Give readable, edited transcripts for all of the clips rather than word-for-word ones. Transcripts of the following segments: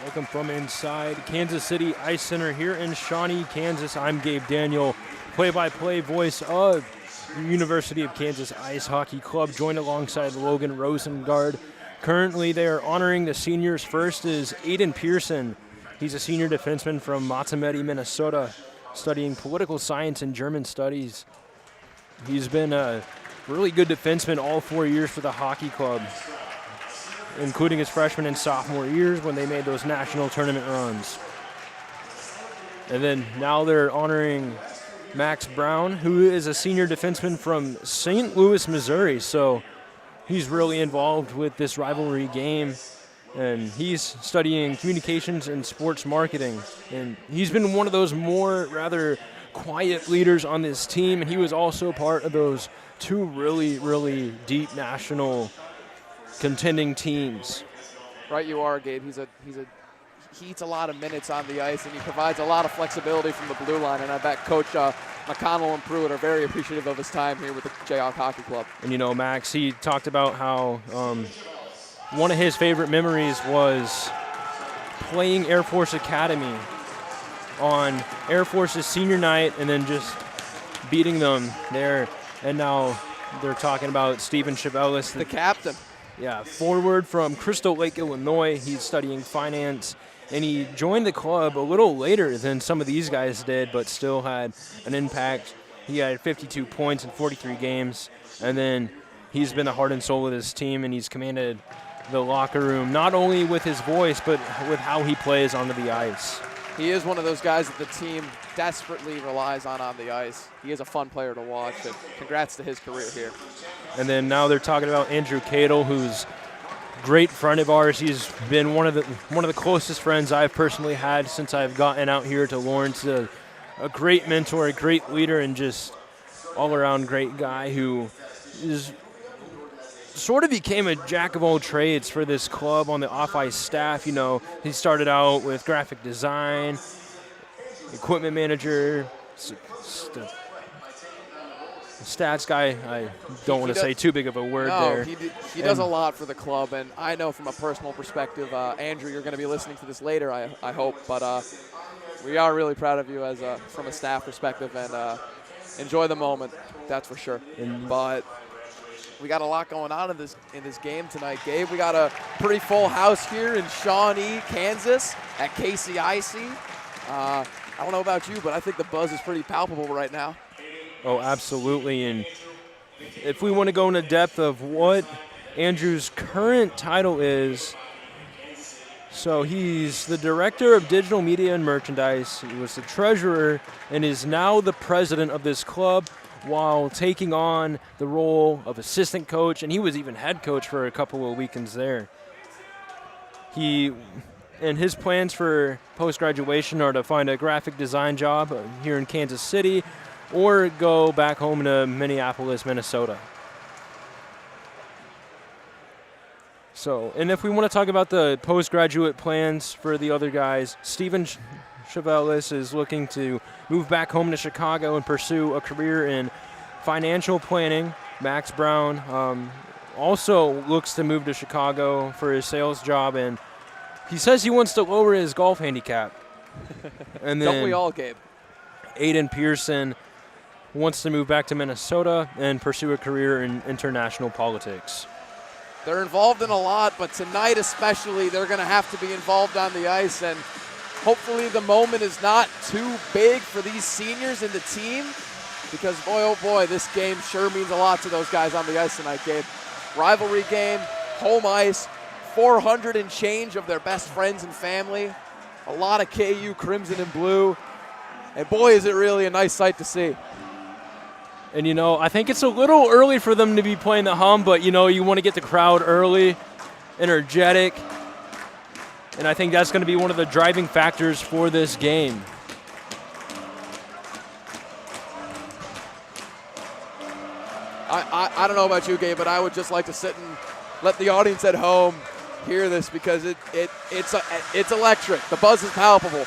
Welcome from inside Kansas City Ice Center here in Shawnee, Kansas. I'm Gabe Daniel, play-by-play voice of University of Kansas Ice Hockey Club, joined alongside Logan Rosengard. Currently, they are honoring the seniors. First is Aiden Pearson. He's a senior defenseman from Matameti, Minnesota, studying political science and German studies. He's been a really good defenseman all 4 years for the hockey club, including his freshman and sophomore years when they made those national tournament runs. And then now they're honoring Max Brown, who is a senior defenseman from St. Louis, Missouri. So he's really involved with this rivalry game, and he's studying communications and sports marketing. And he's been one of those more rather quiet leaders on this team, and he was also part of those two really, really deep national contending teams. Right, you are, Gabe. He eats a lot of minutes on the ice, and he provides a lot of flexibility from the blue line. And I bet Coach McConnell and Pruitt are very appreciative of his time here with the Jayhawk Hockey Club. And you know, Max, he talked about how one of his favorite memories was playing Air Force Academy on Air Force's senior night, and then just beating them there. And now they're talking about Steven Chevelis, the captain. Yeah, forward from Crystal Lake, Illinois. He's studying finance, and he joined the club a little later than some of these guys did, but still had an impact. He had 52 points in 43 games, and then he's been the heart and soul of this team, and he's commanded the locker room, not only with his voice, but with how he plays onto the ice. He is one of those guys that the team desperately relies on the ice. He is a fun player to watch, and congrats to his career here. And then now they're talking about Andrew Cadle, who's a great friend of ours. He's been one of the closest friends I've personally had since I've gotten out here to Lawrence. A great mentor, a great leader, and just all-around great guy who is sort of became a jack of all trades for this club on the off-ice staff. You know, he started out with graphic design, equipment manager, stats guy. I don't want to say too big of a word there. He does a lot for the club, and I know from a personal perspective, Andrew, you're going to be listening to this later, I hope, but we are really proud of you as from a staff perspective, and enjoy the moment, that's for sure. But we got a lot going on in this game tonight, Gabe. We got a pretty full house here in Shawnee, Kansas at KCIC. I don't know about you, but I think the buzz is pretty palpable right now. Oh, absolutely. And if we want to go into depth of what Andrew's current title is, so he's the Director of Digital Media and Merchandise. He was the Treasurer and is now the President of this club, while taking on the role of assistant coach, and he was even head coach for a couple of weekends there. And his plans for post-graduation are to find a graphic design job here in Kansas City or go back home to Minneapolis, Minnesota. So, and if we want to talk about the postgraduate plans for the other guys, Steven Chevelis is looking to move back home to Chicago and pursue a career in financial planning. Max Brown also looks to move to Chicago for his sales job, and he says he wants to lower his golf handicap. And then don't we all, Gabe? Aiden Pearson wants to move back to Minnesota and pursue a career in international politics. They're involved in a lot, but tonight especially, they're going to have to be involved on the ice, and hopefully the moment is not too big for these seniors in the team, because boy, oh boy, this game sure means a lot to those guys on the ice tonight, Gabe. Rivalry game, home ice, 400 and change of their best friends and family, a lot of KU crimson and blue, and boy, is it really a nice sight to see. And, you know, I think it's a little early for them to be playing the hum, but, you know, you want to get the crowd early, energetic, and I think that's going to be one of the driving factors for this game. I don't know about you, Gabe, but I would just like to sit and let the audience at home hear this, because it's electric. The buzz is palpable.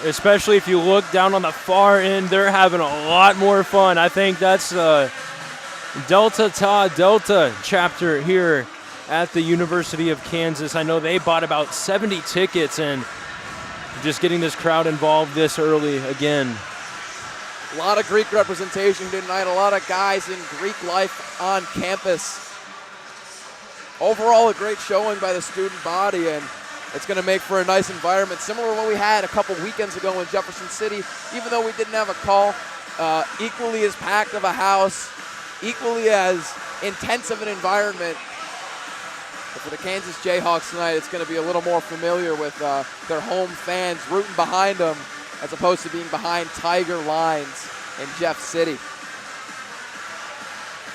Especially if you look down on the far end, they're having a lot more fun. I think that's Delta chapter here at the University of Kansas. I know they bought about 70 tickets, and just getting this crowd involved this early again. A lot of Greek representation tonight, a lot of guys in Greek life on campus. Overall, a great showing by the student body, and it's going to make for a nice environment, similar to what we had a couple weekends ago in Jefferson City. Even though we didn't have a call, equally as packed of a house, equally as intense of an environment. But for the Kansas Jayhawks tonight, it's going to be a little more familiar with their home fans rooting behind them, as opposed to being behind Tiger lines in Jeff City.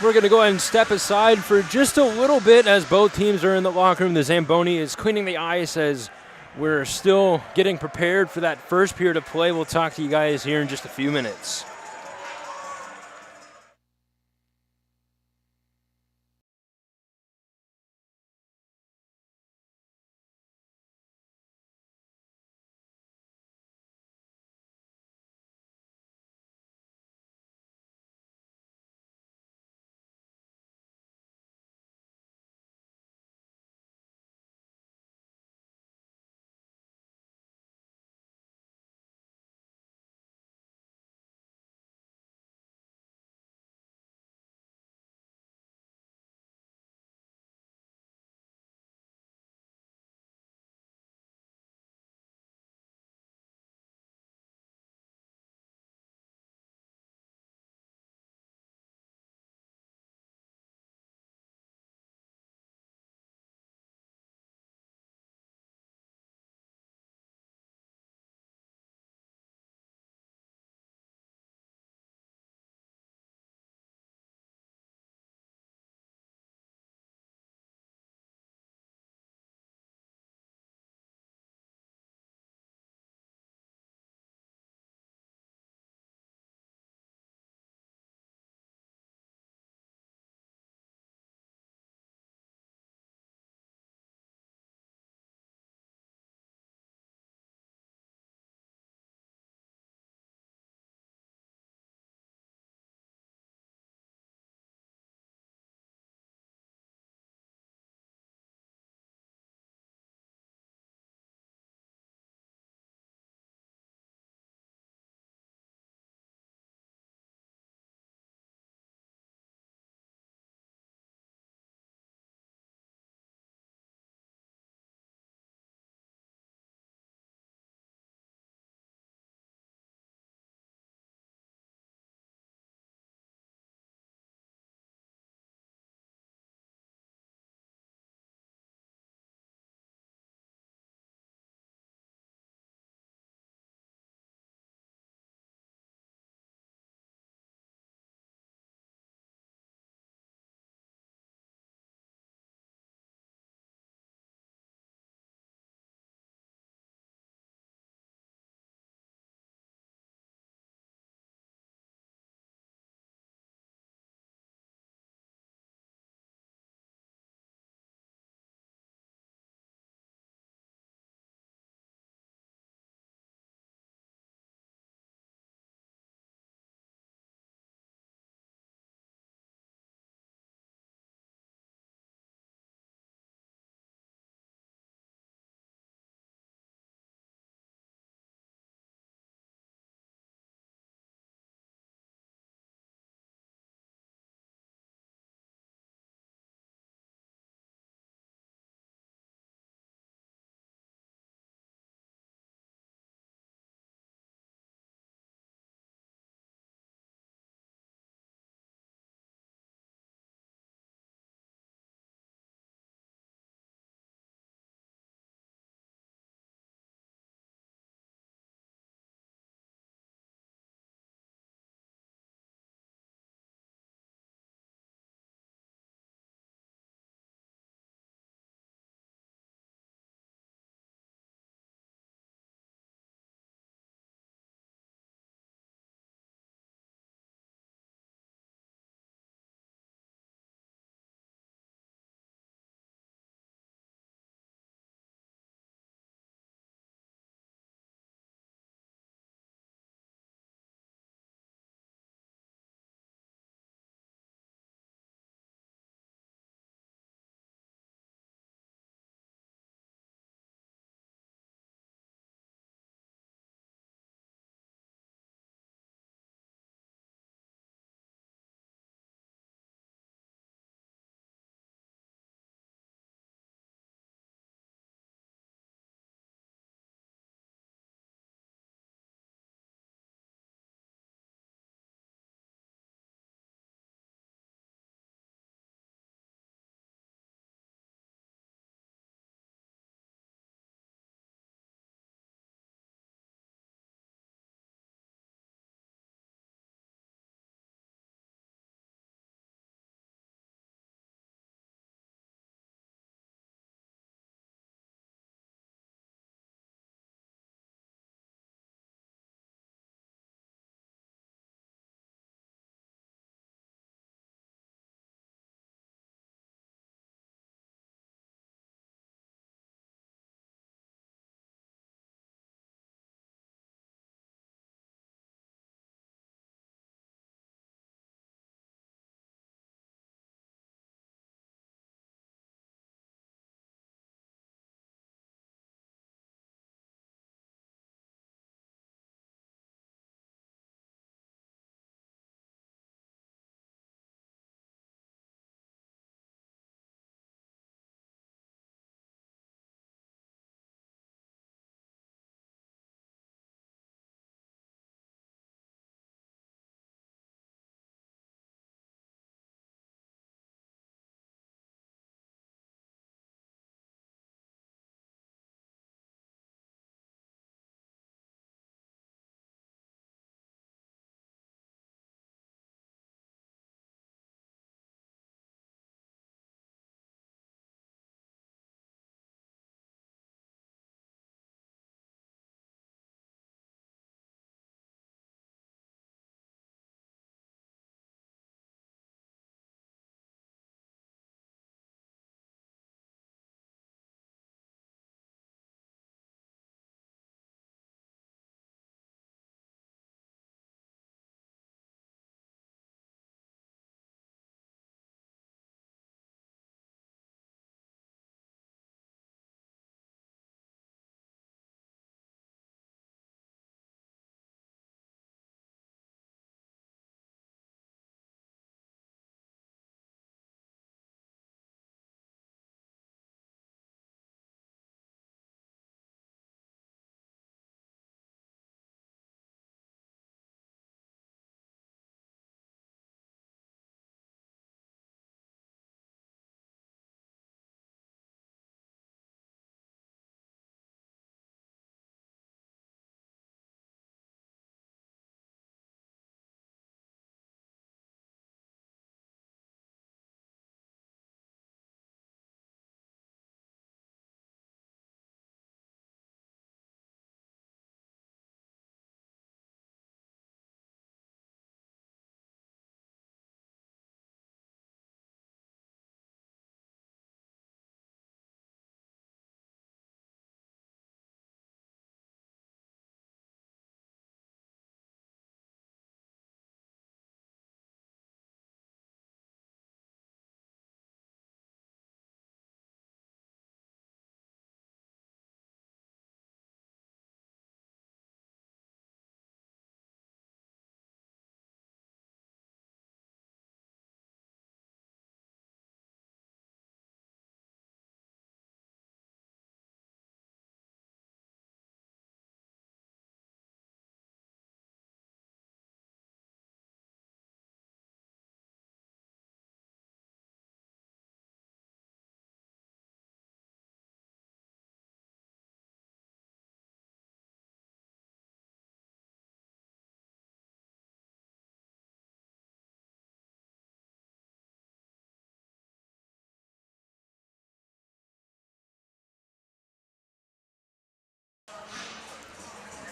We're going to go ahead and step aside for just a little bit as both teams are in the locker room. The Zamboni is cleaning the ice as we're still getting prepared for that first period of play. We'll talk to you guys here in just a few minutes.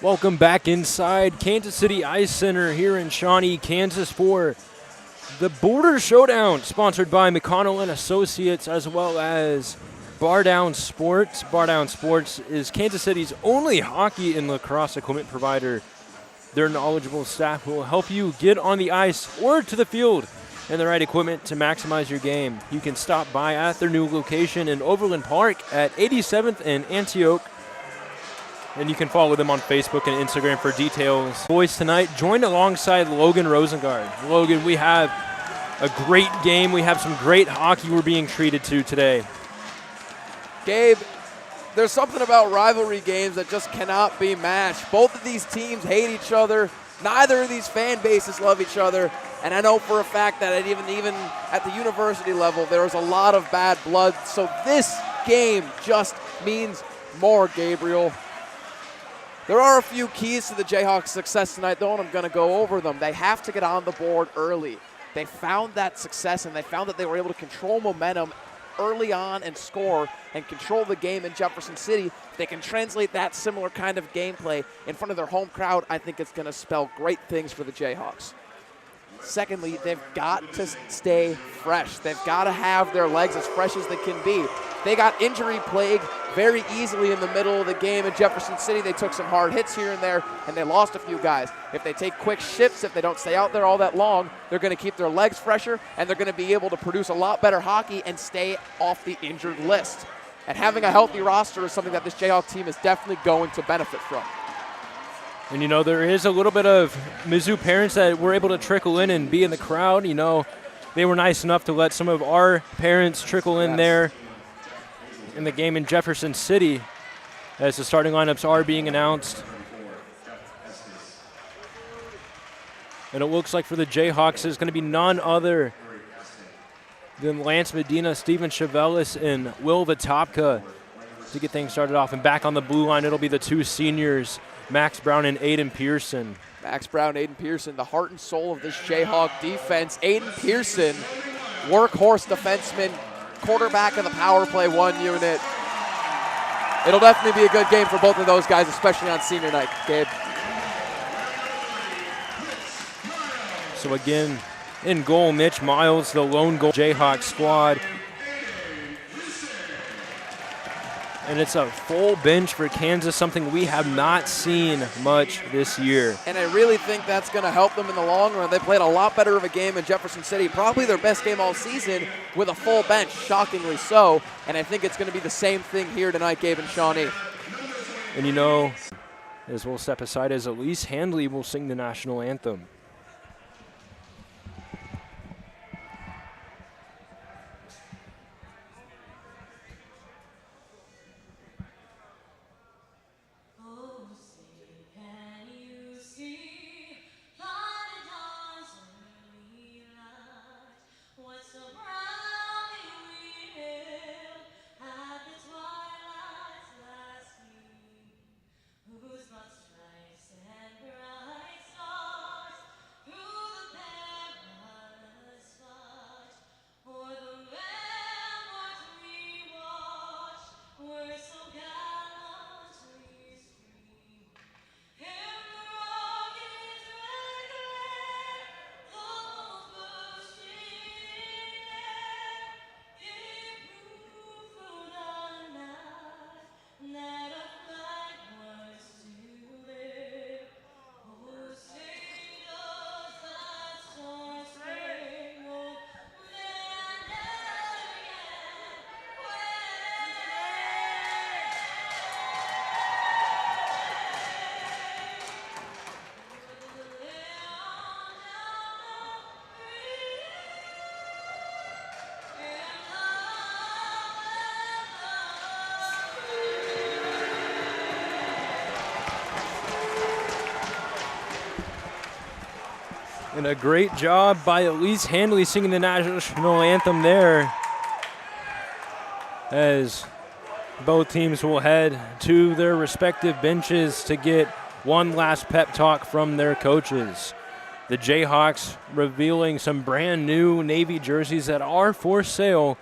Welcome back inside Kansas City Ice Center here in Shawnee, Kansas for the Border Showdown, sponsored by McConnell and Associates as well as Bar Down Sports. Bar Down Sports is Kansas City's only hockey and lacrosse equipment provider. Their knowledgeable staff will help you get on the ice or to the field and the right equipment to maximize your game. You can stop by at their new location in Overland Park at 87th and Antioch. And you can follow them on Facebook and Instagram for details. Boys tonight joined alongside Logan Rosengard. Logan, we have a great game. We have some great hockey we're being treated to today. Gabe, there's something about rivalry games that just cannot be matched. Both of these teams hate each other. Neither of these fan bases love each other. And I know for a fact that even at the university level, there was a lot of bad blood. So this game just means more, Gabriel. There are a few keys to the Jayhawks' success tonight, though, and I'm going to go over them. They have to get on the board early. They found that success, and they found that they were able to control momentum early on and score and control the game in Jefferson City. If they can translate that similar kind of gameplay in front of their home crowd, I think it's going to spell great things for the Jayhawks. Secondly, they've got to stay fresh. They've got to have their legs as fresh as they can be. They got injury plagued very easily in the middle of the game in Jefferson City. They took some hard hits here and there, and they lost a few guys. If they take quick shifts, if they don't stay out there all that long, they're going to keep their legs fresher, and they're going to be able to produce a lot better hockey and stay off the injured list. And having a healthy roster is something that this Jayhawk team is definitely going to benefit from. And, there is a little bit of Mizzou parents that were able to trickle in and be in the crowd. They were nice enough to let some of our parents trickle in there in the game in Jefferson City as the starting lineups are being announced. And it looks like for the Jayhawks, it's going to be none other than Lance Medina, Steven Chevelis, and Will Vitopka to get things started off. And back on the blue line, it'll be the two seniors, Max Brown and Aiden Pearson. Max Brown, Aiden Pearson, the heart and soul of this Jayhawk defense. Aiden Pearson, workhorse defenseman, quarterback of the power play 1 unit. It'll definitely be a good game for both of those guys, especially on senior night, Gabe. So again, in goal, Mitch Miles, the lone goal Jayhawk squad. And it's a full bench for Kansas, something we have not seen much this year. And I really think that's going to help them in the long run. They played a lot better of a game in Jefferson City, probably their best game all season, with a full bench, shockingly so. And I think it's going to be the same thing here tonight, Gabe and Shawnee. And as we'll step aside, as Elise Handley will sing the national anthem. And a great job by Elise Handley singing the national anthem there, as both teams will head to their respective benches to get one last pep talk from their coaches. The Jayhawks revealing some brand new Navy jerseys that are for sale.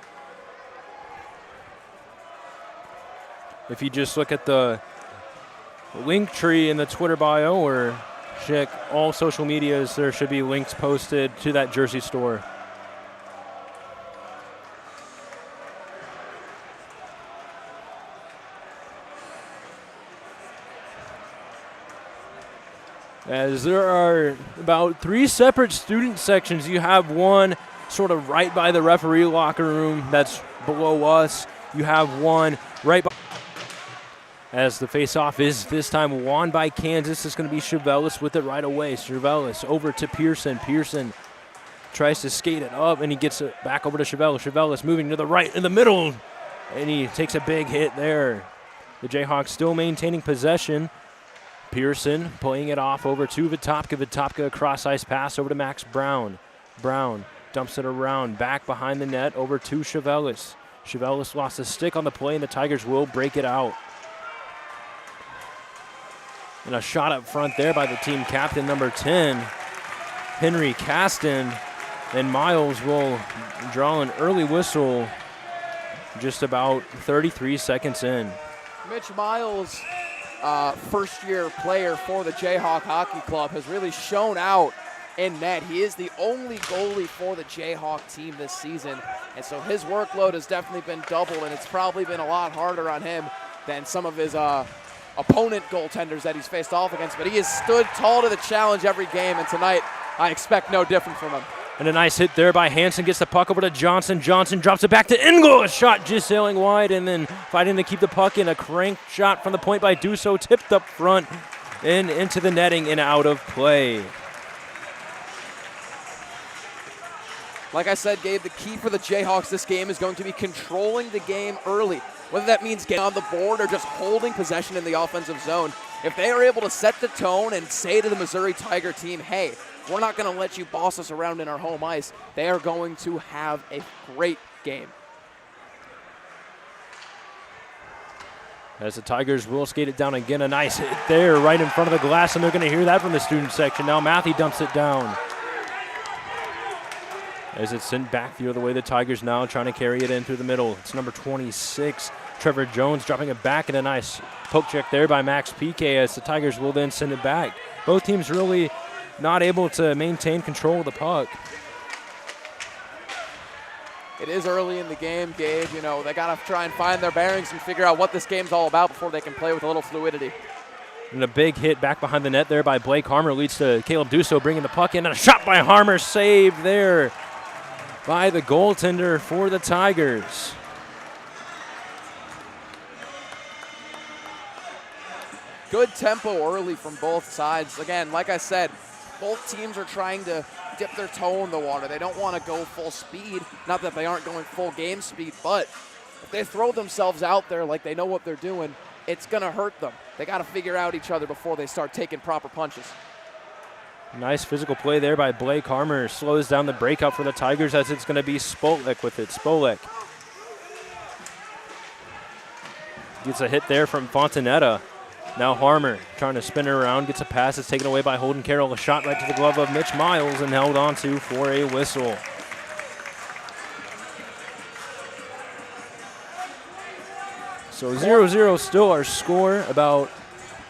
If you just look at the link tree in the Twitter bio or check all social medias. There should be links posted to that jersey store. As there are about 3 separate student sections. You have one sort of right by the referee locker room that's below us. You have one right by, as the face-off is this time won by Kansas. It's going to be Chevelis with it right away. Chevelis over to Pearson. Pearson tries to skate it up, and he gets it back over to Chevelis. Chevelis moving to the right in the middle, and he takes a big hit there. The Jayhawks still maintaining possession. Pearson playing it off over to Vitopka. Vitopka cross-ice pass over to Max Brown. Brown dumps it around, back behind the net over to Chevelis. Chevelis lost a stick on the play, and the Tigers will break it out. And a shot up front there by the team captain, number 10, Henry Caston. And Miles will draw an early whistle just about 33 seconds in. Mitch Miles, first-year player for the Jayhawk Hockey Club, has really shown out in net. He is the only goalie for the Jayhawk team this season, and so his workload has definitely been doubled, and it's probably been a lot harder on him than some of his opponent goaltenders that he's faced off against, but he has stood tall to the challenge every game, and tonight I expect no different from him. And a nice hit there by Hansen, gets the puck over to Johnson. Johnson drops it back to Engel. A shot just sailing wide and then fighting to keep the puck in. A crank shot from the point by Dusso, tipped up front and into the netting and out of play. Like I said, Gabe, the key for the Jayhawks this game is going to be controlling the game early, whether that means getting on the board or just holding possession in the offensive zone. If they are able to set the tone and say to the Missouri Tiger team, hey, we're not going to let you boss us around in our home ice, they are going to have a great game. As the Tigers will skate it down again, a nice hit there right in front of the glass, and they're going to hear that from the student section. Now Matthew dumps it down. As it's sent back the other way, the Tigers now trying to carry it in through the middle. It's number 26, Trevor Jones, dropping it back, and a nice poke check there by Max Piquet, as the Tigers will then send it back. Both teams really not able to maintain control of the puck. It is early in the game, Gabe. You know, they got to try and find their bearings and figure out what this game's all about before they can play with a little fluidity. And a big hit back behind the net there by Blake Harmer leads to Caleb Dusso bringing the puck in, and a shot by Harmer, saved there by the goaltender for the Tigers. Good tempo early from both sides. Again, like I said, both teams are trying to dip their toe in the water. They don't want to go full speed. Not that they aren't going full game speed, but if they throw themselves out there like they know what they're doing, it's going to hurt them. They got to figure out each other before they start taking proper punches. Nice physical play there by Blake Harmer. Slows down the breakout for the Tigers as it's going to be Spolek with it. Spolek gets a hit there from Fontanetta. Now Harmer trying to spin it around, gets a pass. It's taken away by Holden Carroll. A shot right to the glove of Mitch Miles and held on to for a whistle. So 0-0 still our score. About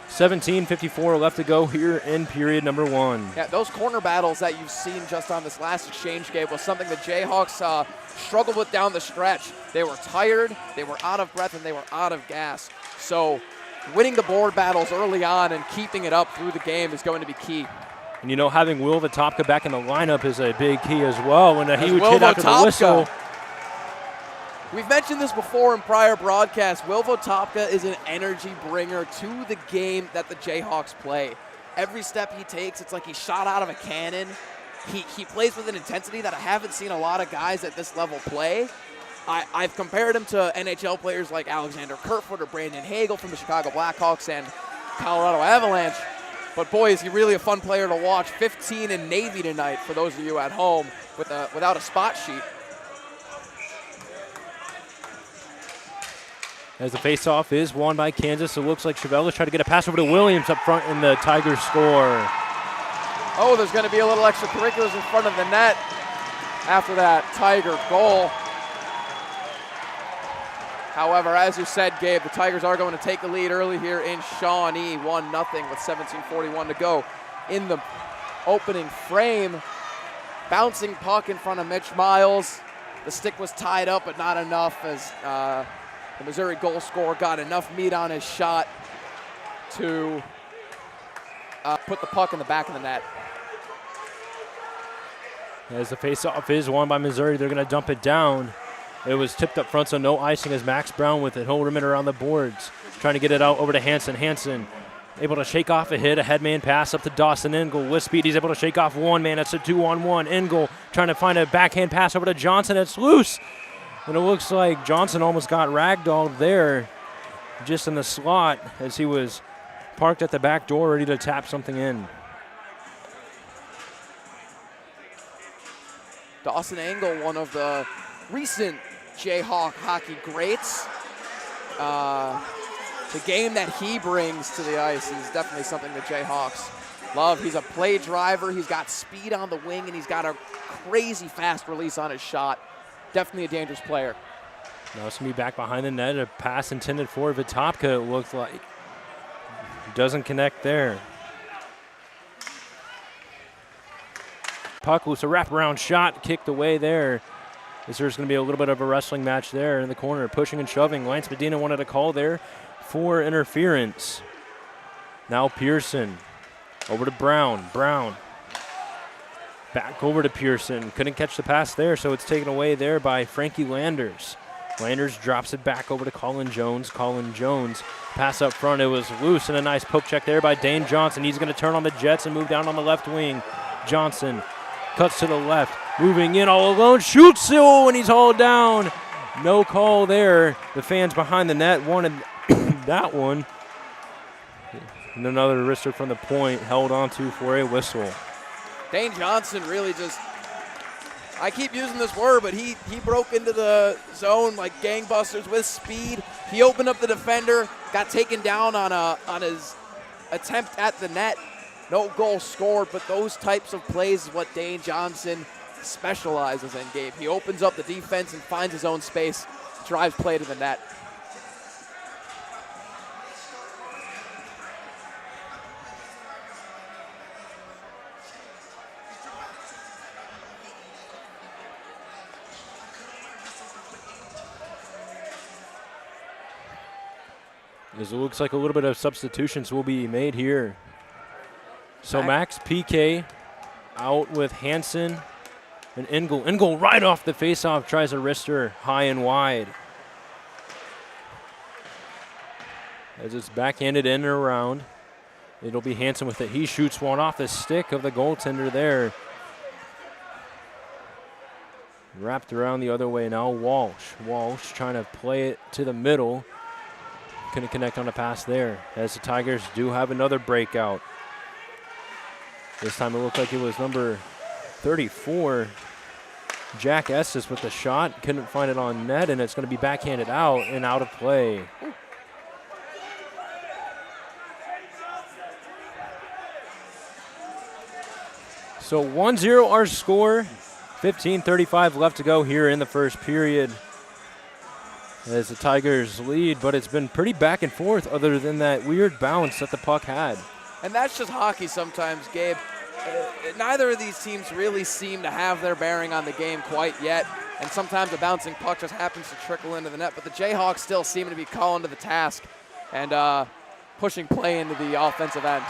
17:54 left to go here in period number 1. Yeah, those corner battles that you've seen just on this last exchange game was something the Jayhawks struggled with down the stretch. They were tired, they were out of breath, and they were out of gas. So winning the board battles early on and keeping it up through the game is going to be key. And, you know, having Will Vitopka back in the lineup is a big key as well. When he would hit after the whistle. We've mentioned this before in prior broadcasts. Will Vitopka is an energy bringer to the game that the Jayhawks play. Every step he takes, it's like he's shot out of a cannon. He plays with an intensity that I haven't seen a lot of guys at this level play. I've compared him to NHL players like Alexander Kerfoot or Brandon Hagel from the Chicago Blackhawks and Colorado Avalanche. But boy, is he really a fun player to watch. 15 in Navy tonight for those of you at home without a spot sheet. As the faceoff is won by Kansas, it looks like Chevelis tried to get a pass over to Williams up front, and the Tigers score. Oh, there's going to be a little extracurriculars in front of the net after that Tiger goal. However, as you said, Gabe, the Tigers are going to take the lead early here in Shawnee, 1-0 with 17:41 to go in the opening frame. Bouncing puck in front of Mitch Miles. The stick was tied up, but not enough, as the Missouri goal scorer got enough meat on his shot to put the puck in the back of the net. As the face-off is won by Missouri, they're going to dump it down. It was tipped up front, so no icing as Max Brown with it. He'll rim it around the boards. Trying to get it out over to Hansen. Hansen able to shake off a hit. A headman pass up to Dawson Engel. With speed, he's able to shake off one man. That's a 2-on-1. Engel trying to find a backhand pass over to Johnson. It's loose. And it looks like Johnson almost got ragdolled there just in the slot as he was parked at the back door ready to tap something in. Dawson Engel, one of the recent Jayhawk hockey greats. The game that he brings to the ice is definitely something the Jayhawks love. He's a play driver. He's got speed on the wing, and he's got a crazy fast release on his shot. Definitely a dangerous player. Now it's going to be back behind the net. A pass intended for Vitopka, it looked like. Doesn't connect there. Puck loose, a wraparound shot kicked away there. There's going to be a little bit of a wrestling match there in the corner, pushing and shoving. Lance Medina wanted a call there for interference. Now Pearson over to Brown. Brown back over to Pearson. Couldn't catch the pass there, so it's taken away there by Frankie Landers. Landers drops it back over to Colin Jones. Colin Jones pass up front. It was loose and a nice poke check there by Dane Johnson. He's going to turn on the Jets and move down on the left wing. Johnson cuts to the left, moving in all alone, shoots, and he's hauled down. No call there. The fans behind the net wanted that one. And another wrister from the point held onto for a whistle. Dane Johnson really just, I keep using this word, but he broke into the zone like gangbusters with speed. He opened up the defender, got taken down on his attempt at the net. No goal scored, but those types of plays is what Dane Johnson specializes in, Gabe. He opens up the defense and finds his own space, drives play to the net. As it looks like a little bit of substitutions will be made here. So Max PK out with Hansen and Engel. Engel right off the faceoff tries a wrister high and wide. As it's backhanded in and around, it'll be Hansen with it. He shoots one off the stick of the goaltender there. Wrapped around the other way now, Walsh. Walsh trying to play it to the middle. Couldn't connect on a pass there, as the Tigers do have another breakout. This time it looked like it was number 34, Jack Estes with the shot. Couldn't find it on net, and it's going to be backhanded out and out of play. So 1-0 our score, 15:35 left to go here in the first period as the Tigers lead, but it's been pretty back and forth other than that weird bounce that the puck had. And that's just hockey sometimes, Gabe. Neither of these teams really seem to have their bearing on the game quite yet, and sometimes a bouncing puck just happens to trickle into the net, but the Jayhawks still seem to be calling to the task and pushing play into the offensive end.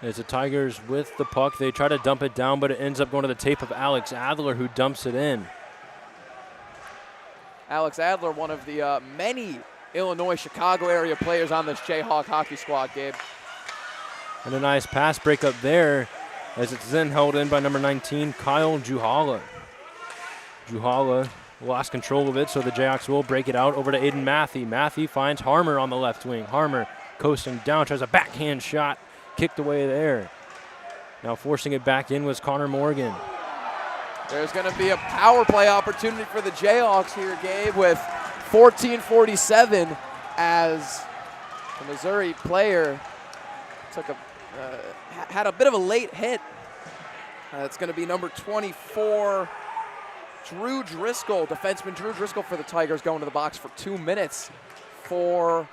As the Tigers with the puck, they try to dump it down, but it ends up going to the tape of Alex Adler, who dumps it in. Alex Adler, one of the many Illinois, Chicago area players on this Jayhawk hockey squad, Gabe. And a nice pass breakup there as it's then held in by number 19, Kyle Juhala. Juhala lost control of it, so the Jayhawks will break it out over to Aiden Matthey. Matthey finds Harmer on the left wing. Harmer coasting down, tries a backhand shot, kicked away there. Now forcing it back in was Connor Morgan. There's going to be a power play opportunity for the Jayhawks here, Gabe, with 14:47 as the Missouri player had a bit of a late hit. It's going to be number 24, Drew Driscoll, defenseman Drew Driscoll for the Tigers, going to the box for 2 minutes for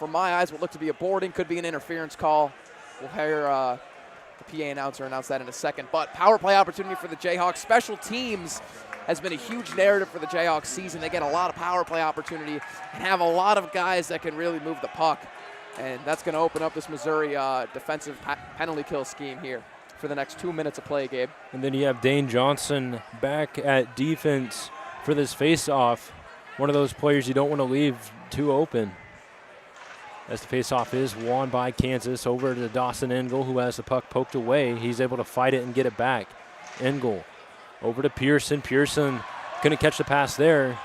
my eyes, what looked to be a boarding, could be an interference call. We'll hear the PA announcer announce that in a second. But power play opportunity for the Jayhawks. Special teams has been a huge narrative for the Jayhawks season. They get a lot of power play opportunity and have a lot of guys that can really move the puck. And that's going to open up this Missouri defensive penalty kill scheme here for the next 2 minutes of play, Gabe. And then you have Dane Johnson back at defense for this face-off. One of those players you don't want to leave too open. As the face-off is won by Kansas, over to Dawson Engel, who has the puck poked away. He's able to fight it and get it back. Engel over to Pearson. Pearson couldn't catch the pass there.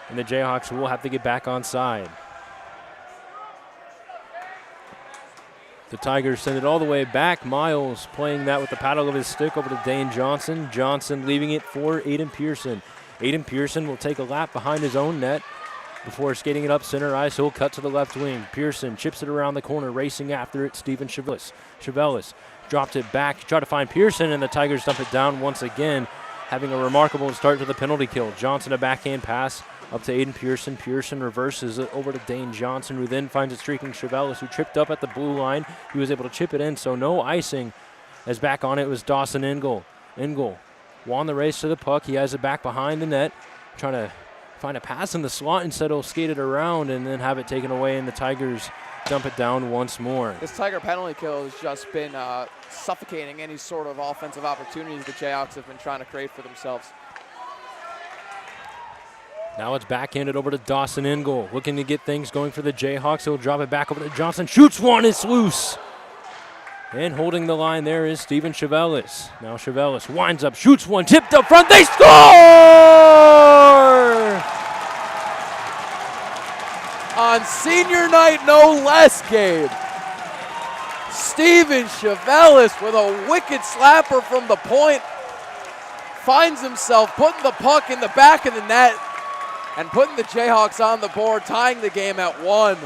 And the Jayhawks will have to get back on side. The Tigers send it all the way back. Miles playing that with the paddle of his stick over to Dane Johnson. Johnson leaving it for Aiden Pearson. Aiden Pearson will take a lap behind his own net before skating it up center ice. He'll cut to the left wing. Pearson chips it around the corner, racing after it. Steven Chevelis dropped it back, tried to find Pearson, and the Tigers dump it down once again, having a remarkable start to the penalty kill. Johnson a backhand pass up to Aiden Pearson. Pearson reverses it over to Dane Johnson, who then finds a streaking Chevelis, who tripped up at the blue line. He was able to chip it in, so no icing, as back on it was Dawson Engel. Engel won the race to the puck. He has it back behind the net, trying to find a pass in the slot. Instead, he'll skate it around and then have it taken away, and the Tigers dump it down once more. This Tiger penalty kill has just been suffocating any sort of offensive opportunities the Jayhawks have been trying to create for themselves. Now it's backhanded over to Dawson Engel, looking to get things going for the Jayhawks. He'll drop it back over to Johnson. Shoots one, it's loose. And holding the line there is Steven Chevelis. Now Chevelis winds up, shoots one, tipped up front, they score! On senior night, no less, Gabe. Steven Chevelis with a wicked slapper from the point. Finds himself putting the puck in the back of the net and putting the Jayhawks on the board, tying the game at 1.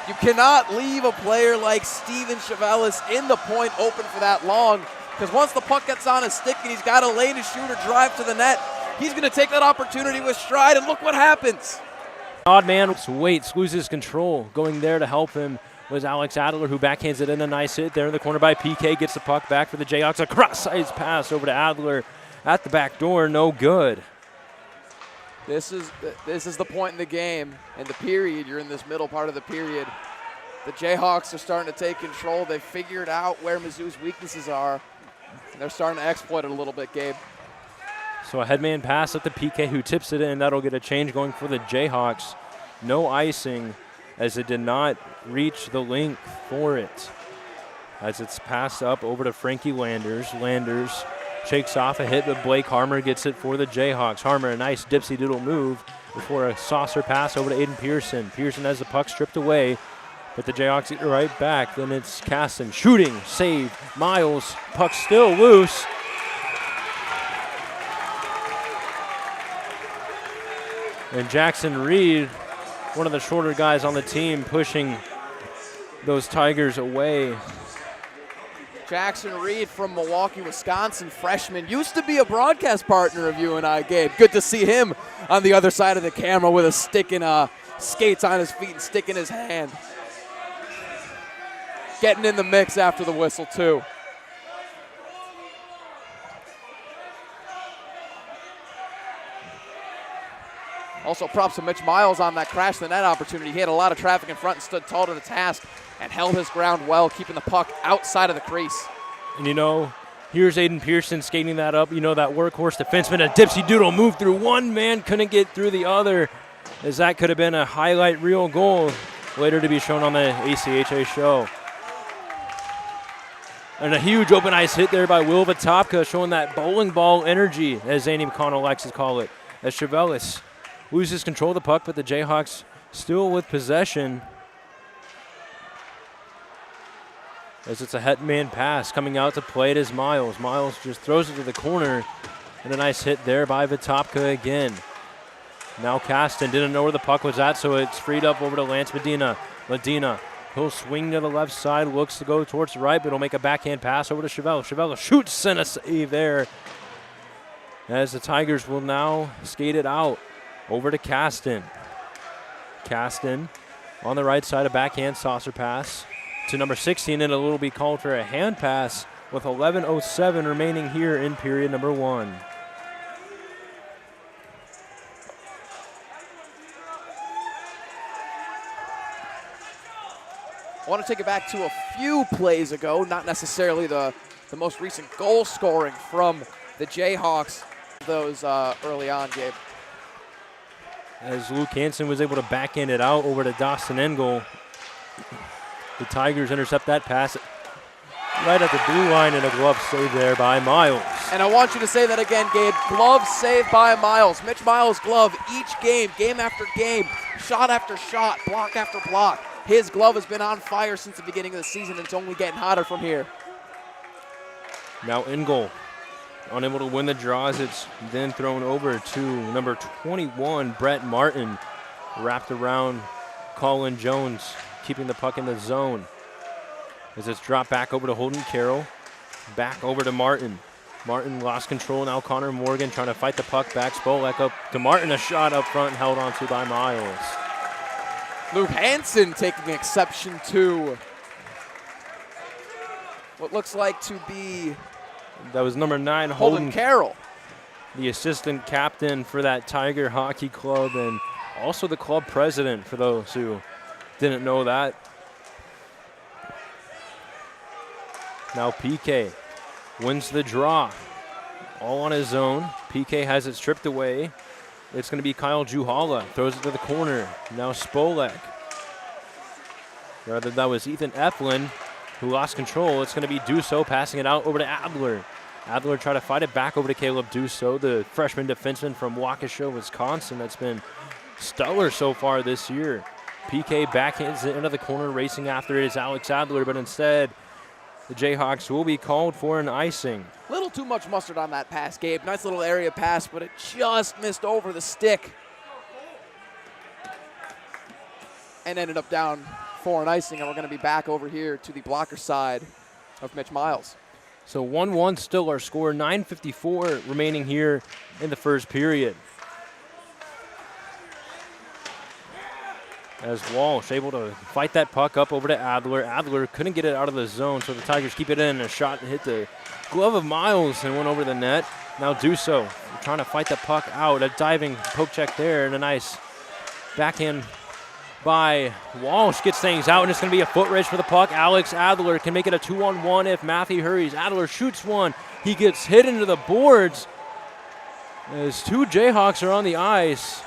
You cannot leave a player like Steven Chevelis in the point open for that long, because once the puck gets on his stick and he's got a lane to shoot or drive to the net, he's going to take that opportunity with stride, and look what happens. Odd man waits, loses control. Going there to help him was Alex Adler, who backhands it in. A nice hit there in the corner by PK. Gets the puck back for the Jayhawks. A cross-size pass over to Adler at the back door. No good. This is the point in the game, in the period. You're in this middle part of the period. The Jayhawks are starting to take control. They've figured out where Mizzou's weaknesses are, and they're starting to exploit it a little bit, Gabe. So a headman pass at the PK, who tips it in. That'll get a change going for the Jayhawks. No icing, as it did not reach the length for it. As it's passed up over to Frankie Landers. Landers shakes off a hit, but Blake Harmer gets it for the Jayhawks. Harmer, a nice dipsy-doodle move before a saucer pass over to Aiden Pearson. Pearson has the puck stripped away, but the Jayhawks get it right back. Then it's Caston shooting, save, Miles, puck still loose. And Jackson Reed, one of the shorter guys on the team, pushing those Tigers away. Jackson Reed from Milwaukee, Wisconsin, freshman. Used to be a broadcast partner of you and I, Gabe. Good to see him on the other side of the camera with a stick and skates on his feet and stick in his hand. Getting in the mix after the whistle, too. Also, props to Mitch Miles on that crash the net opportunity. He had a lot of traffic in front and stood tall to the task and held his ground well, keeping the puck outside of the crease. And you know, here's Aiden Pearson skating that up. You know, that workhorse defenseman, a dipsy-doodle move through one man, couldn't get through the other, as that could have been a highlight reel goal later to be shown on the ACHA show. And a huge open ice hit there by Will Vitopka, showing that bowling ball energy, as Zandy McConnell likes to call it, as Chevelis loses control of the puck, but the Jayhawks still with possession, as it's a headman pass coming out to play it as Miles. Miles just throws it to the corner, and a nice hit there by Vitopka again. Now Caston didn't know where the puck was at, so it's freed up over to Lance Medina. Medina He'll swing to the left side, looks to go towards the right, but he'll make a backhand pass over to Chavella. Chavella shoots and a save there. As the Tigers will now skate it out over to Caston. Caston on the right side, a backhand saucer pass to number 16, and it'll be called for a hand pass with 11:07 remaining here in period number 1. I want to take it back to a few plays ago, not necessarily the most recent goal scoring from the Jayhawks, those early on, Gabe. As Luke Hansen was able to backhand it out over to Dawson Engel. The Tigers intercept that pass right at the blue line, and a glove save there by Miles. And I want you to say that again, Gabe. Glove saved by Miles. Mitch Miles' glove each game, game after game, shot after shot, block after block. His glove has been on fire since the beginning of the season, and it's only getting hotter from here. Now Engel unable to win the draws. It's then thrown over to number 21, Brett Martin. Wrapped around Colin Jones, keeping the puck in the zone. As it's dropped back over to Holden Carroll. Back over to Martin. Martin lost control. Now Connor Morgan trying to fight the puck back. Spolek up to Martin. A shot up front held onto by Miles. Luke Hansen taking exception to what looks like to be That was number 9, Holden Carroll, the assistant captain for that Tiger Hockey Club, and also the club president for those who didn't know that. Now PK wins the draw, all on his own. PK has it stripped away. It's going to be Kyle Juhala, throws it to the corner. Now Spolek. Rather, that was Ethan Eflin who lost control. It's going to be Dusso passing it out over to Adler. Adler tried to fight it back over to Caleb Dusso, the freshman defenseman from Waukesha, Wisconsin, that's been stellar so far this year. PK backhands it into the corner, racing after it is Alex Adler, but instead the Jayhawks will be called for an icing. Little too much mustard on that pass, Gabe. Nice little area pass, but it just missed over the stick and ended up down for an icing, and we're going to be back over here to the blocker side of Mitch Miles. So 1-1 still our score, 9:54 remaining here in the first period. As Walsh able to fight that puck up over to Adler. Adler couldn't get it out of the zone, so the Tigers keep it in. A shot hit the glove of Miles and went over the net. Now Dusso trying to fight the puck out. A diving poke check there, and a nice backhand by Walsh gets things out, and it's going to be a foot race for the puck. Alex Adler can make it a 2-on-1 if Matthew hurries. Adler shoots one. He gets hit into the boards as two Jayhawks are on the ice.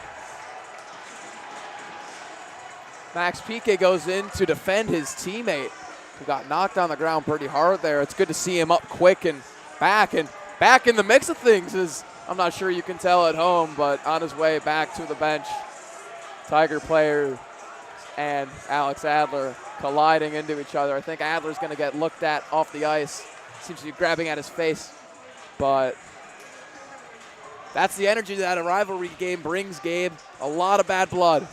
Max Piquet goes in to defend his teammate, who got knocked on the ground pretty hard there. It's good to see him up quick and back in the mix of things. As I'm not sure you can tell at home, but on his way back to the bench, Tiger player and Alex Adler colliding into each other. I think Adler's going to get looked at off the ice. Seems to be grabbing at his face, but that's the energy that a rivalry game brings, Gabe. A lot of bad blood.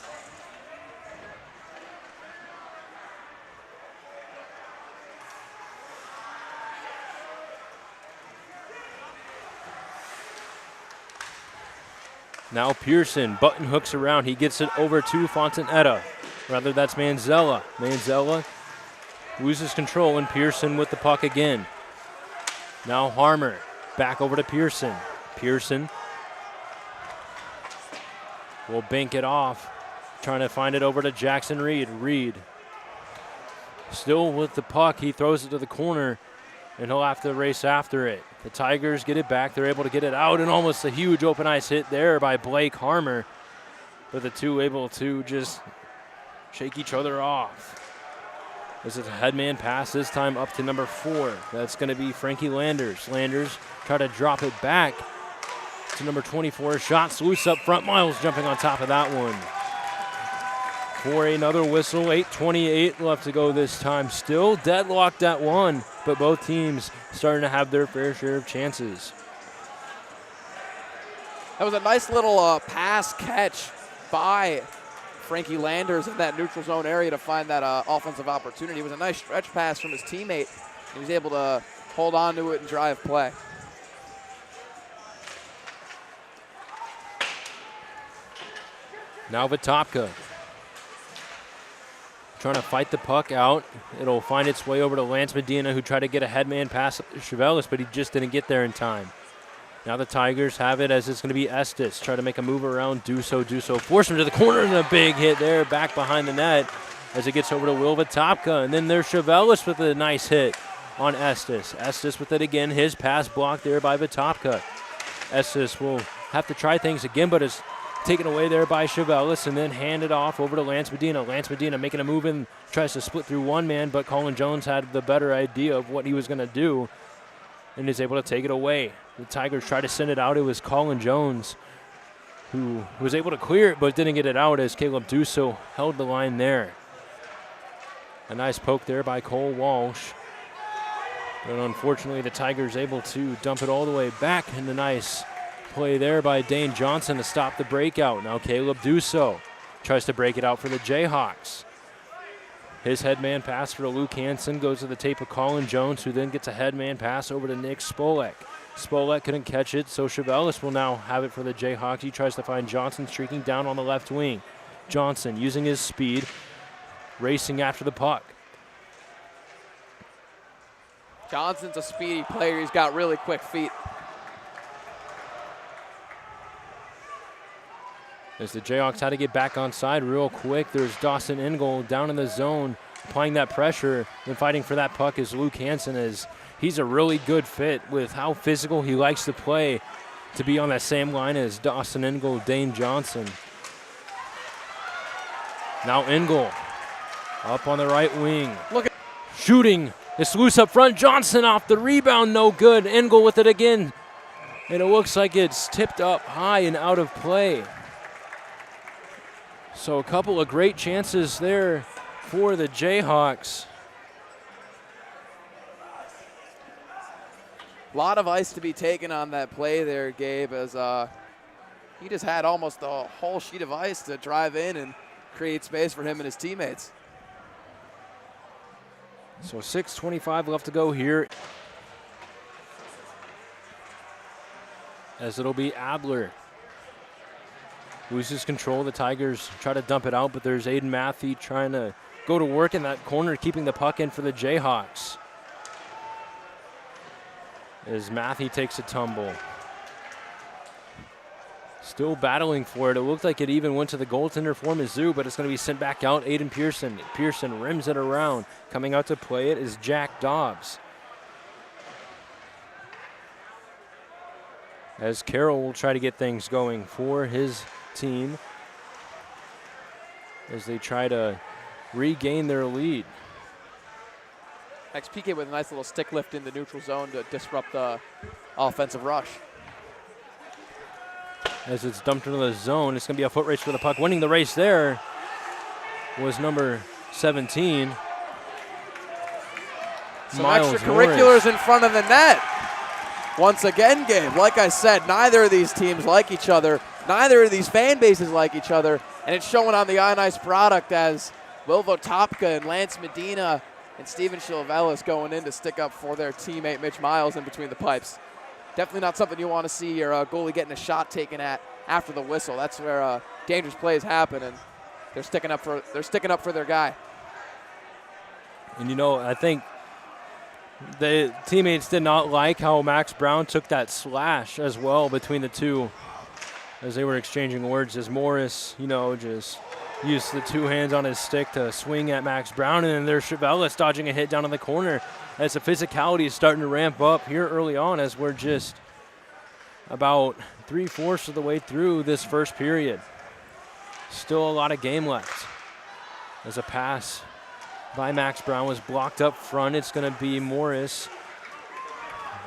Now Pearson button hooks around. He gets it over to Fontanetta. Rather, that's Manzella. Manzella loses control, and Pearson with the puck again. Now Harmer back over to Pearson. Pearson will bank it off, trying to find it over to Jackson Reed. Reed still with the puck. He throws it to the corner, and he'll have to race after it. The Tigers get it back. They're able to get it out, and almost a huge open ice hit there by Blake Harmer. But the two able to just shake each other off. This is a headman pass, this time up to number 4. That's going to be Frankie Landers. Landers try to drop it back to number 24. Shots loose up front. Miles jumping on top of that one. For another whistle, 8:28 left to go this time. Still deadlocked at 1, but both teams starting to have their fair share of chances. That was a nice little pass catch by Frankie Landers in that neutral zone area to find that offensive opportunity. It was a nice stretch pass from his teammate. He was able to hold on to it and drive play. Now Vitopka trying to fight the puck out. It'll find its way over to Lance Medina, who tried to get a headman pass to Chevelis, but he just didn't get there in time. Now the Tigers have it as it's going to be Estes. Try to make a move around. Duso. Force him to the corner, and a big hit there back behind the net as it gets over to Will Vitopka. And then there's Chevelis with a nice hit on Estes. Estes with it again. His pass blocked there by Vitopka. Estes will have to try things again, but is taken away there by Chevelis and then handed off over to Lance Medina. Lance Medina making a move in, tries to split through one man, but Colin Jones had the better idea of what he was going to do and is able to take it away. The Tigers try to send it out. It was Colin Jones who was able to clear it but didn't get it out as Caleb Duso held the line there. A nice poke there by Cole Walsh. But unfortunately, the Tigers able to dump it all the way back, and the nice play there by Dane Johnson to stop the breakout. Now Caleb Duso tries to break it out for the Jayhawks. His headman pass for Luke Hansen goes to the tape of Colin Jones, who then gets a headman pass over to Nick Spolek. Spolek couldn't catch it, so Chevelis will now have it for the Jayhawks. He tries to find Johnson streaking down on the left wing. Johnson using his speed, racing after the puck. Johnson's a speedy player. He's got really quick feet. As the Jayhawks had to get back on side real quick, there's Dawson Ingold down in the zone, applying that pressure and fighting for that puck is Luke Hansen. As he's a really good fit with how physical he likes to play to be on that same line as Dawson Ingold, Dane Johnson. Now Ingold up on the right wing. Look at shooting. It's loose up front. Johnson off the rebound, no good. Ingold with it again. And it looks like it's tipped up high and out of play. So a couple of great chances there for the Jayhawks. A lot of ice to be taken on that play there, Gabe, as he just had almost a whole sheet of ice to drive in and create space for him and his teammates. So 6:25 left to go here. As it'll be Adler. Loses control. The Tigers try to dump it out, but there's Aiden Matthey trying to go to work in that corner, keeping the puck in for the Jayhawks. As Matthey takes a tumble. Still battling for it. It looked like it even went to the goaltender for Mizzou, but it's going to be sent back out. Aiden Pearson. Pearson rims it around. Coming out to play it is Jack Dobbs. As Carroll will try to get things going for his team as they try to regain their lead. XPK with a nice little stick lift in the neutral zone to disrupt the offensive rush. As it's dumped into the zone, it's going to be a foot race for the puck. Winning the race there was number 17. Some Miles extracurriculars Norris. in front of the net. Once again, Gabe, like I said, neither of these teams like each other. Neither of these fan bases like each other. And it's showing on the On Ice product as Will Vitopka and Lance Medina and Steven Chevelis going in to stick up for their teammate Mitch Miles in between the pipes. Definitely not something you want to see your goalie getting a shot taken at after the whistle. That's where dangerous plays happen, and they're sticking up for their guy. And you know, I think the teammates did not like how Max Brown took that slash as well between the two as they were exchanging words, as Morris, you know, just used the two hands on his stick to swing at Max Brown, and then there's Chevelis dodging a hit down in the corner as the physicality is starting to ramp up here early on as we're just about 3/4 of the way through this first period. Still a lot of game left. As a pass by Max Brown was blocked up front. It's going to be Morris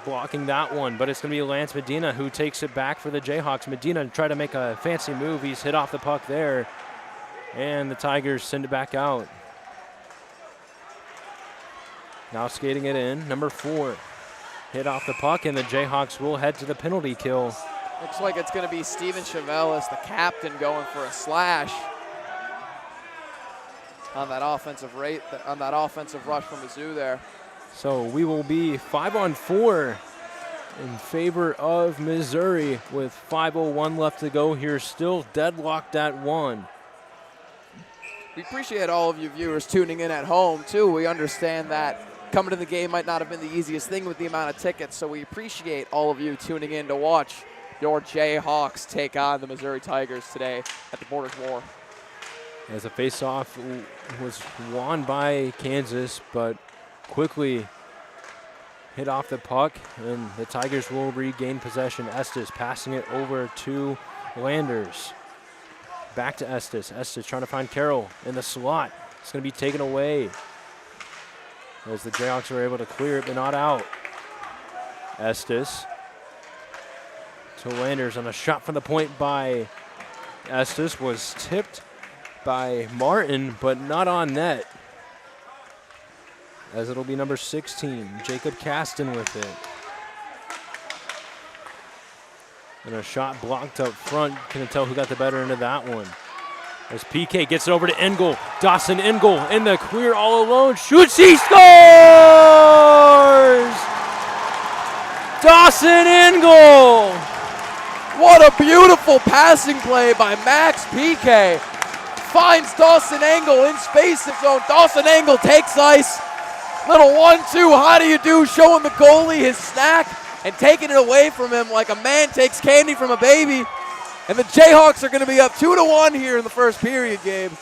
blocking that one, but it's going to be Lance Medina who takes it back for the Jayhawks. Medina tried to make a fancy move. He's hit off the puck there, and the Tigers send it back out. Now skating it in, number 4. Hit off the puck, and the Jayhawks will head to the penalty kill. Looks like it's going to be Steven Chevelis, the captain, going for a slash. on that offensive rush from Mizzou there. So we will be 5-on-4 in favor of Missouri with 5:01 left to go here, still deadlocked at 1. We appreciate all of you viewers tuning in at home, too. We understand that coming to the game might not have been the easiest thing with the amount of tickets, so we appreciate all of you tuning in to watch your Jayhawks take on the Missouri Tigers today at the Borders War. As a face-off was won by Kansas, but quickly hit off the puck, and the Tigers will regain possession. Estes passing it over to Landers. Back to Estes. Estes trying to find Carroll in the slot. It's going to be taken away as the Jayhawks are able to clear it, but not out. Estes to Landers on a shot from the point by Estes was tipped by Martin, but not on net, as it'll be number 16, Jacob Caston with it. And a shot blocked up front. Couldn't tell who got the better end of that one. As PK gets it over to Engel. Dawson Engel in the clear all alone. Shoots, he scores! Dawson Engel! What a beautiful passing play by Max PK. Finds Dawson Engel in space zone. Dawson Engel takes ice. Little 1-2, how do you do? Showing the goalie his snack and taking it away from him like a man takes candy from a baby. And the Jayhawks are going to be up 2-1 here in the first period, Gabe.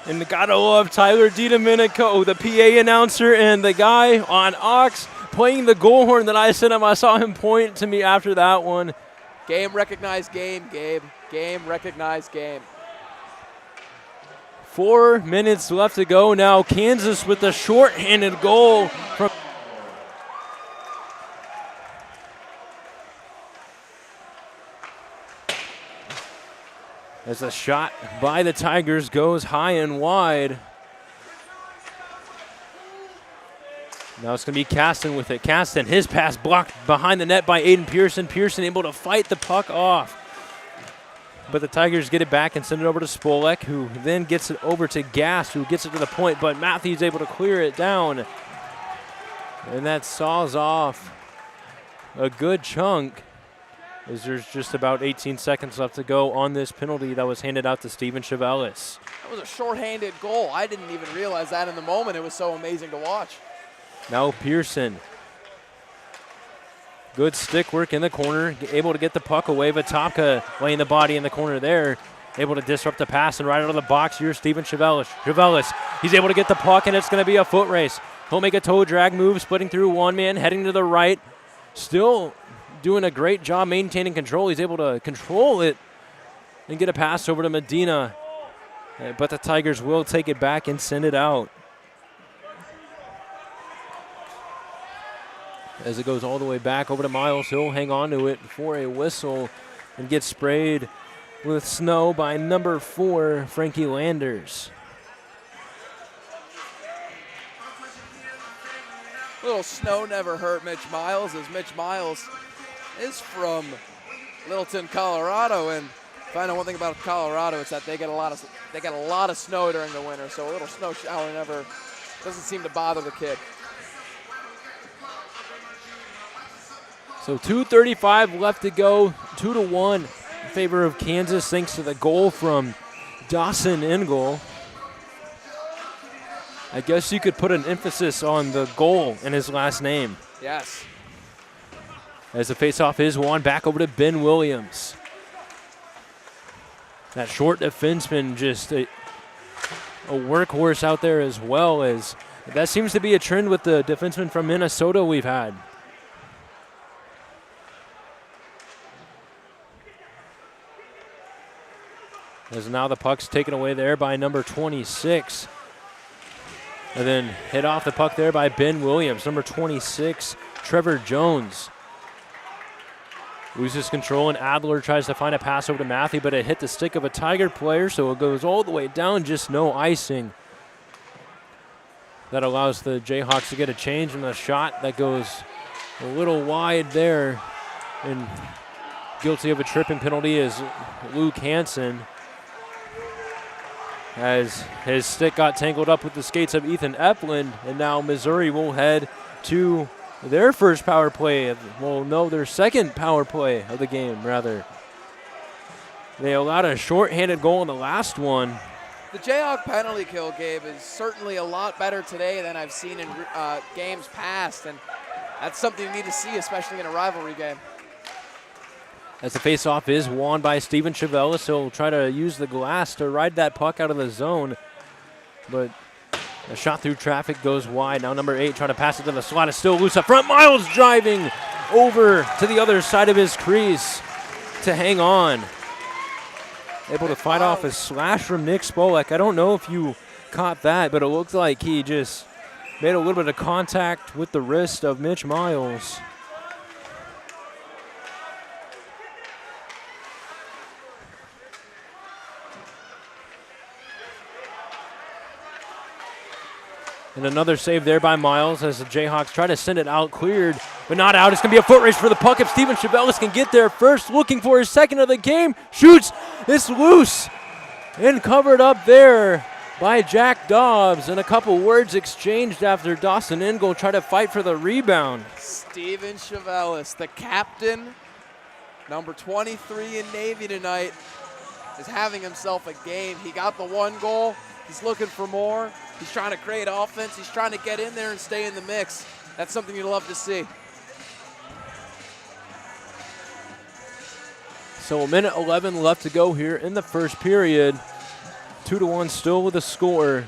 And gotta love Tyler DiDomenico, the PA announcer, and the guy on Ox playing the goal horn that I sent him. I saw him point to me after that one. Game recognized game, Gabe. Game recognized game. 4 minutes left to go now. Kansas with the shorthanded goal from as a shot by the Tigers goes high and wide. Now it's going to be Caston with it. Caston, his pass blocked behind the net by Aiden Pearson. Pearson able to fight the puck off. But the Tigers get it back and send it over to Spolek, who then gets it over to Gass, who gets it to the point, but Matthews able to clear it down. And that saws off a good chunk, as there's just about 18 seconds left to go on this penalty that was handed out to Steven Chevelis. That was a shorthanded goal. I didn't even realize that in the moment. It was so amazing to watch. Now Pearson. Good stick work in the corner, able to get the puck away. Vitopka laying the body in the corner there, able to disrupt the pass, and right out of the box, here's Steven Chevelis. Chevelis, he's able to get the puck, and it's going to be a foot race. He'll make a toe drag move, splitting through one man, heading to the right. Still doing a great job maintaining control. He's able to control it and get a pass over to Medina. But the Tigers will take it back and send it out. As it goes all the way back over to Miles, he'll hang on to it for a whistle and get sprayed with snow by number 4, Frankie Landers. Little snow never hurt Mitch Miles, as Mitch Miles is from Littleton, Colorado, and if I know one thing about Colorado, it's that they get a lot of snow during the winter, so a little snow shower never doesn't seem to bother the kid. So 2:35 left to go, 2-1 in favor of Kansas, thanks to the goal from Dawson Engel. I guess you could put an emphasis on the goal in his last name. Yes. As the faceoff is won back over to Ben Williams. That short defenseman, just a workhorse out there as well, as that seems to be a trend with the defensemen from Minnesota we've had. As now the puck's taken away there by number 26. And then hit off the puck there by Ben Williams. Number 26, Trevor Jones. Loses control, and Adler tries to find a pass over to Matthew, but it hit the stick of a Tiger player, so it goes all the way down, just no icing. That allows the Jayhawks to get a change in the shot that goes a little wide there. And guilty of a tripping penalty is Luke Hansen. as his stick got tangled up with the skates of Ethan Epland, and now Missouri will head to their first power play. Well, no, their second power play of the game, rather. They allowed a shorthanded goal in the last one. The Jayhawk penalty kill, Gabe, is certainly a lot better today than I've seen in games past, and that's something you need to see, especially in a rivalry game. As the faceoff is won by Steven Chavelis, he'll try to use the glass to ride that puck out of the zone. But a shot through traffic goes wide. Now number 8 trying to pass it to the slot. It's still loose up front. Miles driving over to the other side of his crease to hang on. Able to fight off a slash from Nick Spolek. I don't know if you caught that, but it looked like he just made a little bit of contact with the wrist of Mitch Miles. And another save there by Miles as the Jayhawks try to send it out, cleared, but not out. It's going to be a foot race for the puck if Steven Chavelis can get there first, looking for his second of the game. Shoots, it's loose, and covered up there by Jack Dobbs. And a couple words exchanged after Dawson Engel tried to fight for the rebound. Steven Chavelis, the captain, number 23 in Navy tonight, is having himself a game. He got the one goal. He's looking for more. He's trying to create offense. He's trying to get in there and stay in the mix. That's something you'd love to see. So a minute 11 left to go here in the first period. 2-1 still with a score.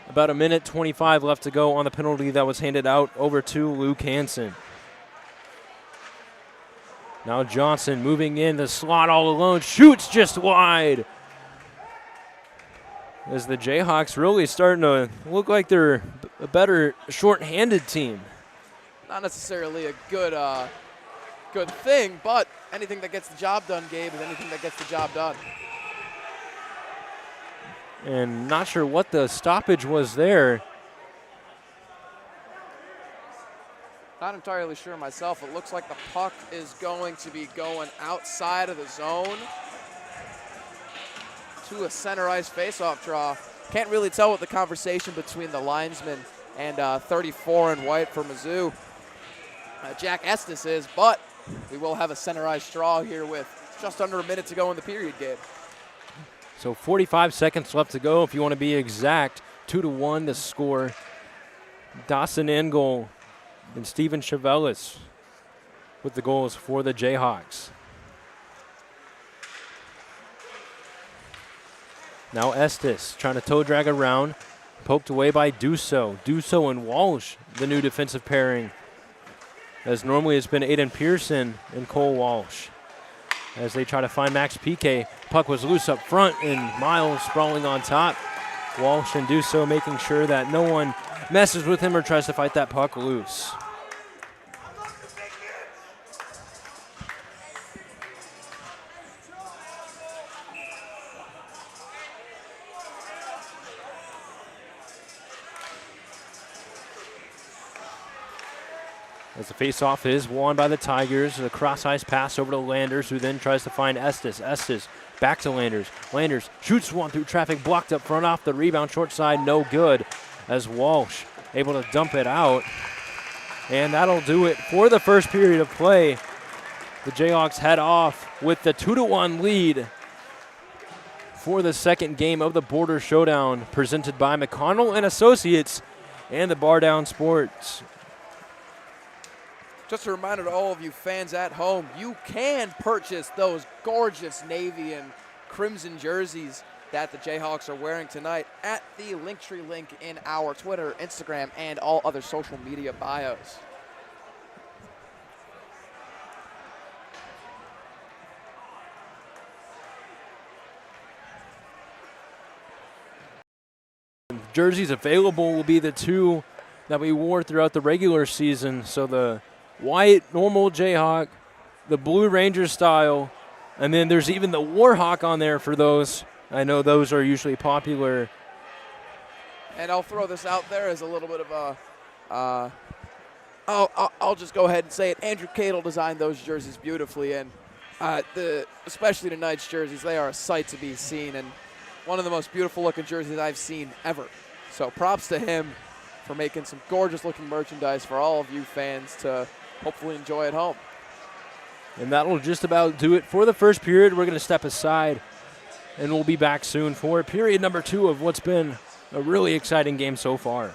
About a minute 25 left to go on the penalty that was handed out over to Luke Hansen. Now Johnson moving in the slot all alone. Shoots just wide. As the Jayhawks really starting to look like they're a better short-handed team. Not necessarily a good thing, but anything that gets the job done, Gabe, is anything that gets the job done. And not sure what the stoppage was there. Not entirely sure myself. It looks like the puck is going to be going outside of the zone to a center ice faceoff draw. Can't really tell what the conversation between the linesman and 34 in white for Mizzou, Jack Estes, is, but we will have a center ice draw here with just under a minute to go in the period, Gabe. So 45 seconds left to go if you want to be exact. 2-1 the score. Dawson Engel and Steven Chavelis with the goals for the Jayhawks. Now Estes trying to toe drag around, poked away by Dusso. Dusso and Walsh, the new defensive pairing, as normally it's been Aiden Pearson and Cole Walsh. As they try to find Max Piquet, puck was loose up front and Miles sprawling on top. Walsh and Dusso making sure that no one messes with him or tries to fight that puck loose. As the faceoff is won by the Tigers, a cross-ice pass over to Landers, who then tries to find Estes. Estes back to Landers. Landers shoots one through traffic, blocked up front off the rebound, short side, no good. As Walsh able to dump it out. And that'll do it for the first period of play. The Jayhawks head off with the 2-1 lead for the second game of the Border Showdown, presented by McConnell and Associates and the Bar Down Sports. Just a reminder to all of you fans at home, you can purchase those gorgeous navy and crimson jerseys that the Jayhawks are wearing tonight at the Linktree link in our Twitter, Instagram, and all other social media bios. Jerseys available will be the two that we wore throughout the regular season. So the white normal Jayhawk, the blue Ranger style, and then there's even the Warhawk on there for those. I know those are usually popular. And I'll throw this out there as a little bit of a, I'll just go ahead and say it. Andrew Cadle designed those jerseys beautifully, and especially tonight's jerseys, they are a sight to be seen. And one of the most beautiful looking jerseys I've seen ever. So props to him for making some gorgeous looking merchandise for all of you fans to hopefully enjoy at home. And that'll just about do it for the first period. We're going to step aside, and we'll be back soon for period number 2 of what's been a really exciting game so far.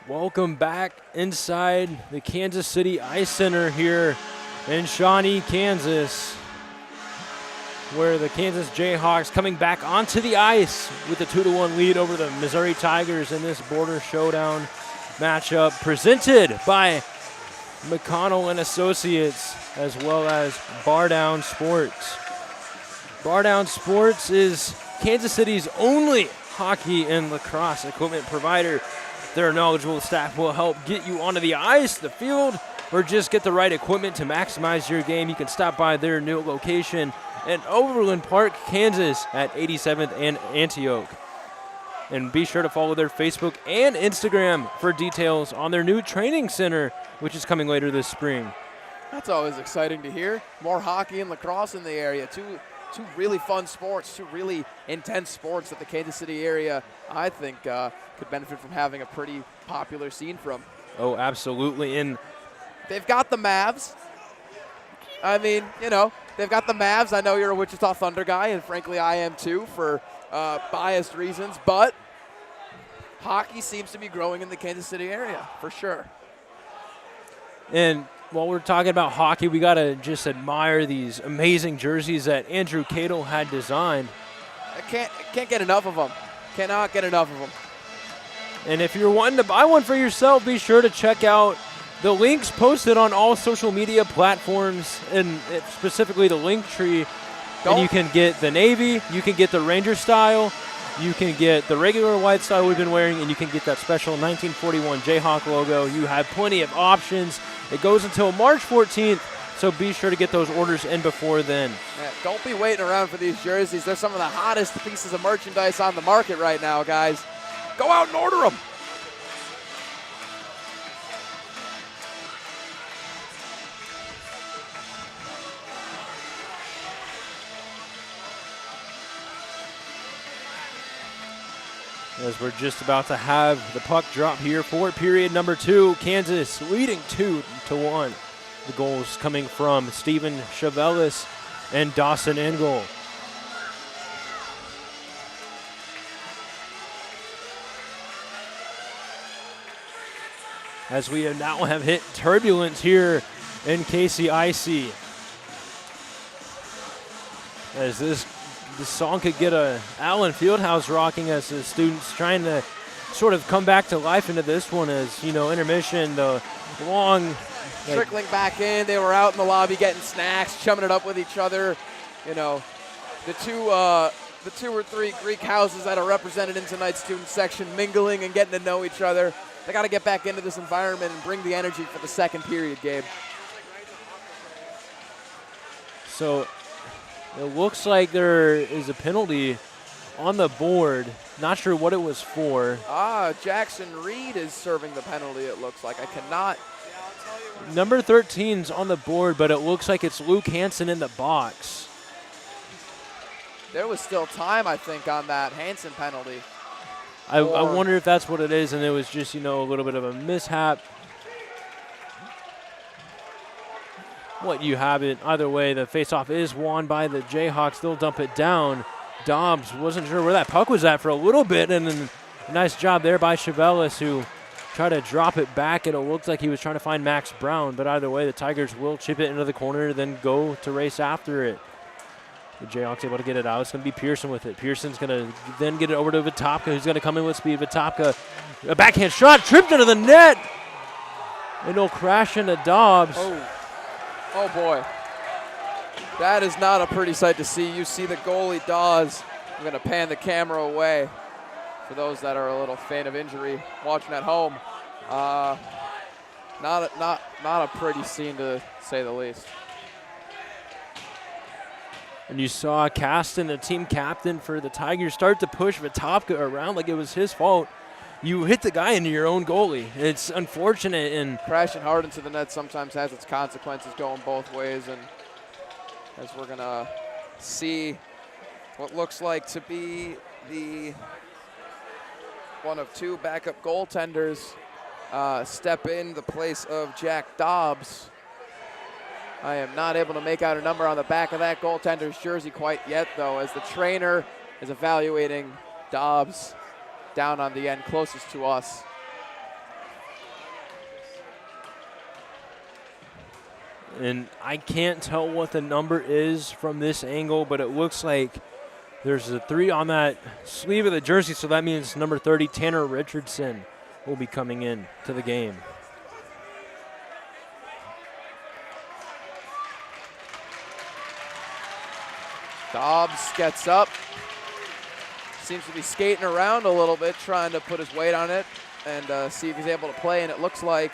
Welcome back inside the Kansas City Ice Center here in Shawnee, Kansas, where the Kansas Jayhawks coming back onto the ice with a 2-1 lead over the Missouri Tigers in this border showdown matchup presented by McConnell and Associates as well as Bar Down Sports. Bar Down Sports is Kansas City's only hockey and lacrosse equipment provider. Their knowledgeable staff will help get you onto the ice, the field, or just get the right equipment to maximize your game. You can stop by their new location in Overland Park, Kansas at 87th and Antioch. And be sure to follow their Facebook and Instagram for details on their new training center, which is coming later this spring. That's always exciting to hear. More hockey and lacrosse in the area. Two really fun sports, two really intense sports that the Kansas City area, I think, could benefit from having a pretty popular scene from. Oh, absolutely. And they've got the Mavs. I mean, you know, they've got the Mavs. I know you're a Wichita Thunder guy, and frankly, I am too for biased reasons, but hockey seems to be growing in the Kansas City area, for sure. And while we're talking about hockey, we got to just admire these amazing jerseys that Andrew Cato had designed. I can't get enough of them. Cannot get enough of them. And if you're wanting to buy one for yourself, be sure to check out the links posted on all social media platforms, and specifically the Linktree. And you can get the Navy, you can get the Ranger style, you can get the regular white style we've been wearing, and you can get that special 1941 Jayhawk logo. You have plenty of options. It goes until March 14th, so be sure to get those orders in before then. Yeah, don't be waiting around for these jerseys. They're some of the hottest pieces of merchandise on the market right now, guys. Go out and order them. As we're just about to have the puck drop here for period number 2. Kansas leading 2-1. The goals coming from Steven Chavelis and Dawson Engel. As we now have hit turbulence here in KCIC. As this song could get a Allen Fieldhouse rocking as the students trying to sort of come back to life into this one as, you know, intermission, the long... Trickling back in. They were out in the lobby getting snacks, chumming it up with each other. You know, the two or three Greek houses that are represented in tonight's student section mingling and getting to know each other. They got to get back into this environment and bring the energy for the second period, Gabe. So it looks like there is a penalty on the board. Not sure what it was for. Jackson Reed is serving the penalty, it looks like. I cannot. Number 13's on the board, but it looks like it's Luke Hansen in the box. There was still time, I think, on that Hansen penalty. I wonder if that's what it is, and it was just, you know, a little bit of a mishap. What you have it, either way, the faceoff is won by the Jayhawks. They'll dump it down. Dobbs wasn't sure where that puck was at for a little bit, and then a nice job there by Chavelis, who tried to drop it back, and it looked like he was trying to find Max Brown, but either way, the Tigers will chip it into the corner, then go to race after it. The Jayhawks able to get it out. It's going to be Pearson with it. Pearson's going to then get it over to Vitopka, who's going to come in with speed. Vitopka, a backhand shot, tripped into the net, and it'll crash into Dobbs. Oh boy. That is not a pretty sight to see. You see the goalie Dawes. I'm going to pan the camera away for those that are a little faint of injury watching at home. Not a pretty scene, to say the least. And you saw Caston, the team captain for the Tigers, start to push Vitopka around like it was his fault. You hit the guy into your own goalie. It's unfortunate. And crashing hard into the net sometimes has its consequences going both ways. And as we're going to see what looks like to be the one of two backup goaltenders step in the place of Jack Dobbs. I am not able to make out a number on the back of that goaltender's jersey quite yet, though, as the trainer is evaluating Dobbs down on the end closest to us. And I can't tell what the number is from this angle, but it looks like there's a 3 on that sleeve of the jersey, so that means number 30, Tanner Richardson, will be coming in to the game. Dobbs gets up. Seems to be skating around a little bit, trying to put his weight on it and see if he's able to play. And it looks like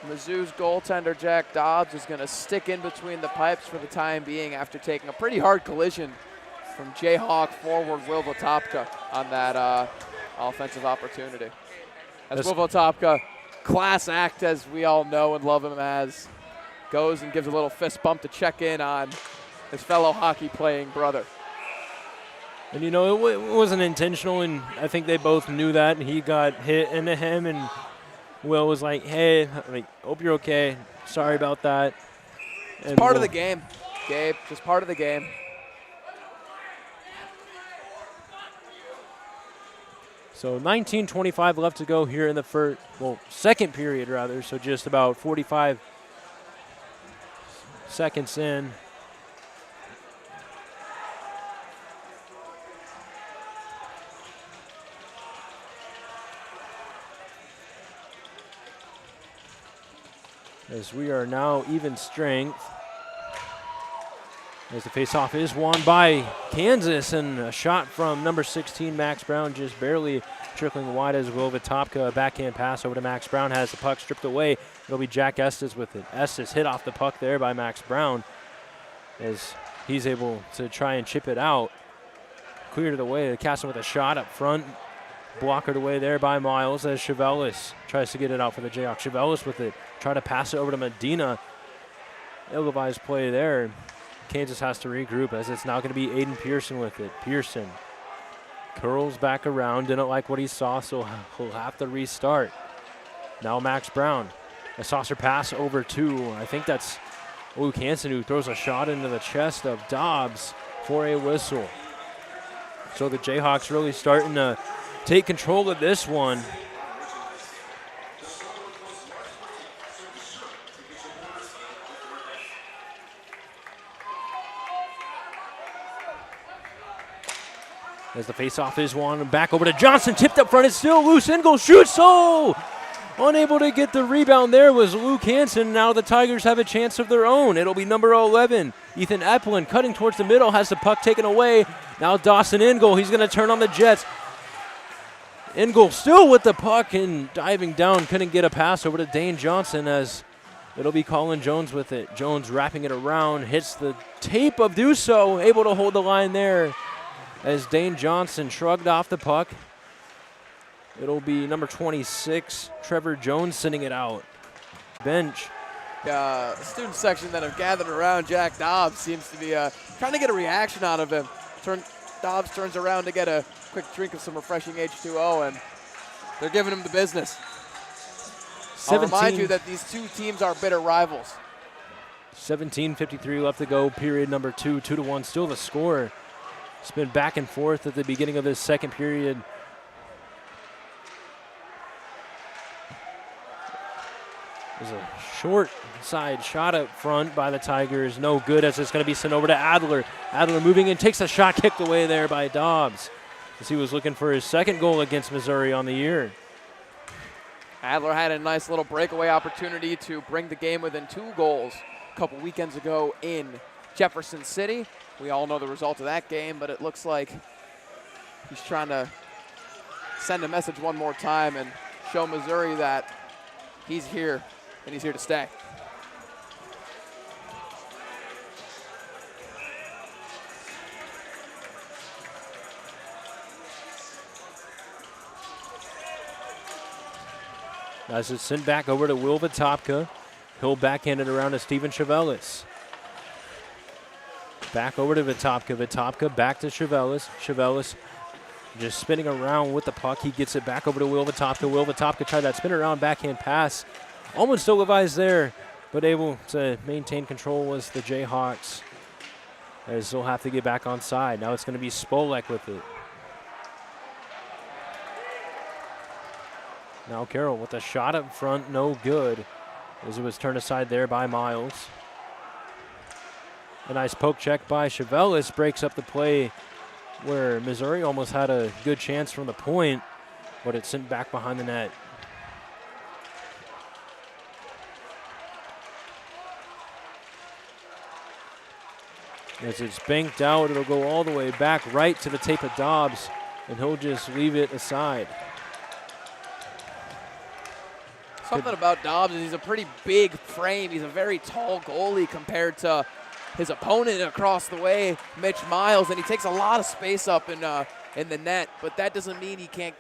Mizzou's goaltender, Jack Dobbs, is going to stick in between the pipes for the time being after taking a pretty hard collision from Jayhawk forward Will Votopka on that offensive opportunity. As Will Votopka, class act as we all know and love him as, goes and gives a little fist bump to check in on his fellow hockey-playing brother. And, you know, it wasn't intentional, and I think they both knew that. And he got hit into him, and Will was like, hey, hope you're okay. Sorry about that. It's part of the game, Gabe. Just part of the game. So 19:25 left to go here in the second period, rather. So just about 45 seconds in. As we are now even strength. As the faceoff is won by Kansas, and a shot from number 16, Max Brown, just barely trickling wide as Will Votopka. A backhand pass over to Max Brown, has the puck stripped away. It'll be Jack Estes with it. Estes hit off the puck there by Max Brown as he's able to try and chip it out. Cleared it away. The Castle with a shot up front. Blockered away there by Miles as Chevelis tries to get it out for the Jayhawks. Chevelis with it. Try to pass it over to Medina. Ill-advised play there. Kansas has to regroup as it's now going to be Aiden Pearson with it. Pearson curls back around. Didn't like what he saw, so he'll have to restart. Now Max Brown. A saucer pass over to, I think that's Luke Hansen, who throws a shot into the chest of Dobbs for a whistle. So the Jayhawks really starting to take control of this one. As the faceoff is won, back over to Johnson, tipped up front, it's still loose. Ingalls shoots, so unable to get the rebound there was Luke Hansen. Now the Tigers have a chance of their own. It'll be number 11, Ethan Eplin, cutting towards the middle, has the puck taken away. Now Dawson Ingalls, he's going to turn on the Jets. Ingalls still with the puck and diving down, couldn't get a pass over to Dane Johnson as it'll be Colin Jones with it. Jones wrapping it around, hits the tape of Duso, able to hold the line there as Dane Johnson shrugged off the puck. It'll be number 26, Trevor Jones, sending it out. Bench. Student section that have gathered around Jack Dobbs seems to be trying to get a reaction out of him. Dobbs turns around to get a quick drink of some refreshing H2O, and they're giving him the business. I'll remind you that these two teams are bitter rivals. 17:53 left to go, period number 2, 2-1, still the score. It's been back and forth at the beginning of this second period. There's a short side shot up front by the Tigers. No good as it's going to be sent over to Adler. Adler moving in, takes a shot kicked away there by Dobbs as he was looking for his second goal against Missouri on the year. Adler had a nice little breakaway opportunity to bring the game within 2 goals a couple weekends ago in Jefferson City. We all know the result of that game, but it looks like he's trying to send a message one more time and show Missouri that he's here and he's here to stay. As it's sent back over to Will Votopka, he'll backhand it around to Steven Chevelis. Back over to Votopka. Votopka back to Chevelis. Chevelis just spinning around with the puck. He gets it back over to Will Votopka. Will Votopka tried that spin around backhand pass. Almost ill-advised there, but able to maintain control was the Jayhawks. As they'll have to get back on side. Now it's going to be Spolek with it. Now Carroll with a shot up front, no good. as it was turned aside there by Miles. A nice poke check by Chevelis breaks up the play where Missouri almost had a good chance from the point, but it's sent back behind the net. As it's banked out, it'll go all the way back right to the tape of Dobbs, and he'll just leave it aside. Something about Dobbs is he's a pretty big frame. He's a very tall goalie compared to his opponent across the way, Mitch Miles, and he takes a lot of space up in the net, but that doesn't mean he can't,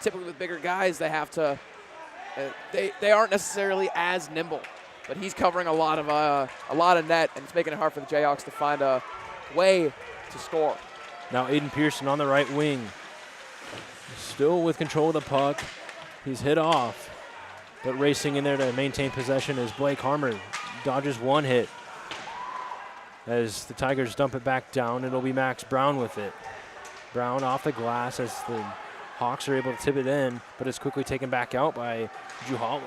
typically with bigger guys, they have to, they aren't necessarily as nimble, but he's covering a lot of net, and it's making it hard for the Jayhawks to find a way to score. Now Aiden Pearson on the right wing, still with control of the puck. He's hit off, but racing in there to maintain possession is Blake Harmer. Dodges one hit. As the Tigers dump it back down, it'll be Max Brown with it. Brown off the glass as the Hawks are able to tip it in, but it's quickly taken back out by Juhala.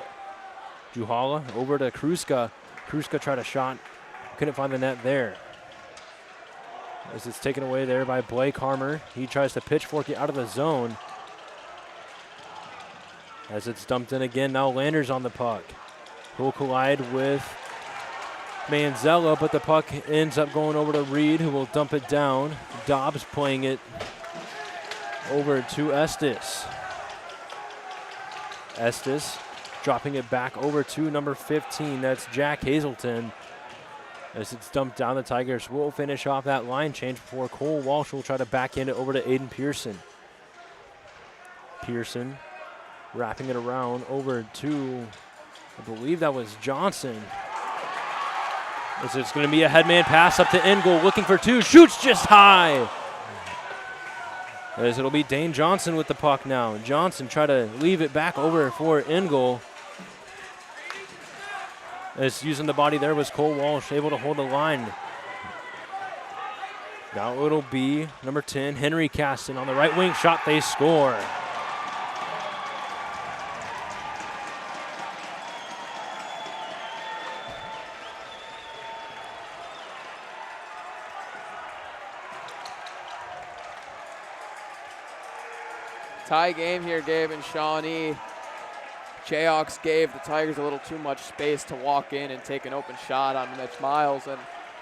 Juhala over to Kruska. Kruska tried a shot, couldn't find the net there. As it's taken away there by Blake Harmer. He tries to pitchfork it out of the zone. As it's dumped in again, now Landers on the puck. Who'll collide with Manzella, but the puck ends up going over to Reed, who will dump it down. Dobbs playing it over to Estes. Estes dropping it back over to number 15. That's Jack Hazelton. As it's dumped down, the Tigers will finish off that line change before Cole Walsh will try to backhand it over to Aiden Pearson. Pearson wrapping it around over to, I believe that was Johnson. As it's going to be a headman pass up to Engel, looking for two, shoots just high. As it'll be Dane Johnson with the puck now. Johnson try to leave it back over for Engel. As using the body there was Cole Walsh, able to hold the line. Now it'll be number 10, Henry Caston on the right wing shot, they score. Tie game here, Gabe and Shawnee. Jayhawks gave the Tigers a little too much space to walk in and take an open shot on Mitch Miles, and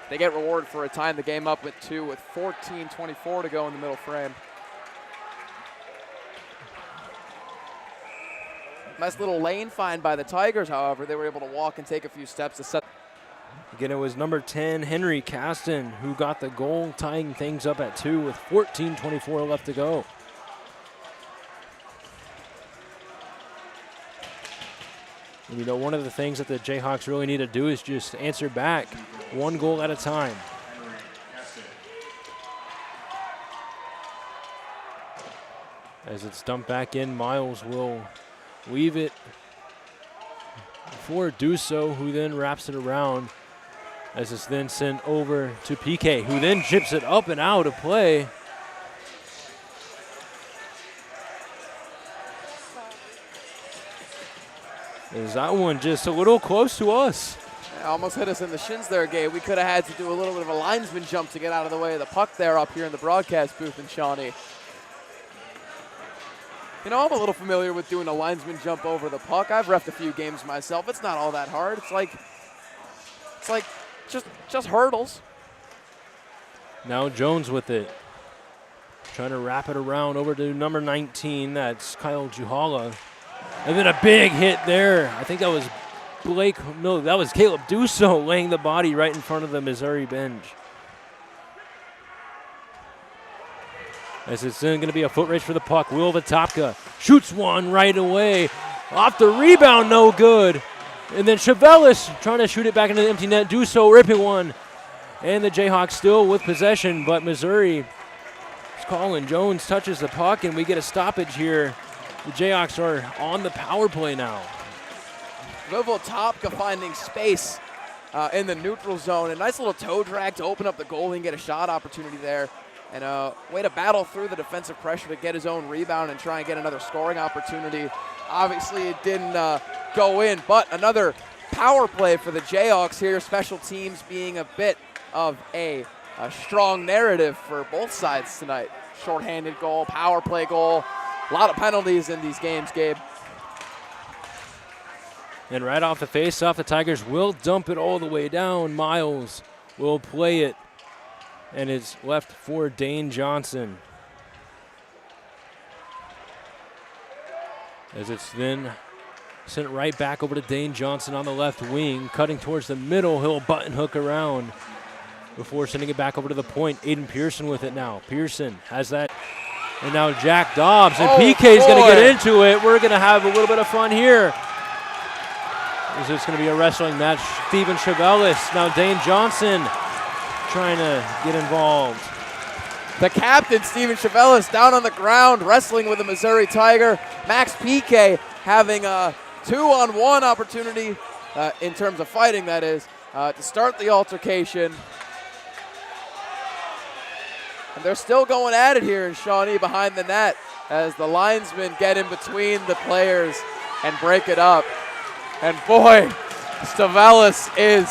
they get rewarded for a time the game up with 2 with 14:24 to go in the middle frame. Nice little lane find by the Tigers, however. They were able to walk and take a few steps to set. Again, it was number 10, Henry Caston, who got the goal, tying things up at 2 with 14:24 left to go. And one of the things that the Jayhawks really need to do is just answer back, 1 goal at a time. As it's dumped back in, Miles will leave it for Dusso, who then wraps it around. As it's then sent over to PK, who then chips it up and out of play. Is that one just a little close to us? Almost hit us in the shins there, Gabe. We could have had to do a little bit of a linesman jump to get out of the way of the puck there up here in the broadcast booth in Shawnee. I'm a little familiar with doing a linesman jump over the puck. I've reffed a few games myself. It's not all that hard. It's like just hurdles. Now Jones with it. Trying to wrap it around over to number 19. That's Kyle Juhala. And then a big hit there. I think that was that was Caleb Dusso laying the body right in front of the Missouri bench. As it's then going to be a foot race for the puck. Will Vitopka shoots one right away. Off the rebound, no good. And then Chevelis trying to shoot it back into the empty net. Dusso ripping one. And the Jayhawks still with possession, but Missouri is calling. Jones touches the puck, and we get a stoppage here. The Jayhawks are on the power play now. Vitopka finding space in the neutral zone. A nice little toe drag to open up the goal and get a shot opportunity there. and way to battle through the defensive pressure to get his own rebound and try and get another scoring opportunity. Obviously, it didn't go in, but another power play for the Jayhawks here. Special teams being a bit of a strong narrative for both sides tonight. Shorthanded goal, power play goal. A lot of penalties in these games, Gabe. And right off the face-off, the Tigers will dump it all the way down. Miles will play it, and it's left for Dane Johnson. As it's then sent right back over to Dane Johnson on the left wing, cutting towards the middle. He'll button hook around before sending it back over to the point. Aiden Pearson with it now. Pearson has that. And now Jack Dobbs, and PK's going to get into it. We're going to have a little bit of fun here. Is this going to be a wrestling match? Steven Chavelis, now Dane Johnson trying to get involved. The captain, Steven Chavelis, down on the ground, wrestling with the Missouri Tiger. Max PK having a 2-on-1 opportunity, in terms of fighting, that is, to start the altercation. And they're still going at it here in Shawnee behind the net as the linesmen get in between the players and break it up. And boy, Chavelis is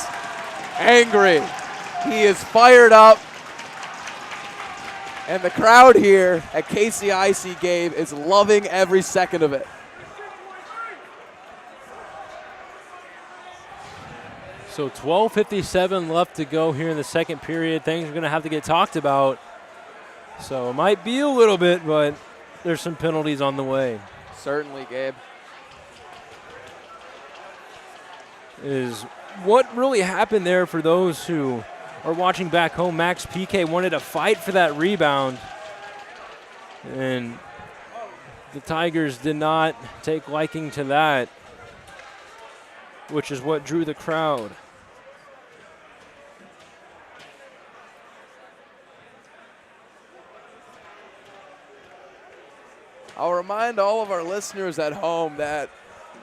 angry. He is fired up. And the crowd here at KCIC, Gabe, is loving every second of it. So 12:57 left to go here in the second period. Things are going to have to get talked about. So it might be a little bit, but there's some penalties on the way. Certainly, Gabe. Is what really happened there for those who are watching back home. Max PK wanted to fight for that rebound, and the Tigers did not take liking to that, which is what drew the crowd. I'll remind all of our listeners at home that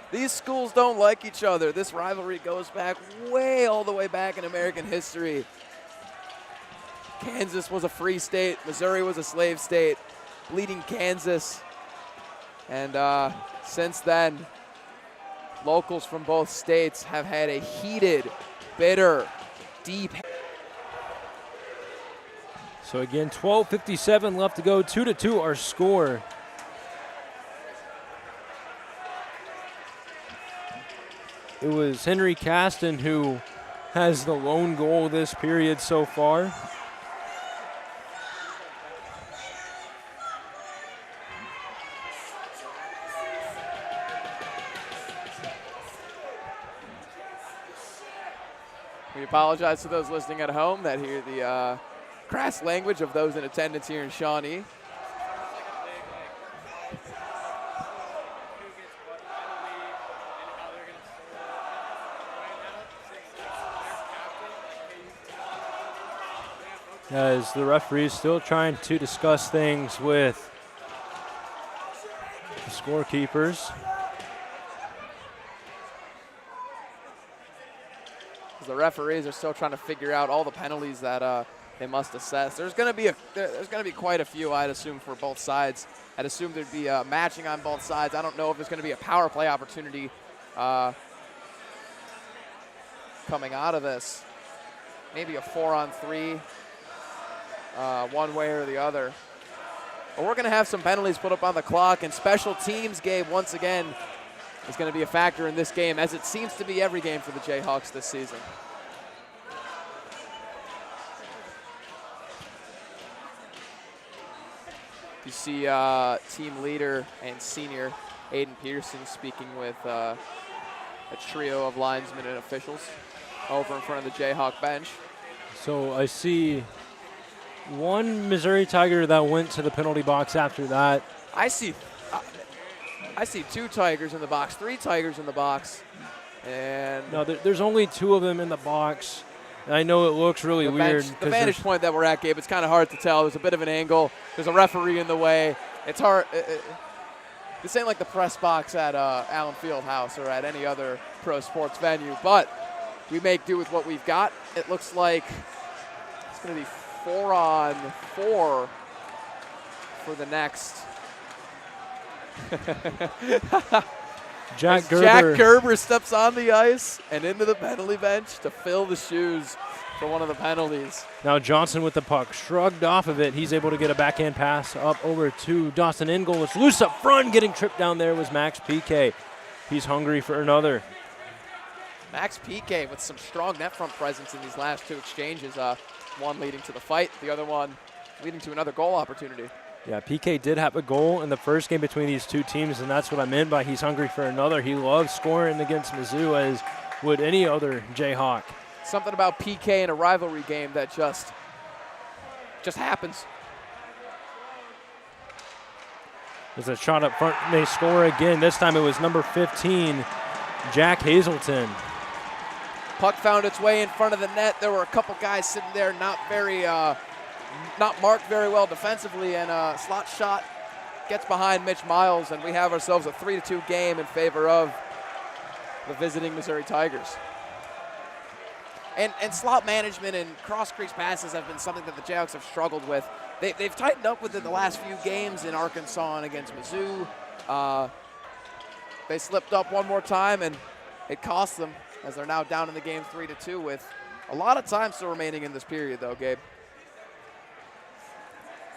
these schools don't like each other. This rivalry goes back all the way back in American history. Kansas was a free state. Missouri was a slave state. Bleeding Kansas. And since then, locals from both states have had a heated, bitter, deep. So again, 12:57 left to go. 2-2 our score. It was Henry Caston who has the lone goal this period so far. We apologize to those listening at home that hear the crass language of those in attendance here in Shawnee. As the referees still trying to discuss things with the scorekeepers. The referees are still trying to figure out all the penalties that they must assess. There's going to be quite a few, I'd assume, for both sides. I'd assume there'd be matching on both sides. I don't know if there's going to be a power play opportunity coming out of this. Maybe a 4-on-3. One way or the other. But we're going to have some penalties put up on the clock, and special teams, Gabe, once again, is going to be a factor in this game, as it seems to be every game for the Jayhawks this season. You see team leader and senior Aiden Pearson speaking with a trio of linesmen and officials over in front of the Jayhawk bench. So I see one Missouri Tiger that went to the penalty box after that. I see 2 Tigers in the box, 3 Tigers in the box. And no, there's only 2 of them in the box. And I know it looks really weird. The vantage point that we're at, Gabe, it's kind of hard to tell. There's a bit of an angle. There's a referee in the way. It's hard. This ain't like the press box at Allen Fieldhouse or at any other pro sports venue, but we make do with what we've got. It looks like it's going to be 4-on-4 for the next. Jack Gerber. Jack Gerber steps on the ice and into the penalty bench to fill the shoes for one of the penalties. Now Johnson with the puck, shrugged off of it. He's able to get a backhand pass up over to Dawson Ingold. It's loose up front. Getting tripped down there was Max Piquet. He's hungry for another. Max Piquet with some strong net front presence in these last 2 exchanges. One leading to the fight, the other one leading to another goal opportunity. Yeah, PK did have a goal in the first game between these two teams, and that's what I meant by he's hungry for another. He loves scoring against Mizzou, as would any other Jayhawk. Something about PK in a rivalry game that just happens. There's a shot up front, and they score again. This time it was number 15, Jack Hazelton. Puck found its way in front of the net. There were a couple guys sitting there not marked very well defensively, and a slot shot gets behind Mitch Miles, and we have ourselves a 3-2 game in favor of the visiting Missouri Tigers. And slot management and cross-crease passes have been something that the Jayhawks have struggled with. They've tightened up with it the last few games in Arkansas and against Mizzou. They slipped up one more time, and it cost them, as they're now down in the game 3-2 with a lot of time still remaining in this period, though, Gabe.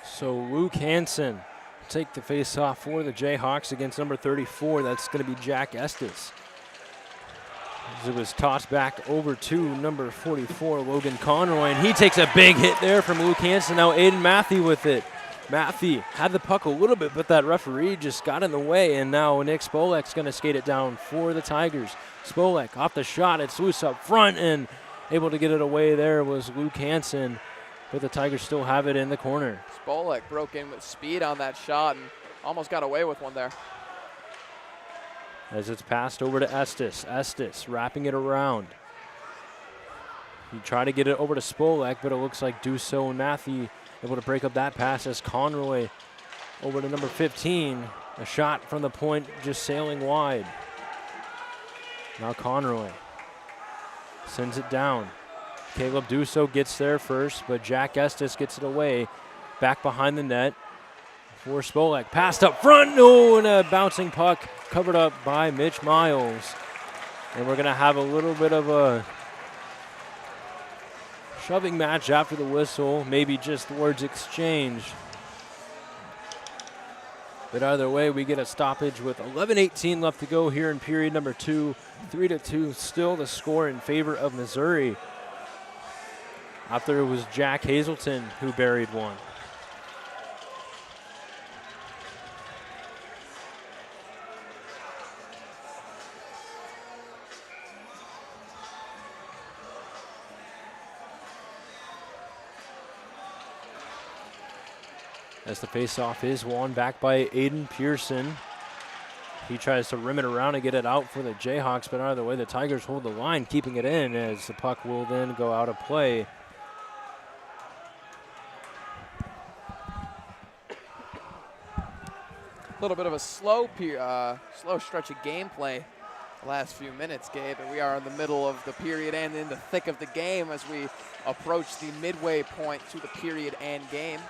So Luke Hansen take the face-off for the Jayhawks against number 34. That's going to be Jack Estes. As it was tossed back over to number 44, Logan Conroy, and he takes a big hit there from Luke Hansen. Now Aiden Matthew with it. Matthew had the puck a little bit, but that referee just got in the way, and now Nick Spolek's going to skate it down for the Tigers. Spolek off the shot. It's loose up front, and able to get it away there was Luke Hansen, but the Tigers still have it in the corner. Spolek broke in with speed on that shot and almost got away with one there. As it's passed over to Estes. Estes wrapping it around. He tried to get it over to Spolek, but it looks like Dusso and Matthew able to break up that pass as Conroy over to number 15. A shot from the point just sailing wide. Now Conroy sends it down. Caleb Dusso gets there first, but Jack Estes gets it away. Back behind the net for Spolek. Passed up front. No, and a bouncing puck covered up by Mitch Miles. And we're going to have a little bit of a shoving match after the whistle. Maybe just words exchanged. But either way, we get a stoppage with 11:18 left to go here in period number 2. 3-2 still the score in favor of Missouri, after it was Jack Hazelton who buried one. As the faceoff is won back by Aiden Pearson. He tries to rim it around and get it out for the Jayhawks, but either way, the Tigers hold the line, keeping it in, as the puck will then go out of play. A little bit of a slow stretch of gameplay the last few minutes, Gabe, and we are in the middle of the period and in the thick of the game as we approach the midway point to the period and game.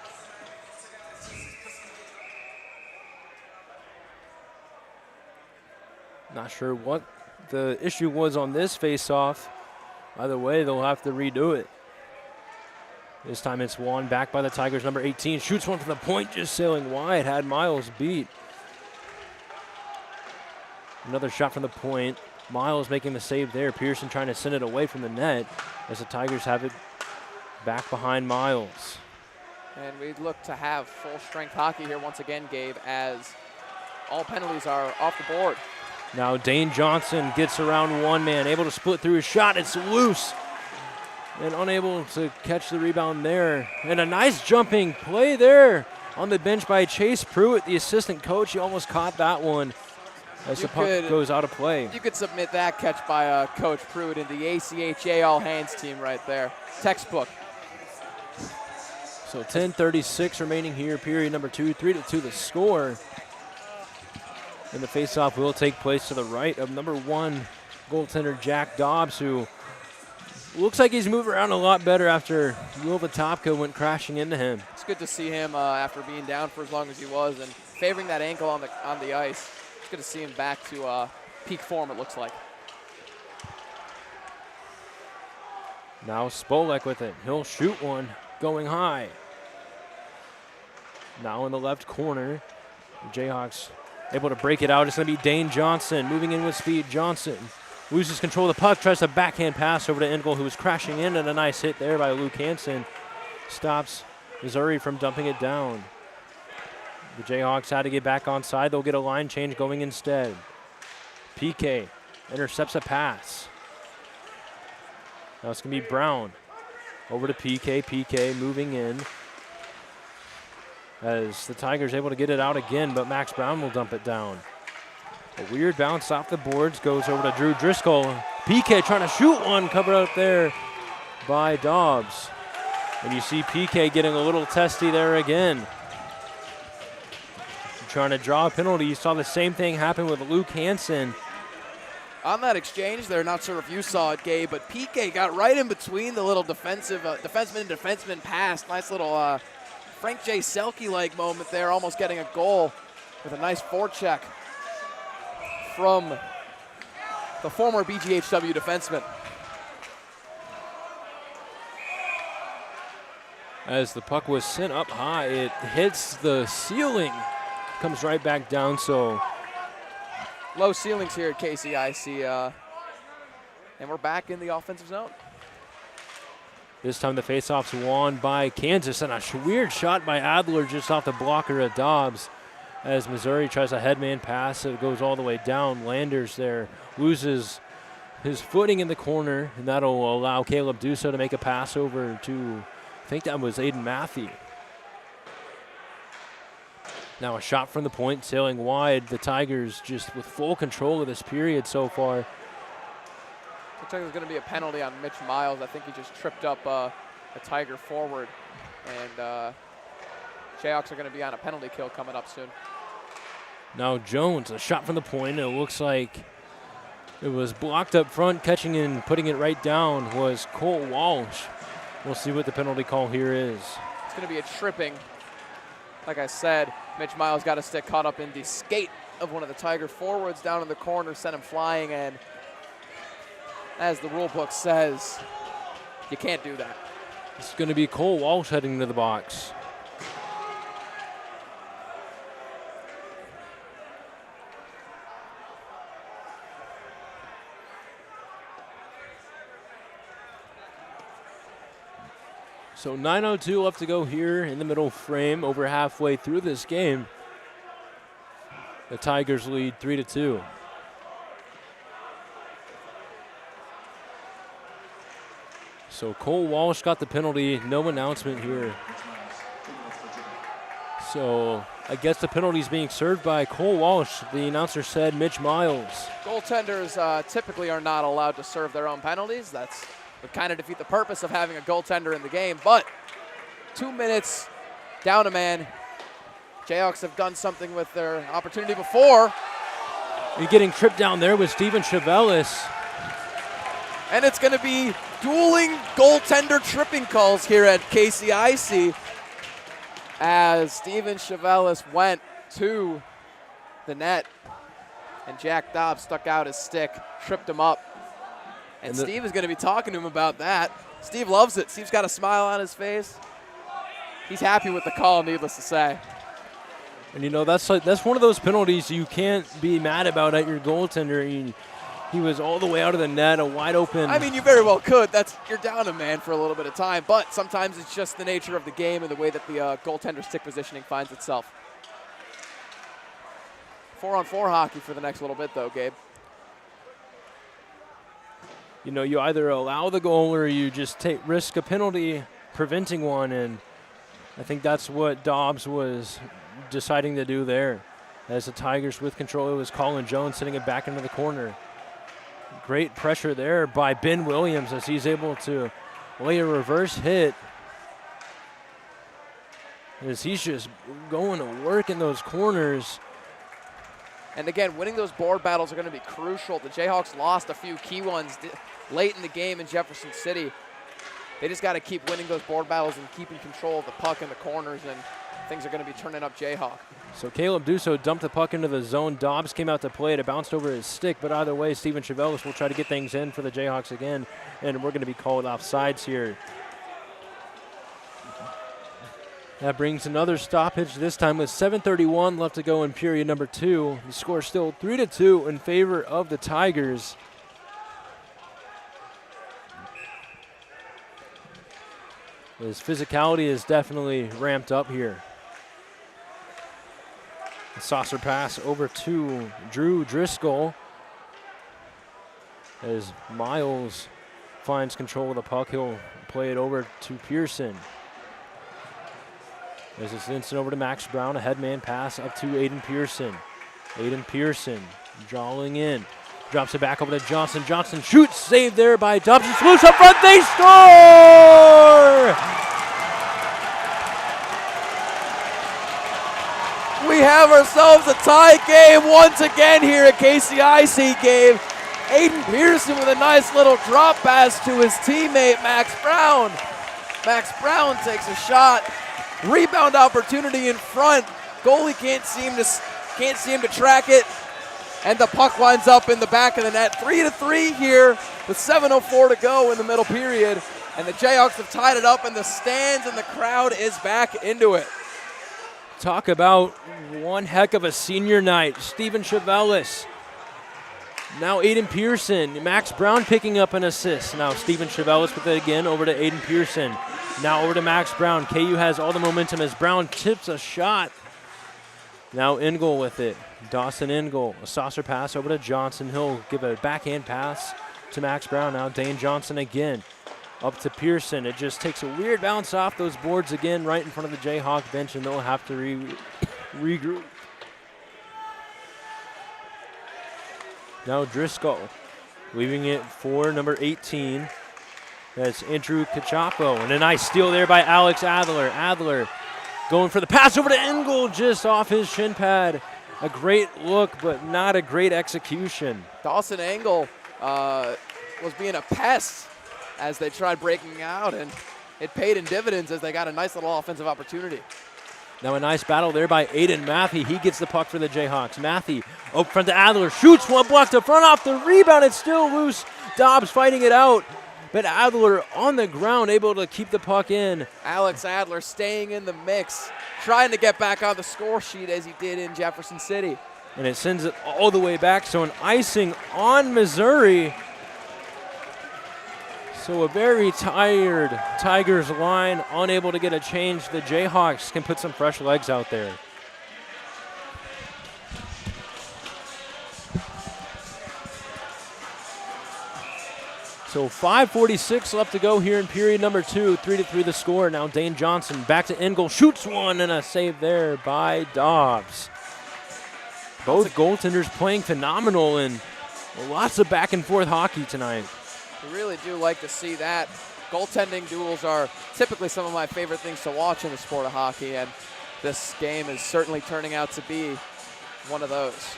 Not sure what the issue was on this face-off. Either way, they'll have to redo it. This time it's won back by the Tigers. Number 18 shoots one from the point, just sailing wide. Had Miles beat. Another shot from the point. Miles making the save there. Pearson trying to send it away from the net as the Tigers have it back behind Miles. And we look to have full-strength hockey here once again, Gabe, as all penalties are off the board. Now Dane Johnson gets around one man, able to split through his shot. It's loose and unable to catch the rebound there. And a nice jumping play there on the bench by Chase Pruitt, the assistant coach. He almost caught that one as the puck goes out of play. You could submit that catch by Coach Pruitt in the ACHA all-hands team right there. Textbook. So 10:36 remaining here, period number 2. 3-2 the score. And the faceoff will take place to the right of number 1 goaltender Jack Dobbs, who looks like he's moving around a lot better after Will Vatopka went crashing into him. It's good to see him after being down for as long as he was and favoring that ankle on the ice. It's good to see him back to peak form, it looks like. Now Spolek with it. He'll shoot one, going high. Now in the left corner, the Jayhawks able to break it out. It's going to be Dane Johnson moving in with speed. Johnson loses control of the puck, tries a backhand pass over to Engel, who was crashing in, and a nice hit there by Luke Hansen. Stops Missouri from dumping it down. The Jayhawks had to get back onside. They'll get a line change going instead. PK intercepts a pass. Now it's going to be Brown. Over to PK. PK moving in. As the Tigers able to get it out again, but Max Brown will dump it down. A weird bounce off the boards, goes over to Drew Driscoll. PK trying to shoot one, covered up there by Dobbs. And you see PK getting a little testy there again. Trying to draw a penalty. You saw the same thing happen with Luke Hansen. On that exchange there, not sure if you saw it, Gabe, but PK got right in between the little defenseman pass. Nice little Frank J. Selke-like moment there, almost getting a goal with a nice forecheck from the former BGHW defenseman. As the puck was sent up high, it hits the ceiling, comes right back down, so low ceilings here at KCIC, and we're back in the offensive zone. This time the faceoff's won by Kansas, and a weird shot by Adler just off the blocker of Dobbs. As Missouri tries a headman pass, it goes all the way down. Landers there loses his footing in the corner, and that'll allow Caleb Duso to make a pass over to, I think that was Aiden Matthew. Now a shot from the point, sailing wide. The Tigers just with full control of this period so far. Looks like there's going to be a penalty on Mitch Miles. I think he just tripped up a Tiger forward. And Jayhawks are going to be on a penalty kill coming up soon. Now Jones, a shot from the point. It looks like it was blocked up front. Catching and putting it right down was Cole Walsh. We'll see what the penalty call here is. It's going to be a tripping. Like I said, Mitch Miles got a stick caught up in the skate of one of the Tiger forwards down in the corner, sent him flying, and as the rule book says, you can't do that. It's going to be Cole Walsh heading to the box. So 9:02 left to go here in the middle frame, over halfway through this game. The Tigers lead 3-2. So Cole Walsh got the penalty, no announcement here. So I guess the penalty is being served by Cole Walsh. The announcer said Mitch Miles. Goaltenders typically are not allowed to serve their own penalties. That's would kind of defeat the purpose of having a goaltender in the game, but 2 minutes, down a man. Jayhawks have done something with their opportunity before. You're getting tripped down there with Steven Chevelis. And it's going to be dueling goaltender tripping calls here at KCIC as Steven Chevelis went to the net and Jack Dobbs stuck out his stick, tripped him up. And Steve is going to be talking to him about that. Steve loves it. Steve's got a smile on his face. He's happy with the call, needless to say. And, you know, that's one of those penalties you can't be mad about at your goaltender. He was all the way out of the net, a wide open. I mean, you very well could. You're down a man for a little bit of time, but sometimes it's just the nature of the game and the way that the goaltender stick positioning finds itself. 4-on-4 hockey for the next little bit, though, Gabe. You know, you either allow the goal or you just risk a penalty preventing one, and I think that's what Dobbs was deciding to do there. As the Tigers with control, it was Colin Jones sending it back into the corner. Great pressure there by Ben Williams as he's able to lay a reverse hit. As he's just going to work in those corners. And again, winning those board battles are going to be crucial. The Jayhawks lost a few key ones late in the game in Jefferson City. They just got to keep winning those board battles and keeping control of the puck in the corners, and things are going to be turning up Jayhawk. So Caleb Dusso dumped the puck into the zone. Dobbs came out to play it. It bounced over his stick, but either way, Steven Chavelis will try to get things in for the Jayhawks again, and we're going to be called offsides here. That brings another stoppage, this time with 7:31 left to go in period number 2. The score still 3-2 in favor of the Tigers. His physicality is definitely ramped up here. A saucer pass over to Drew Driscoll as Miles finds control of the puck. He'll play it over to Pearson. There's this instant over to Max Brown, a headman pass up to Aiden Pearson. Aiden Pearson drawing in, drops it back over to Johnson. Johnson shoots, saved there by Dobson. Loose up front, they score! We have ourselves a tie game once again here at KCIC game. Aiden Pearson with a nice little drop pass to his teammate Max Brown. Max Brown takes a shot. Rebound opportunity in front. Goalie can't seem to track it, and the puck winds up in the back of the net. 3-3 here with 7:04 to go in the middle period, and the Jayhawks have tied it up in the stands, and the crowd is back into it. Talk about one heck of a senior night. Steven Chavelis. Now Aiden Pearson. Max Brown picking up an assist. Now Steven Chavelis with it again over to Aiden Pearson. Now over to Max Brown. KU has all the momentum as Brown tips a shot. Now Engel with it. Dawson Engel. A saucer pass over to Johnson. He'll give a backhand pass to Max Brown. Now Dane Johnson again. Up to Pearson. It just takes a weird bounce off those boards again right in front of the Jayhawk bench, and they'll have to regroup. Now Driscoll leaving it for number 18. That's Andrew Cachapo. And a nice steal there by Alex Adler. Adler going for the pass over to Engel, just off his shin pad. A great look, but not a great execution. Dawson Engel was being a pest as they tried breaking out, and it paid in dividends as they got a nice little offensive opportunity. Now a nice battle there by Aiden Matthey. He gets the puck for the Jayhawks. Matthey up front to Adler. Shoots one, blocked up front off the rebound. It's still loose. Dobbs fighting it out. But Adler on the ground, able to keep the puck in. Alex Adler staying in the mix, trying to get back on the score sheet as he did in Jefferson City. And it sends it all the way back. So an icing on Missouri. So a very tired Tigers line, unable to get a change. The Jayhawks can put some fresh legs out there. So 5:46 left to go here in period number 2. 3-3 the score. Now Dane Johnson back to Engel, shoots one, and a save there by Dobbs. Both goaltenders playing phenomenal, and lots of back and forth hockey tonight. We really do like to see that. Goaltending duels are typically some of my favorite things to watch in the sport of hockey, and this game is certainly turning out to be one of those.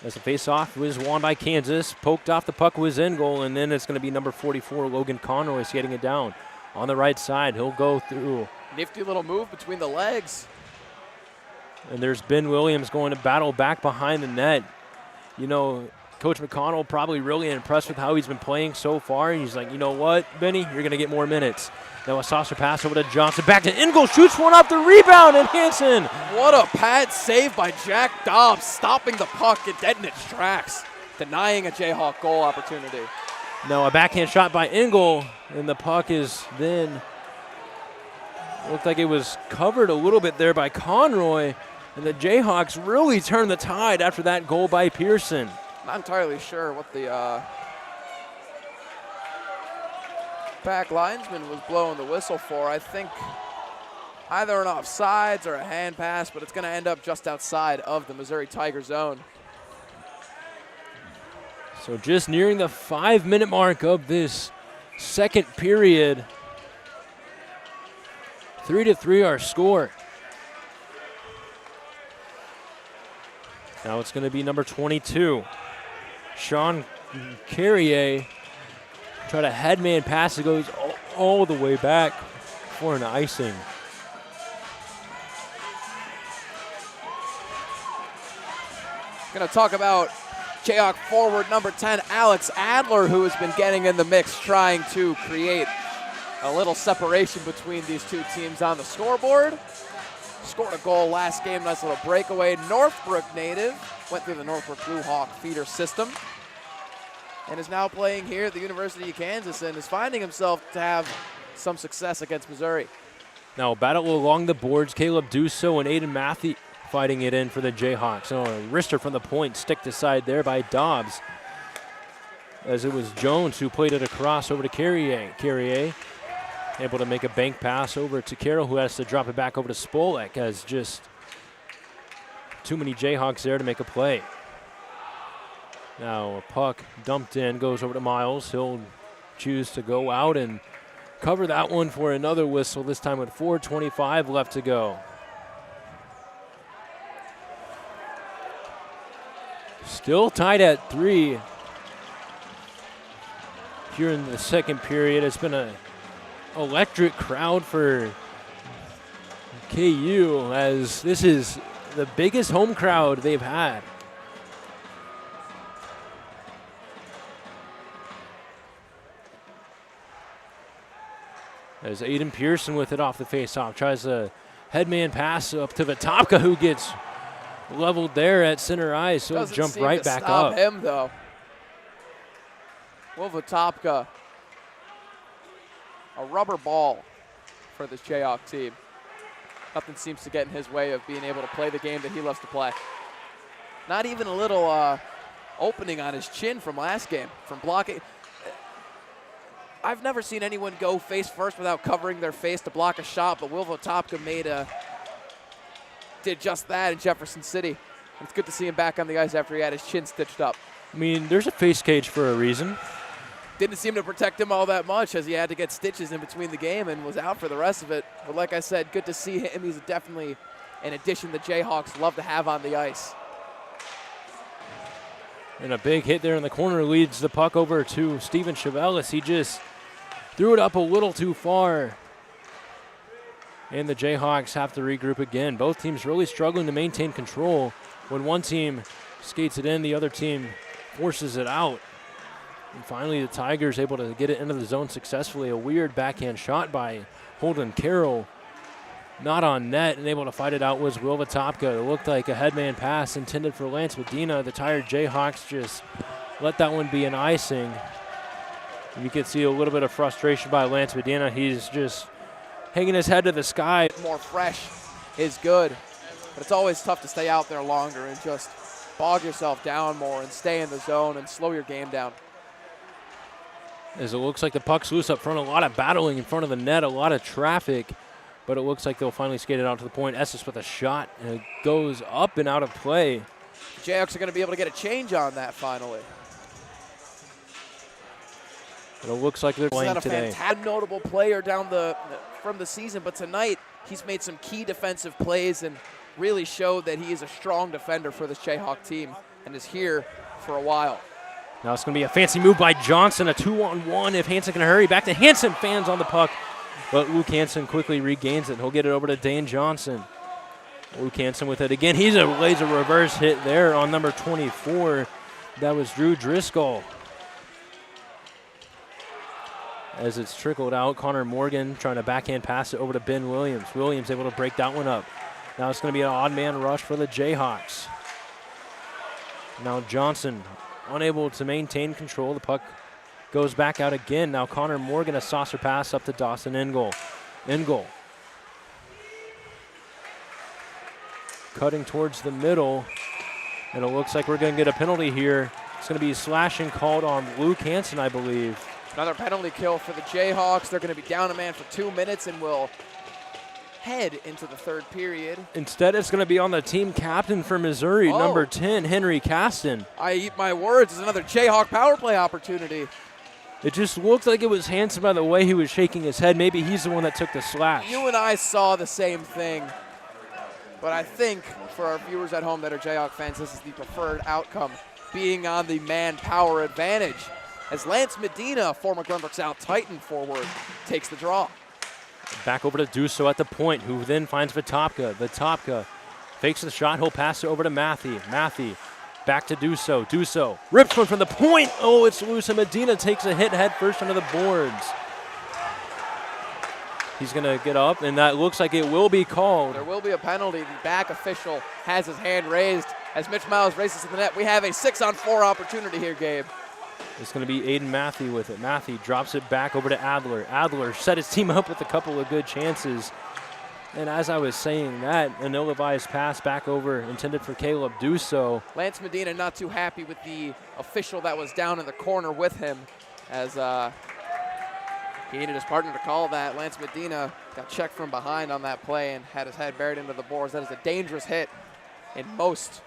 As the face-off was won by Kansas, poked off the puck was in goal, and then it's going to be number 44, Logan Conroy, getting it down. On the right side, he'll go through. Nifty little move between the legs. And there's Ben Williams going to battle back behind the net. You know, Coach McConnell probably really impressed with how he's been playing so far. And he's like, you know what, Benny, you're going to get more minutes. Now a saucer pass over to Johnson. Back to Engel. Shoots one off the rebound. And Hansen. What a pad save by Jack Dobbs, stopping the puck dead in its tracks, denying a Jayhawk goal opportunity. Now a backhand shot by Engel. And the puck is then, looked like it was covered a little bit there by Conroy. And the Jayhawks really turned the tide after that goal by Pearson. Not entirely sure what the back linesman was blowing the whistle for. I think either an offsides or a hand pass, but it's going to end up just outside of the Missouri Tiger zone. So just nearing the 5-minute mark of this second period. 3-3 our score. Now it's going to be number 22, Sean Carrier. Try to headman pass. It goes all the way back for an icing. Going to talk about Jayhawk forward number 10, Alex Adler, who has been getting in the mix, trying to create a little separation between these two teams on the scoreboard. Scored a goal last game, nice little breakaway. Northbrook native, went through the Northbrook Blue Hawk feeder system, and is now playing here at the University of Kansas and is finding himself to have some success against Missouri. Now a battle along the boards. Caleb Dusso and Aiden Matthew fighting it in for the Jayhawks. So a wrister from the point, stick to side there by Dobbs, as it was Jones who played it across over to Carrier. Carrier able to make a bank pass over to Carroll, who has to drop it back over to Spolek, as just too many Jayhawks there to make a play. Now a puck dumped in, goes over to Miles. He'll choose to go out and cover that one for another whistle, this time with 4:25 left to go. Still tied at 3 here in the second period. It's been an electric crowd for KU, as this is the biggest home crowd they've had. As Aiden Pearson with it off the faceoff, tries a headman pass up to Vitopka, who gets leveled there at center ice, so he'll jump right back up. Him though. Will Vitopka, a rubber ball for this Jayhawk team. Nothing seems to get in his way of being able to play the game that he loves to play. Not even a little opening on his chin from last game, from blocking. I've never seen anyone go face first without covering their face to block a shot, but Will Vitopka did just that in Jefferson City. It's good to see him back on the ice after he had his chin stitched up. I mean, there's a face cage for a reason. Didn't seem to protect him all that much, as he had to get stitches in between the game and was out for the rest of it. But like I said, good to see him. He's definitely an addition the Jayhawks love to have on the ice. And a big hit there in the corner leads the puck over to Steven Chevelis. He just threw it up a little too far. And the Jayhawks have to regroup again. Both teams really struggling to maintain control. When one team skates it in, the other team forces it out. And finally, the Tigers able to get it into the zone successfully. A weird backhand shot by Holden Carroll. Not on net, and able to fight it out was Will Vitopka. It looked like a headman pass intended for Lance Medina. The tired Jayhawks just let that one be an icing. And you can see a little bit of frustration by Lance Medina. He's just hanging his head to the sky. More fresh is good, but it's always tough to stay out there longer and just bog yourself down more and stay in the zone and slow your game down. As it looks like the puck's loose up front, a lot of battling in front of the net, a lot of traffic, but it looks like they'll finally skate it out to the point. Estes with a shot, and it goes up and out of play. The Jayhawks are going to be able to get a change on that finally. But it looks like they're playing today. He's not a fantastic notable player from the season, but tonight he's made some key defensive plays and really showed that he is a strong defender for this Jayhawk team and is here for a while. Now it's going to be a fancy move by Johnson, a 2-on-1 if Hansen can hurry. Back to Hansen, fans on the puck, but Luke Hansen quickly regains it. He'll get it over to Dane Johnson. Luke Hansen with it again. He lays a reverse hit there on number 24. That was Drew Driscoll. As it's trickled out, Connor Morgan trying to backhand pass it over to Ben Williams. Williams able to break that one up. Now it's going to be an odd man rush for the Jayhawks. Now Johnson unable to maintain control. The puck goes back out again. Now Connor Morgan, a saucer pass up to Dawson Engel. Engel cutting towards the middle, and it looks like we're going to get a penalty here. It's going to be slashing called on Luke Hansen, I believe. Another penalty kill for the Jayhawks. They're going to be down a man for 2 minutes and will head into the third period. Instead, it's going to be on the team captain for Missouri, number 10, Henry Caston. I eat my words. It's another Jayhawk power play opportunity. It just looked like it was Hansen by the way he was shaking his head. Maybe he's the one that took the slash. You and I saw the same thing. But I think for our viewers at home that are Jayhawk fans, this is the preferred outcome, being on the man-power advantage, as Lance Medina, former Glenbrook South Titan forward, takes the draw. Back over to Duso at the point, who then finds Vitopka. Vitopka fakes the shot. He'll pass it over to Matthew. Matthew back to Duso. Duso rips one from the point. Oh, it's loose, and Medina takes a hit head first under the boards. He's going to get up, and that looks like it will be called. There will be a penalty. The back official has his hand raised as Mitch Miles races to the net. We have a 6-on-4 opportunity here, Gabe. It's going to be Aiden Matthew with it. Matthew drops it back over to Adler. Adler set his team up with a couple of good chances. And as I was saying that, an ill-advised pass back over intended for Caleb Duso. Lance Medina not too happy with the official that was down in the corner with him, as he needed his partner to call that. Lance Medina got checked from behind on that play and had his head buried into the boards. That is a dangerous hit in most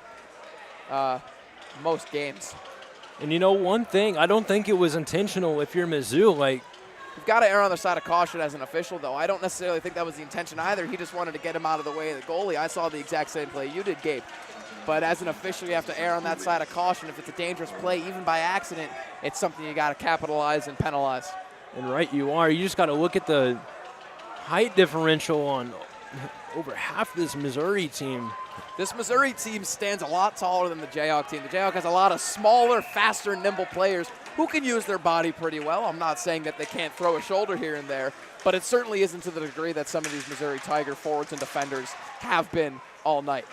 games. And you know one thing, I don't think it was intentional if you're Mizzou. Like, you've got to err on the side of caution as an official, though. I don't necessarily think that was the intention either. He just wanted to get him out of the way of the goalie. I saw the exact same play you did, Gabe. But as an official, you have to err on that side of caution. If it's a dangerous play, even by accident, it's something you got to capitalize and penalize. And right you are. You just got to look at the height differential on over half this Missouri team. This Missouri team stands a lot taller than the Jayhawk team. The Jayhawk has a lot of smaller, faster, nimble players who can use their body pretty well. I'm not saying that they can't throw a shoulder here and there, but it certainly isn't to the degree that some of these Missouri Tiger forwards and defenders have been all night.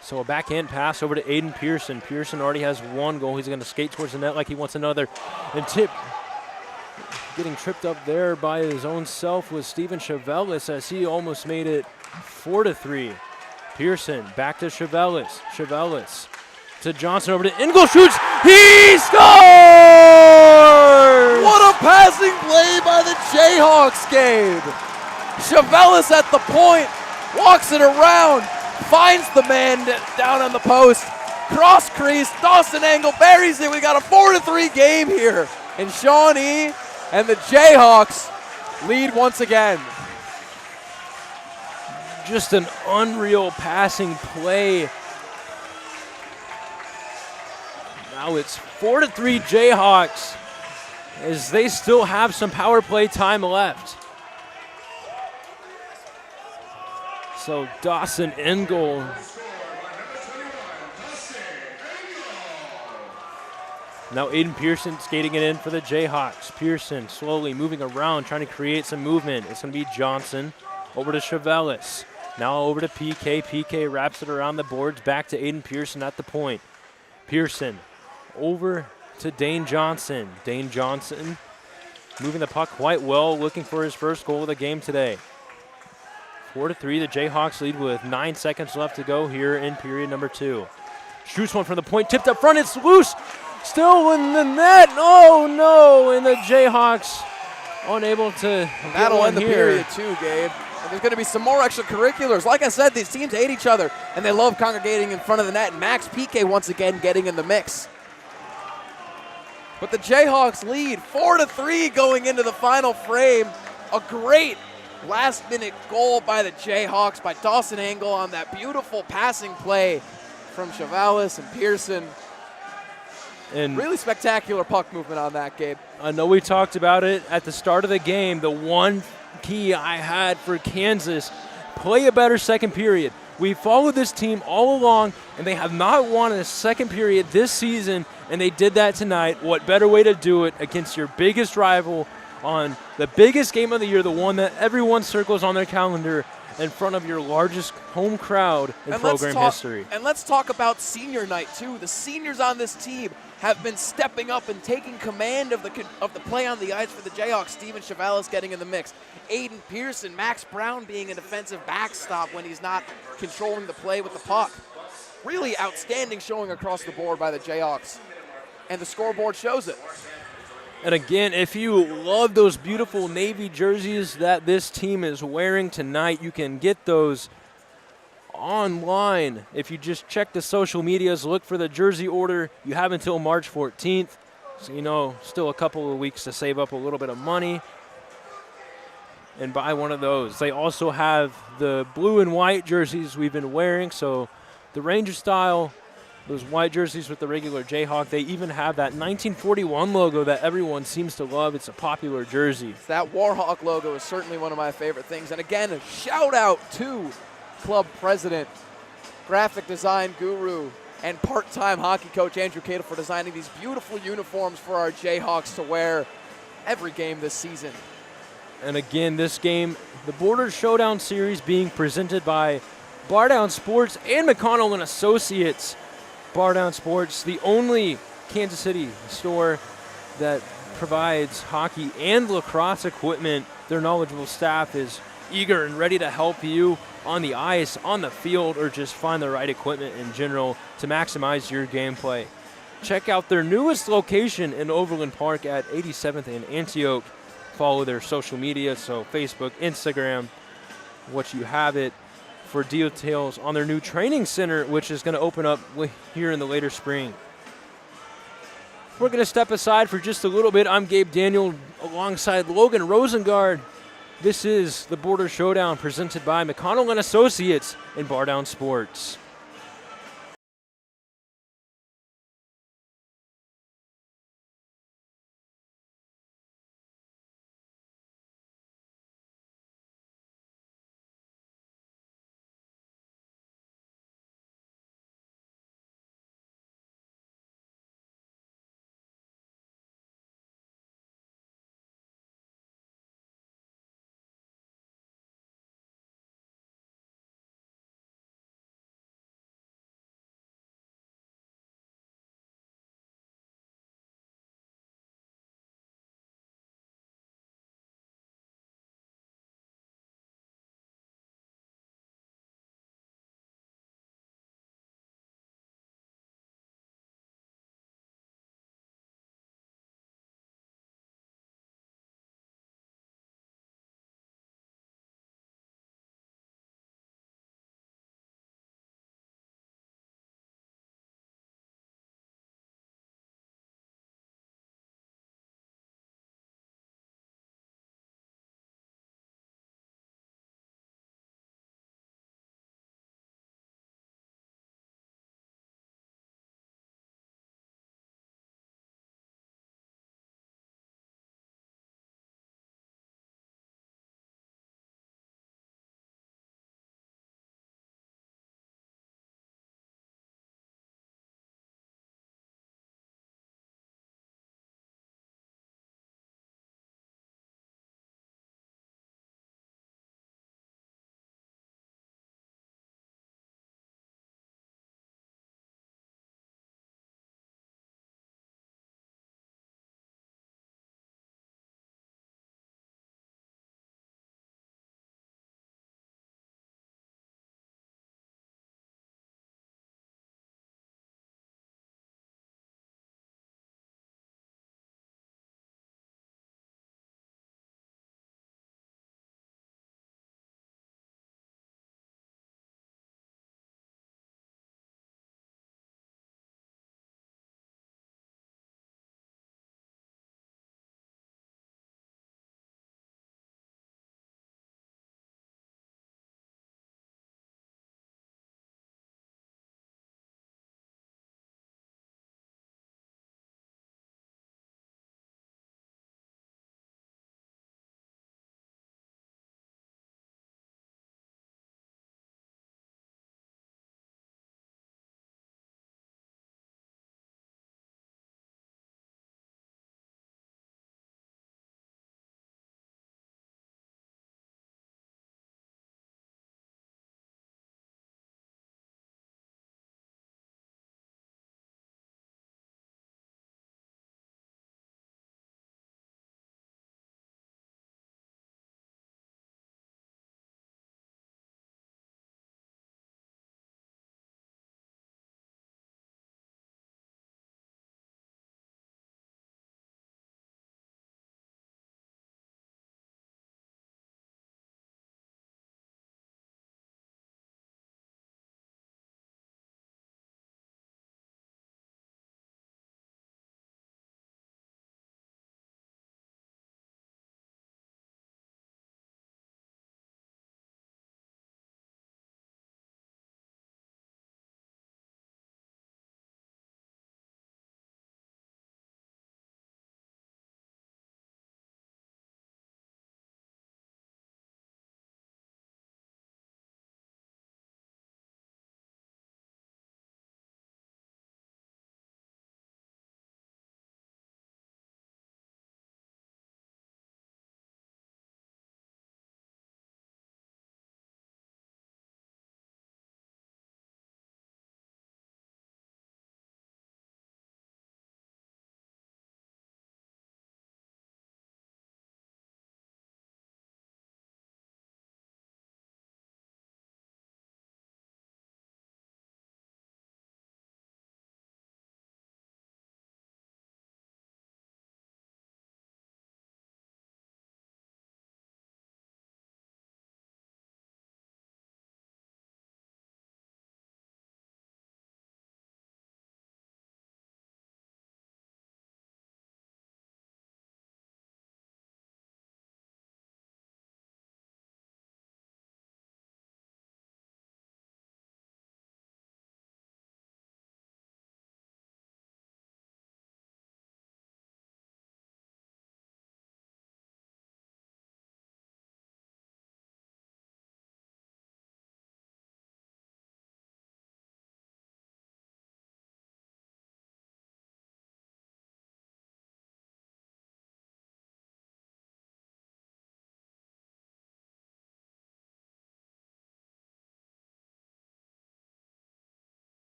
So a backhand pass over to Aiden Pearson. Pearson already has one goal. He's going to skate towards the net like he wants another. And getting tripped up there by his own self was Steven Chavelis as he almost made it 4-3. Pearson back to Chavelis. Chavelis to Johnson over to Ingle, shoots. He scores! What a passing play by the Jayhawks, Gabe. Chavelis at the point, walks it around, finds the man down on the post, cross crease, Dawson Angle buries it. We got a 4-3 game here. And Shawnee and the Jayhawks lead once again. Just an unreal passing play. Now it's 4-3 Jayhawks as they still have some power play time left. So Dawson Engel. Now Aiden Pearson skating it in for the Jayhawks. Pearson slowly moving around, trying to create some movement. It's going to be Johnson over to Chavelis. Now over to PK. PK wraps it around the boards. Back to Aiden Pearson at the point. Pearson over to Dane Johnson. Dane Johnson moving the puck quite well, looking for his first goal of the game today. 4-3, the Jayhawks lead with 9 seconds left to go here in period number 2. Shoots one from the point, tipped up front, it's loose. Still in the net, oh no, and the Jayhawks unable to That'll end the here. Period 2, Gabe. And there's going to be some more extracurriculars. Like I said, these teams hate each other, and they love congregating in front of the net. And Max PK once again getting in the mix. But the Jayhawks lead 4-3 going into the final frame. A great last-minute goal by the Jayhawks, by Dawson Angle on that beautiful passing play from Chavelis and Pearson. And really spectacular puck movement on that, Gabe. I know we talked about it at the start of the game. The one key I had for Kansas, play a better second period. We followed this team all along, and they have not won a second period this season, and they did that tonight. What better way to do it against your biggest rival on the biggest game of the year, the one that everyone circles on their calendar, in front of your largest home crowd in program history. And let's talk about senior night, too. The seniors on this team have been stepping up and taking command of the play on the ice for the Jayhawks. Steven Chavelis getting in the mix. Aiden Pearson, Max Brown being a defensive backstop when he's not controlling the play with the puck. Really outstanding showing across the board by the Jayhawks. And the scoreboard shows it. And again, if you love those beautiful Navy jerseys that this team is wearing tonight, you can get those online. If you just check the social medias, look for the jersey order. You have until March 14th. So, still a couple of weeks to save up a little bit of money. and buy one of those. They also have the blue and white jerseys we've been wearing, so the Ranger style, those white jerseys with the regular Jayhawk. They even have that 1941 logo that everyone seems to love. It's a popular jersey. That Warhawk logo is certainly one of my favorite things. And again, a shout out to club president, graphic design guru, and part-time hockey coach Andrew Cato for designing these beautiful uniforms for our Jayhawks to wear every game this season. And again, this game, the Border Showdown Series being presented by Bar Down Sports and McConnell and Associates. Bar Down Sports, the only Kansas City store that provides hockey and lacrosse equipment. Their knowledgeable staff is eager and ready to help you on the ice, on the field, or just find the right equipment in general to maximize your gameplay. Check out their newest location in Overland Park at 87th and Antioch. Follow their social media, so Facebook, Instagram, what you have it, for details on their new training center, which is going to open up here in the later spring. We're going to step aside for just a little bit. I'm Gabe Daniel alongside Logan Rosengard. This is the Border Showdown presented by McConnell and Associates and Bar Down Sports.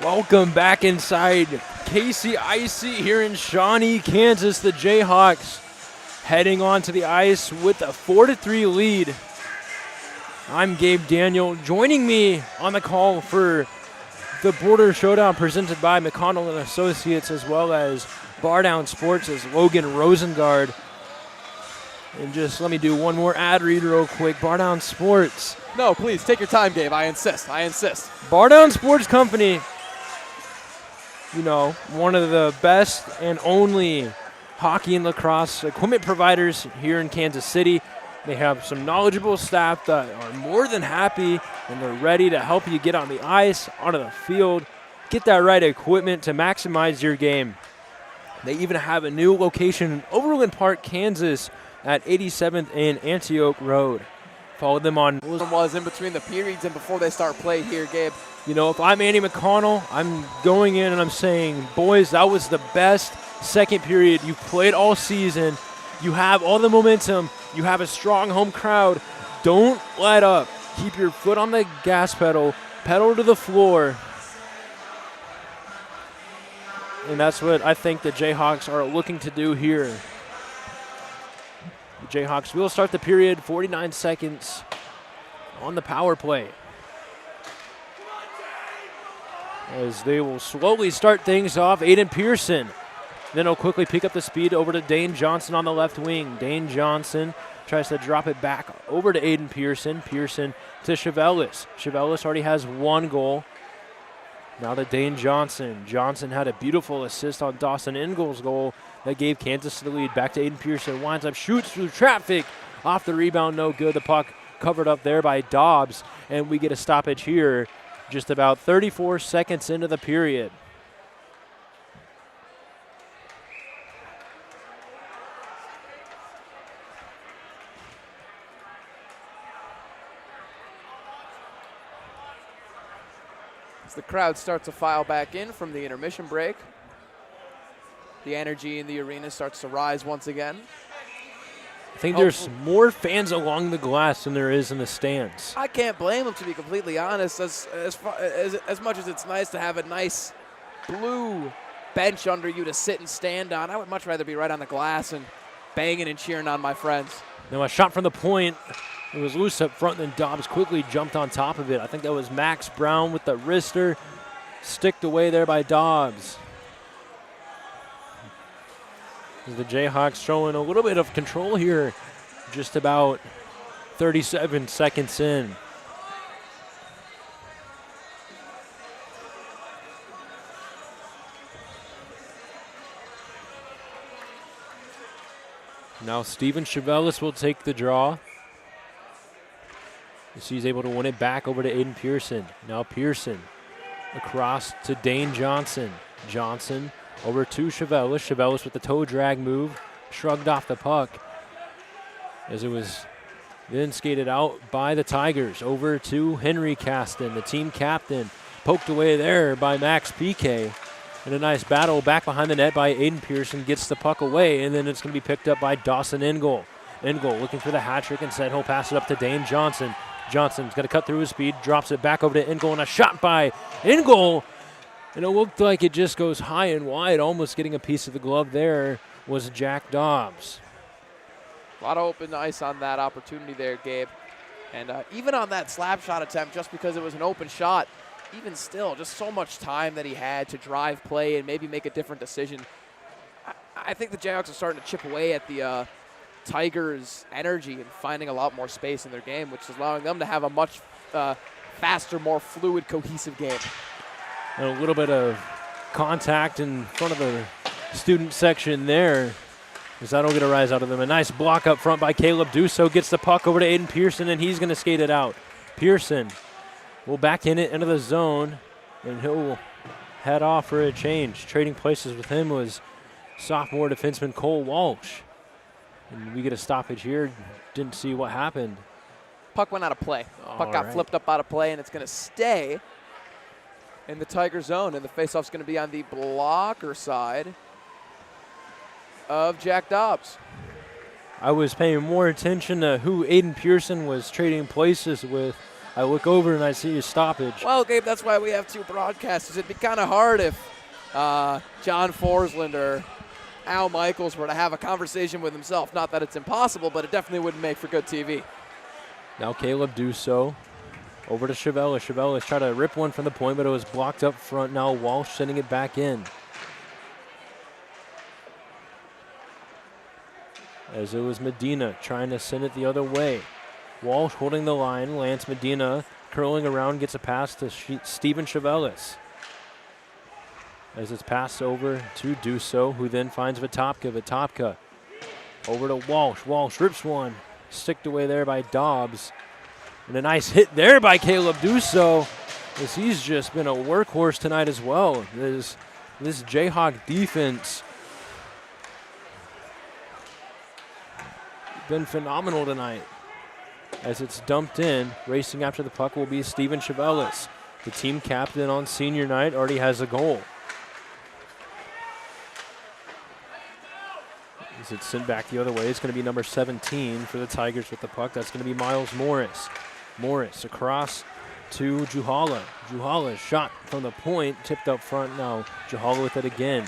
Welcome back inside Casey Icy here in Shawnee, Kansas. The Jayhawks heading onto the ice with a 4-3 lead. I'm Gabe Daniel. Joining me on the call for the Border Showdown presented by McConnell and Associates, as well as Bar Down Sports, is Logan Rosengard. And just let me do one more ad read real quick. Bar Down Sports. No, please, take your time, Gabe. I insist. Bar Down Sports Company, you know, one of the best and only hockey and lacrosse equipment providers here in Kansas City. They have some knowledgeable staff that are more than happy, and they're ready to help you get on the ice, onto the field, get that right equipment to maximize your game. They even have a new location in Overland Park, Kansas at 87th and Antioch Road. Follow them on. Was in between the periods and before they start play here, Gabe. You know, if I'm Andy McConnell, I'm going in and I'm saying, boys, that was the best second period you played all season. You have all the momentum. You have a strong home crowd. Don't let up. Keep your foot on the gas pedal. Pedal to the floor. And that's what I think the Jayhawks are looking to do here. The Jayhawks will start the period, 49 seconds on the power play, as they will slowly start things off. Aiden Pearson. Then he'll quickly pick up the speed over to Dane Johnson on the left wing. Dane Johnson tries to drop it back over to Aiden Pearson. Pearson to Chevelis. Chevelis already has one goal. Now to Dane Johnson. Johnson had a beautiful assist on Dawson Ingalls' goal that gave Kansas the lead. Back to Aiden Pearson. Winds up, shoots through traffic. Off the rebound, no good. The puck covered up there by Dobbs. And we get a stoppage here just about 34 seconds into the period. As the crowd starts to file back in from the intermission break, the energy in the arena starts to rise once again. I think there's more fans along the glass than there is in the stands. I can't blame them, to be completely honest. As much as it's nice to have a nice blue bench under you to sit and stand on, I would much rather be right on the glass and banging and cheering on my friends. Now a shot from the point. It was loose up front, then Dobbs quickly jumped on top of it. I think that was Max Brown with the wrister. Sticked away there by Dobbs. The Jayhawks showing a little bit of control here, just about 37 seconds in. Now Steven Chevelis will take the draw. He's able to win it back over to Aiden Pearson. Now Pearson across to Dane Johnson. Johnson over to Chevelis. Chevelis with the toe drag move. Shrugged off the puck as it was then skated out by the Tigers. Over to Henry Caston, the team captain. Poked away there by Max Piquet. And a nice battle back behind the net by Aiden Pearson. Gets the puck away, and then it's going to be picked up by Dawson Ingle. Ingle looking for the hat trick, and said he'll pass it up to Dane Johnson. Johnson's going to cut through his speed, drops it back over to Ingle, and a shot by Ingle. And it looked like it just goes high and wide, almost getting a piece of the glove there was Jack Dobbs. A lot of open ice on that opportunity there, Gabe. And even on that slap shot attempt, just because it was an open shot, even still, just so much time that he had to drive play and maybe make a different decision. I think the Jayhawks are starting to chip away at the Tigers' energy and finding a lot more space in their game, which is allowing them to have a much faster, more fluid, cohesive game. And a little bit of contact in front of the student section there, as that'll get a rise out of them. A nice block up front by Caleb Dusso, gets the puck over to Aiden Pearson, and he's going to skate it out. Pearson will back in it into the zone, and he'll head off for a change. Trading places with him was sophomore defenseman Cole Walsh. And we get a stoppage here. Didn't see what happened. Puck went out of play. Puck got flipped up out of play, and it's going to stay in the Tiger zone. And the faceoff's going to be on the blocker side of Jack Dobbs. I was paying more attention to who Aiden Pearson was trading places with I look over and I see a stoppage. Well, Gabe, that's why we have two broadcasters. It'd be kind of hard if John Forsland or Al Michaels were to have a conversation with himself. Not that it's impossible, but it definitely wouldn't make for good TV. Now Caleb Dussault over to Chavelis. Chavelis tried to rip one from the point, but it was blocked up front. Now Walsh sending it back in. As it was Medina trying to send it the other way. Walsh holding the line. Lance Medina curling around, gets a pass to Steven Chavelis. As it's passed over to Dussault, who then finds Vitopka. Vitopka over to Walsh. Walsh rips one. Sticked away there by Dobbs. And a nice hit there by Caleb Dussault, as he's just been a workhorse tonight as well. This Jayhawk defense been phenomenal tonight. As it's dumped in, racing after the puck will be Steven Chavelis. The team captain on senior night already has a goal. As it's sent back the other way, it's going to be number 17 for the Tigers with the puck. That's going to be Miles Morris. Morris across to Juhala. Juhala shot from the point, tipped up front now. Juhala with it again.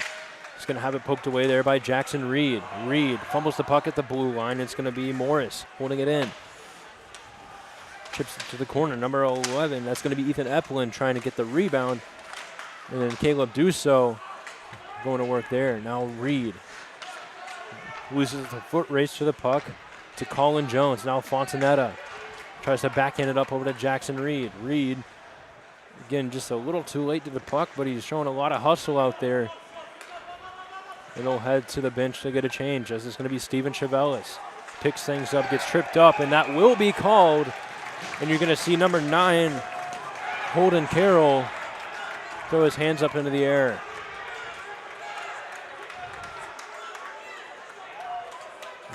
He's going to have it poked away there by Jackson Reed. Reed fumbles the puck at the blue line. It's going to be Morris holding it in. Chips it to the corner, number 11. That's going to be Ethan Eplin trying to get the rebound. And then Caleb Dussault going to work there. Now Reed loses the foot race to the puck to Colin Jones. Now Fontanetta tries to backhand it up over to Jackson Reed. Reed, again, just a little too late to the puck, but he's showing a lot of hustle out there. And he'll head to the bench to get a change, as it's going to be Steven Chavelis. Picks things up, gets tripped up, and that will be called. And you're going to see number 9, Holden Carroll, throw his hands up into the air.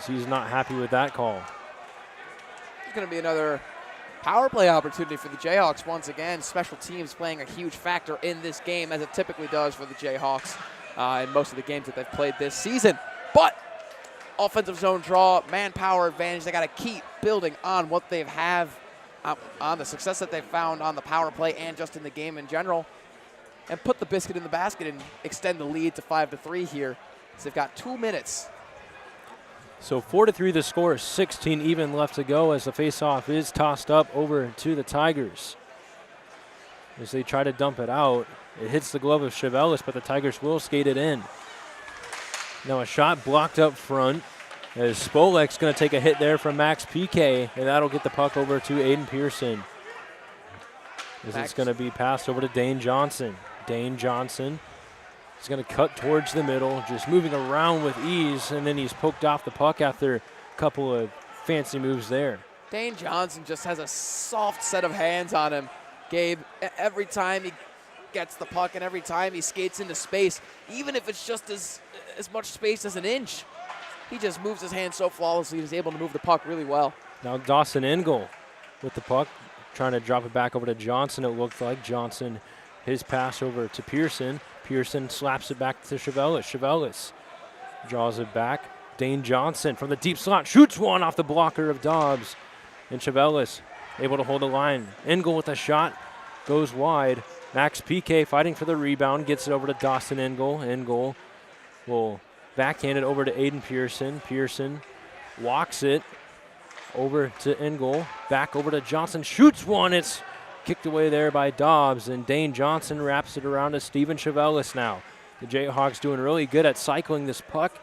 He's not happy with that call. It's going to be another power play opportunity for the Jayhawks once again. Special teams playing a huge factor in this game, as it typically does for the Jayhawks in most of the games that they've played this season. But offensive zone draw, manpower advantage, they got to keep building on what they have, on the success that they've found on the power play and just in the game in general, and put the biscuit in the basket and extend the lead to 5-3 here. So they've got 2 minutes. So 4-3 the score, 16 even left to go, as the faceoff is tossed up over to the Tigers. As they try to dump it out, it hits the glove of Chavelis, but the Tigers will skate it in. Now a shot blocked up front, as Spolek's going to take a hit there from Max Piquet, and that'll get the puck over to Aiden Pearson. As it's going to be passed over to Dane Johnson. Dane Johnson is going to cut towards the middle, just moving around with ease, and then he's poked off the puck after a couple of fancy moves there. Dane Johnson just has a soft set of hands on him, Gabe. Every time he gets the puck and every time he skates into space, even if it's just as much space as an inch, he just moves his hands so flawlessly. He's able to move the puck really well. Now Dawson Engel with the puck, trying to drop it back over to Johnson. It looked like Johnson, his pass over to Pearson. Pearson slaps it back to Chavelis. Chavelis draws it back. Dane Johnson from the deep slot shoots one off the blocker of Dobbs. And Chavelis able to hold the line. Engel with a shot, goes wide. Max Piquet fighting for the rebound, gets it over to Dawson Engel. Engel will backhand it over to Aiden Pearson. Pearson walks it over to Engel. Back over to Johnson, shoots one. It's kicked away there by Dobbs, and Dane Johnson wraps it around to Steven Chavelis now. The Jayhawks doing really good at cycling this puck,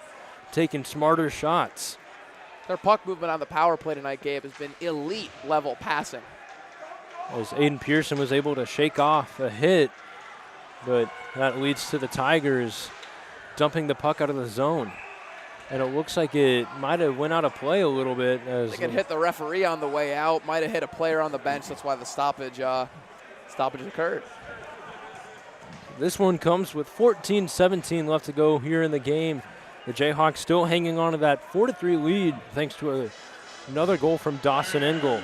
taking smarter shots. Their puck movement on the power play tonight, Gabe, has been elite level passing. As Aiden Pearson was able to shake off a hit, but that leads to the Tigers dumping the puck out of the zone. And it looks like it might have went out of play a little bit. As I think it hit the referee on the way out, might have hit a player on the bench. That's why the stoppage occurred. This one comes with 14-17 left to go here in the game. The Jayhawks still hanging on to that 4-3 lead thanks to another goal from Dawson Engel.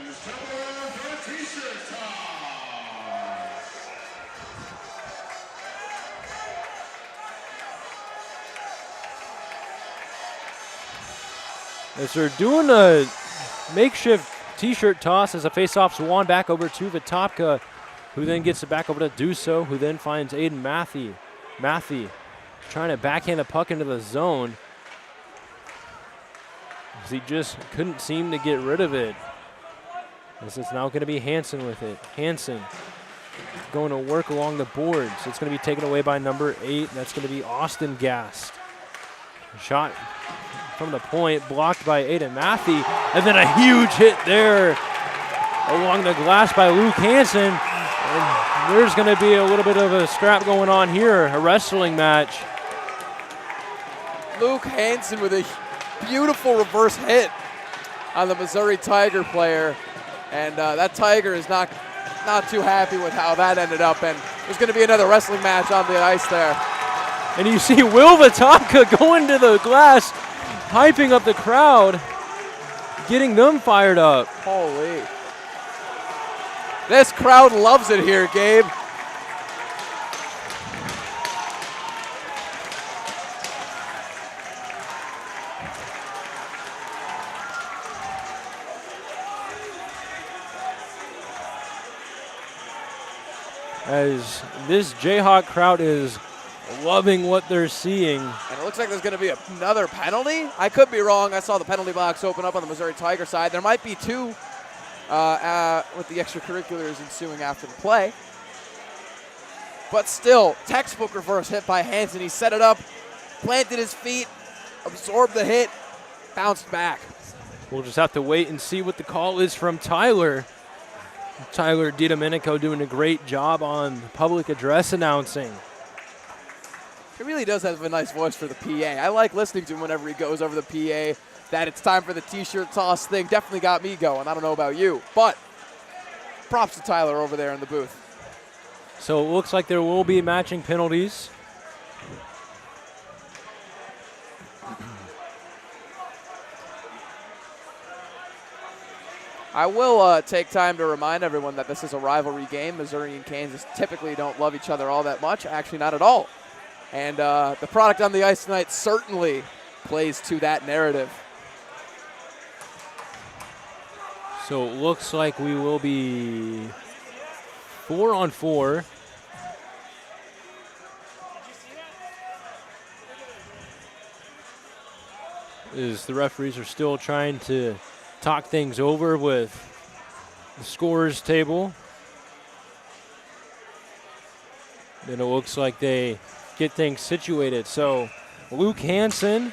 As they're doing a makeshift T-shirt toss as a face-off's won back over to Vitopka, who then gets it back over to Duso, who then finds Aiden Matthew. Matthew trying to backhand the puck into the zone. He just couldn't seem to get rid of it. This is now going to be Hansen with it. Hansen going to work along the boards. It's going to be taken away by number 8. That's going to be Austin Gast. Shot from the point, blocked by Aiden Matthew. And then a huge hit there along the glass by Luke Hansen. And there's going to be a little bit of a scrap going on here, a wrestling match. Luke Hansen with a beautiful reverse hit on the Missouri Tiger player. And that Tiger is not too happy with how that ended up. And there's going to be another wrestling match on the ice there. And you see Will Vitopka going to the glass, hyping up the crowd, getting them fired up. Holy. This crowd loves it here, Gabe. As this Jayhawk crowd is loving what they're seeing. And it looks like there's going to be another penalty. I could be wrong. I saw the penalty box open up on the Missouri Tiger side. There might be 2 with the extracurriculars ensuing after the play. But still, textbook reverse hit by Hansen. He set it up, planted his feet, absorbed the hit, bounced back. We'll just have to wait and see what the call is from Tyler. Tyler DiDomenico doing a great job on public address announcing. He really does have a nice voice for the PA. I like listening to him whenever he goes over the PA. That it's time for the T-shirt toss thing definitely got me going. I don't know about you, but props to Tyler over there in the booth. So it looks like there will be matching penalties. I will take time to remind everyone that this is a rivalry game. Missouri and Kansas typically don't love each other all that much. Actually, not at all. And the product on the ice tonight certainly plays to that narrative. So it looks like we will be 4-on-4. As the referees are still trying to talk things over with the scorers table. Then it looks like they get things situated. So Luke Hansen,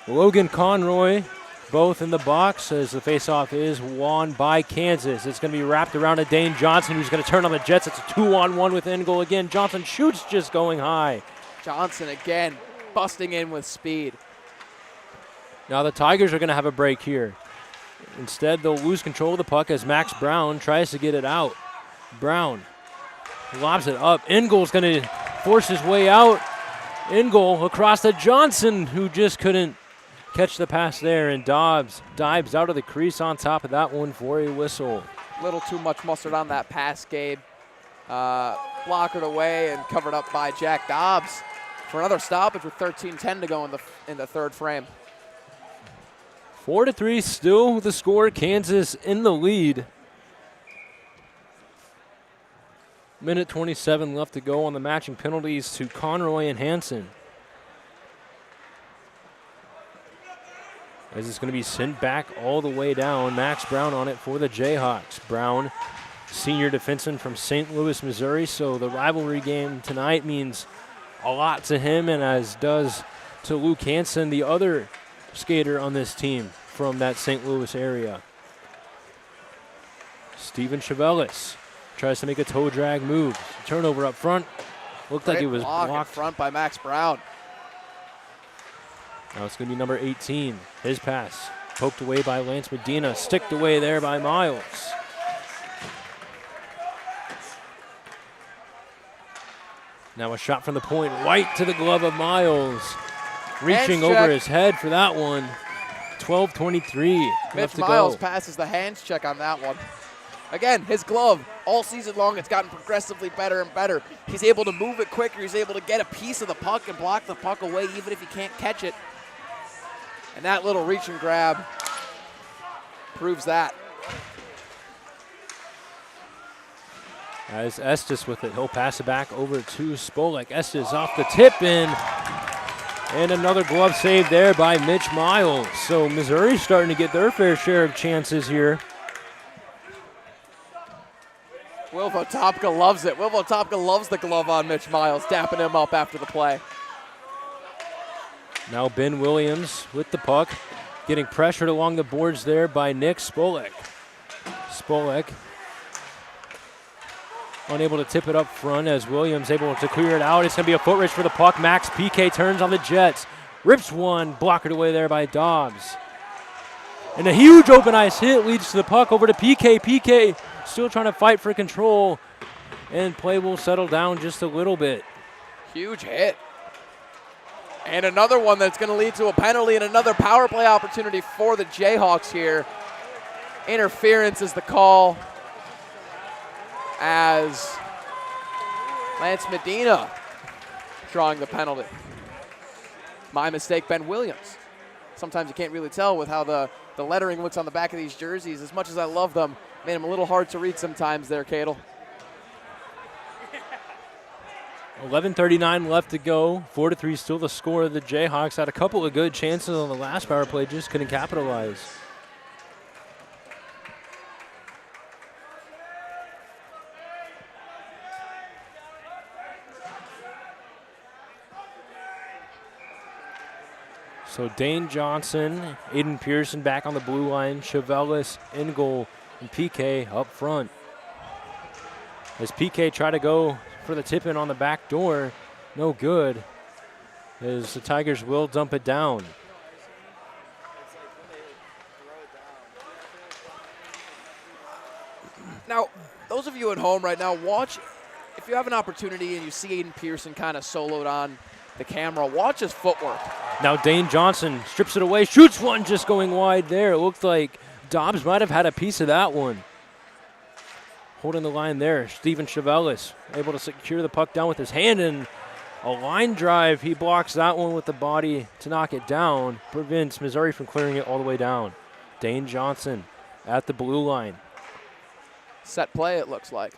Logan Conroy, both in the box as the faceoff is won by Kansas. It's going to be wrapped around to Dane Johnson, who's going to turn on the Jets. It's a 2-on-1 with Engel again. Johnson shoots, just going high. Johnson again busting in with speed. Now the Tigers are going to have a break here. Instead, they'll lose control of the puck as Max Brown tries to get it out. Brown lobs it up. Engel's going to force his way out. Engel across to Johnson, who just couldn't catch the pass there, and Dobbs dives out of the crease on top of that one for a whistle. Little too much mustard on that pass, Gabe. Blockered away and covered up by Jack Dobbs for another stoppage with 13:10 to go in the third frame. 4-3 still the score. Kansas in the lead. Minute 27 left to go on the matching penalties to Conroy and Hansen. As it's going to be sent back all the way down. Max Brown on it for the Jayhawks. Brown, senior defenseman from St. Louis, Missouri. So the rivalry game tonight means a lot to him, and as does to Luke Hansen, the other skater on this team from that St. Louis area. Steven Chevelis tries to make a toe drag move. Turnover up front. Looked like it was blocked. In front by Max Brown. Now it's going to be number 18. His pass poked away by Lance Medina. Sticked away there by Miles. Now a shot from the point right to the glove of Miles. Reaching over his head for that one. 12:23 left to go. Miles passes the hands check on that one. Again, his glove, all season long, it's gotten progressively better and better. He's able to move it quicker. He's able to get a piece of the puck and block the puck away even if he can't catch it. And that little reach and grab proves that. As Estes with it, he'll pass it back over to Spolek. Estes off the tip in, and another glove save there by Mitch Miles. So Missouri's starting to get their fair share of chances here. Wilvo Topka loves it. Wilvo Topka loves the glove on Mitch Miles, dapping him up after the play. Now Ben Williams with the puck, getting pressured along the boards there by Nick Spolek. Spolek unable to tip it up front as Williams able to clear it out. It's going to be a foot race for the puck. Max PK turns on the Jets. Rips one, blockered away there by Dobbs. And a huge open ice hit leads to the puck over to PK. PK still trying to fight for control, and play will settle down just a little bit. Huge hit. And another one that's going to lead to a penalty and another power play opportunity for the Jayhawks here. Interference is the call as Lance Medina drawing the penalty. My mistake, Ben Williams. Sometimes you can't really tell with how the lettering looks on the back of these jerseys. As much as I love them, made them a little hard to read sometimes there, Cadel. 11:39 left to go. 4-3 still the score. The Jayhawks had a couple of good chances on the last power play, just couldn't capitalize. So Dane Johnson, Aiden Pearson back on the blue line, Chevelis in goal, and PK up front. As PK tried to go for the tip-in on the back door, no good, as the Tigers will dump it down. Now, those of you at home right now, watch, if you have an opportunity and you see Aiden Pearson kind of soloed on the camera, watch his footwork. Now Dane Johnson strips it away, shoots one just going wide there. It looked like Dobbs might have had a piece of that one. Holding the line there, Steven Chevelis able to secure the puck down with his hand, and a line drive. He blocks that one with the body to knock it down, prevents Missouri from clearing it all the way down. Dane Johnson at the blue line. Set play, it looks like.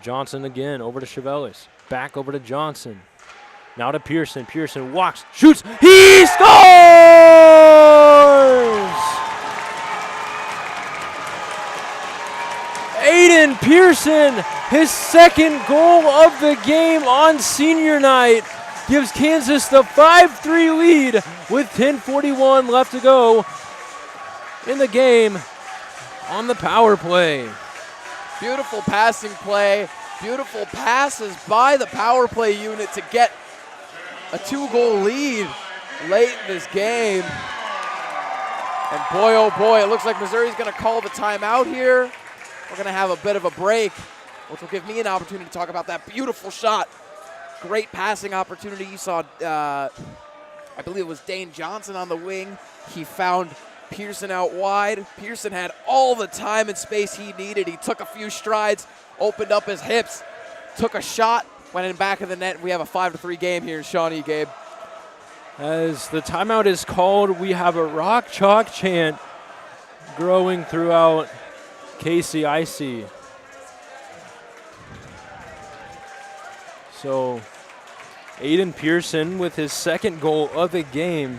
Johnson again over to Chevelis, back over to Johnson. Now to Pearson. Pearson walks, shoots, he scores! Aiden Pearson, his second goal of the game on senior night, gives Kansas the 5-3 lead with 10:41 left to go in the game on the power play. Beautiful passing play, beautiful passes by the power play unit to get a 2-goal lead late in this game. And boy, oh boy, it looks like Missouri's going to call the timeout here. We're going to have a bit of a break, which will give me an opportunity to talk about that beautiful shot. Great passing opportunity. You saw, I believe it was Dane Johnson on the wing. He found Pearson out wide. Pearson had all the time and space he needed. He took a few strides, opened up his hips, took a shot, went in back of the net. We have a 5-3 game here in Shawnee, Gabe. As the timeout is called, we have a rock chalk chant growing throughout KCIC. So Aiden Pearson with his second goal of the game.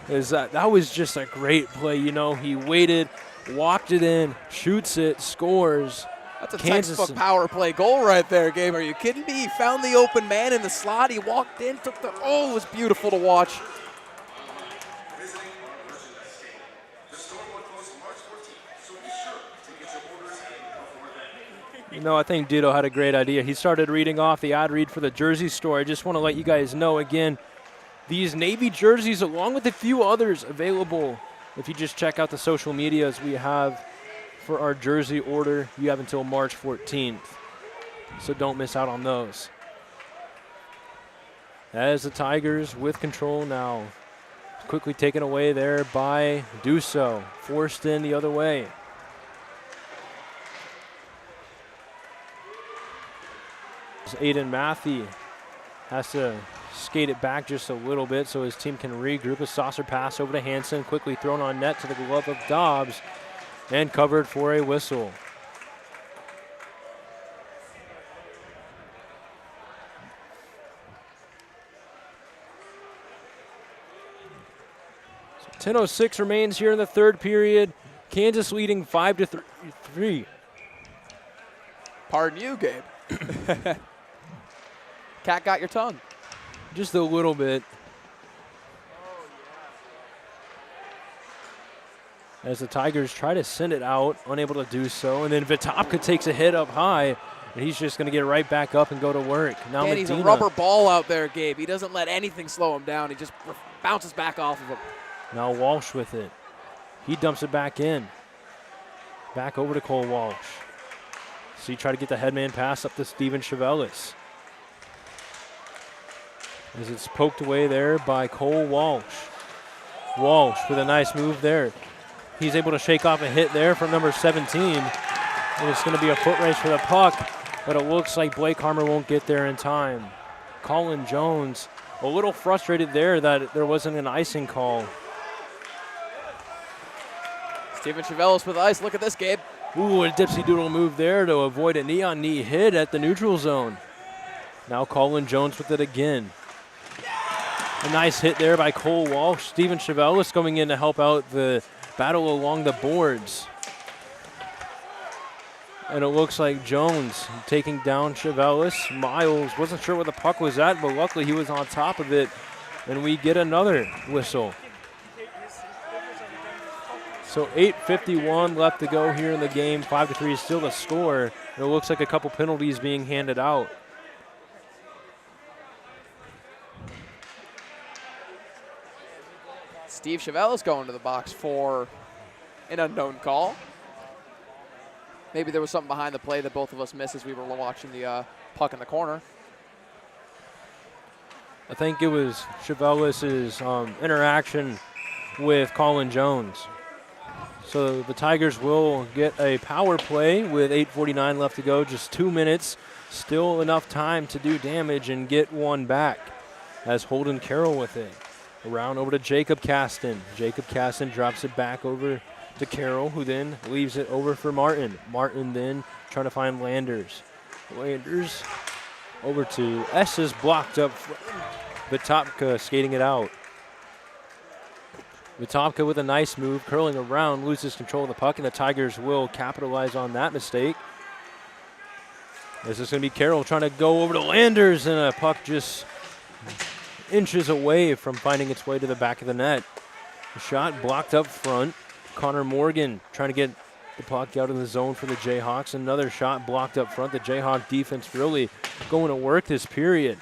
That was just a great play. You know, he waited, walked it in, shoots it, scores. That's a textbook power play goal right there, Gabe. Are you kidding me? He found the open man in the slot. He walked in, took the, oh, it was beautiful to watch. You know, I think Ditto had a great idea. He started reading off the ad read for the jersey store. I just want to let you guys know again, these Navy jerseys, along with a few others available, if you just check out the social medias we have for our jersey order, you have until March 14th. So don't miss out on those. As the Tigers with control now. Quickly taken away there by Duso. Forced in the other way. Aiden Matthey has to skate it back just a little bit so his team can regroup. A saucer pass over to Hansen, quickly thrown on net to the glove of Dobbs. and covered for a whistle. So 10:06 remains here in the third period. Kansas leading 5-3. Pardon you, Gabe. Cat got your tongue. Just a little bit. As the Tigers try to send it out, unable to do so. And then Vitopka takes a hit up high, and he's just going to get right back up and go to work. Now And he's a rubber ball out there, Gabe. He doesn't let anything slow him down. He just bounces back off of him. Now Walsh with it. He dumps it back in. Back over to Cole Walsh. So you try to get the headman pass up to Steven Chevelis. As it's poked away there by Cole Walsh. Walsh with a nice move there. He's able to shake off a hit there from number 17. And it's going to be a foot race for the puck, but it looks like Blake Harmer won't get there in time. Colin Jones a little frustrated there that there wasn't an icing call. Steven Chevelis with ice. Look at this, Gabe. Ooh, a dipsy doodle move there to avoid a knee-on-knee hit at the neutral zone. Now Colin Jones with it again. A nice hit there by Cole Walsh. Steven Chevelis coming in to help out the battle along the boards. And it looks like Jones taking down Chevelis. Miles wasn't sure where the puck was at, but luckily he was on top of it. And we get another whistle. So 8:51 left to go here in the game. 5-3 is still the score. And it looks like a couple penalties being handed out. Steve Chevelis going to the box for an unknown call. Maybe there was something behind the play that both of us missed as we were watching the puck in the corner. I think it was Chevelis' interaction with Colin Jones. So the Tigers will get a power play with 8:49 left to go, just 2 minutes. Still enough time to do damage and get one back as Holden Carroll with it. Around over to Jacob Caston. Jacob Caston drops it back over to Carroll, who then leaves it over for Martin. Martin then trying to find Landers. Landers over to Esses, blocked up. Vitopka skating it out. Vitopka with a nice move, curling around, loses control of the puck, and the Tigers will capitalize on that mistake. This is going to be Carroll trying to go over to Landers, and a puck just inches away from finding its way to the back of the net. The shot blocked up front. Connor Morgan trying to get the puck out of the zone for the Jayhawks. Another shot blocked up front. The Jayhawk defense really going to work this period.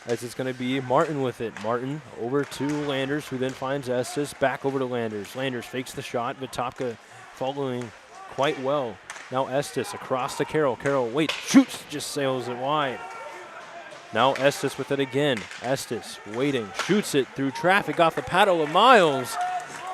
As it's going to be Martin with it. Martin over to Landers, who then finds Estes. Back over to Landers. Landers fakes the shot. Vitopka following quite well. Now Estes across to Carroll. Carroll waits, shoots, just sails it wide. Now Estes with it again. Estes waiting, shoots it through traffic off the paddle of Miles.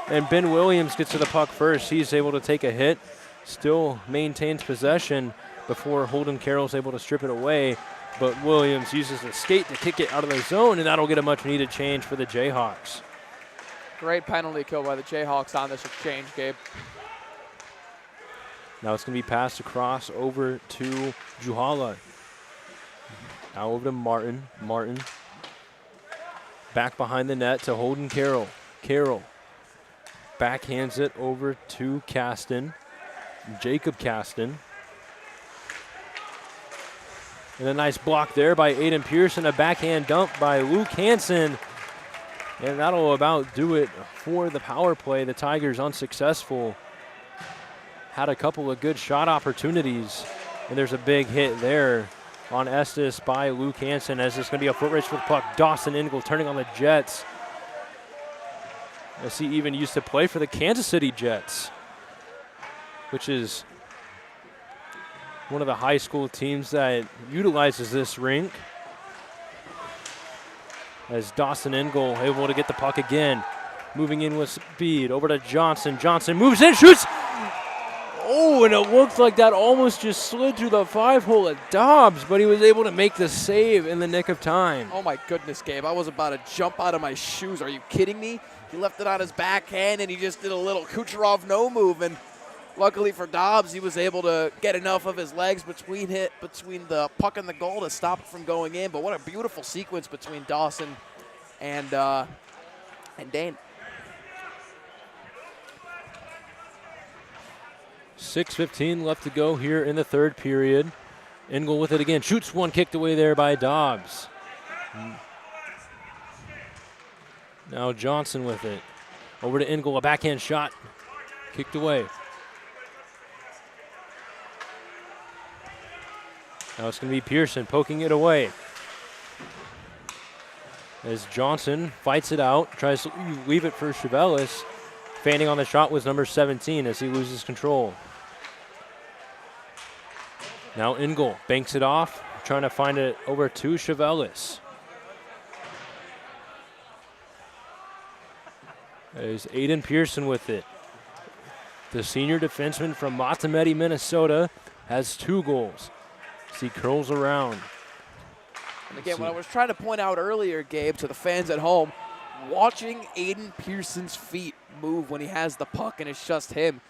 And Ben Williams gets to the puck first. He's able to take a hit. Still maintains possession before Holden Carroll's able to strip it away. But Williams uses the skate to kick it out of the zone, and that'll get a much-needed change for the Jayhawks. Great penalty kill by the Jayhawks on this exchange, Gabe. Now it's going to be passed across over to Juhala. Now over to Martin. Martin back behind the net to Holden Carroll. Carroll backhands it over to Caston. Jacob Caston. And a nice block there by Aiden Pearson. A backhand dump by Luke Hansen. And that'll about do it for the power play. The Tigers unsuccessful. Had a couple of good shot opportunities. And there's a big hit there on Estes by Luke Hansen, as it's going to be a foot race for the puck. Dawson Ingle turning on the Jets. As he even used to play for the Kansas City Jets, which is one of the high school teams that utilizes this rink. As Dawson Ingle able to get the puck again. Moving in with speed over to Johnson. Johnson moves in, shoots! Oh, and it looked like that almost just slid through the 5-hole at Dobbs, but he was able to make the save in the nick of time. Oh my goodness, Gabe. I was about to jump out of my shoes. Are you kidding me? He left it on his backhand, and he just did a little Kucherov no move. And luckily for Dobbs, he was able to get enough of his legs between the puck and the goal to stop it from going in. But what a beautiful sequence between Dawson and Dane. 6:15 left to go here in the third period. Engel with it again. Shoots one, kicked away there by Dobbs. Now Johnson with it. Over to Engel, a backhand shot. Kicked away. Now it's going to be Pearson poking it away. As Johnson fights it out, tries to leave it for Chevelis. Fanning on the shot was number 17 as he loses control. Now Engel banks it off, trying to find it over to Chevelis. There's Aiden Pearson with it. The senior defenseman from Matameti, Minnesota, has 2 goals. As he curls around. And again, what I was trying to point out earlier, Gabe, to the fans at home, watching Aiden Pearson's feet move when he has the puck and it's just him,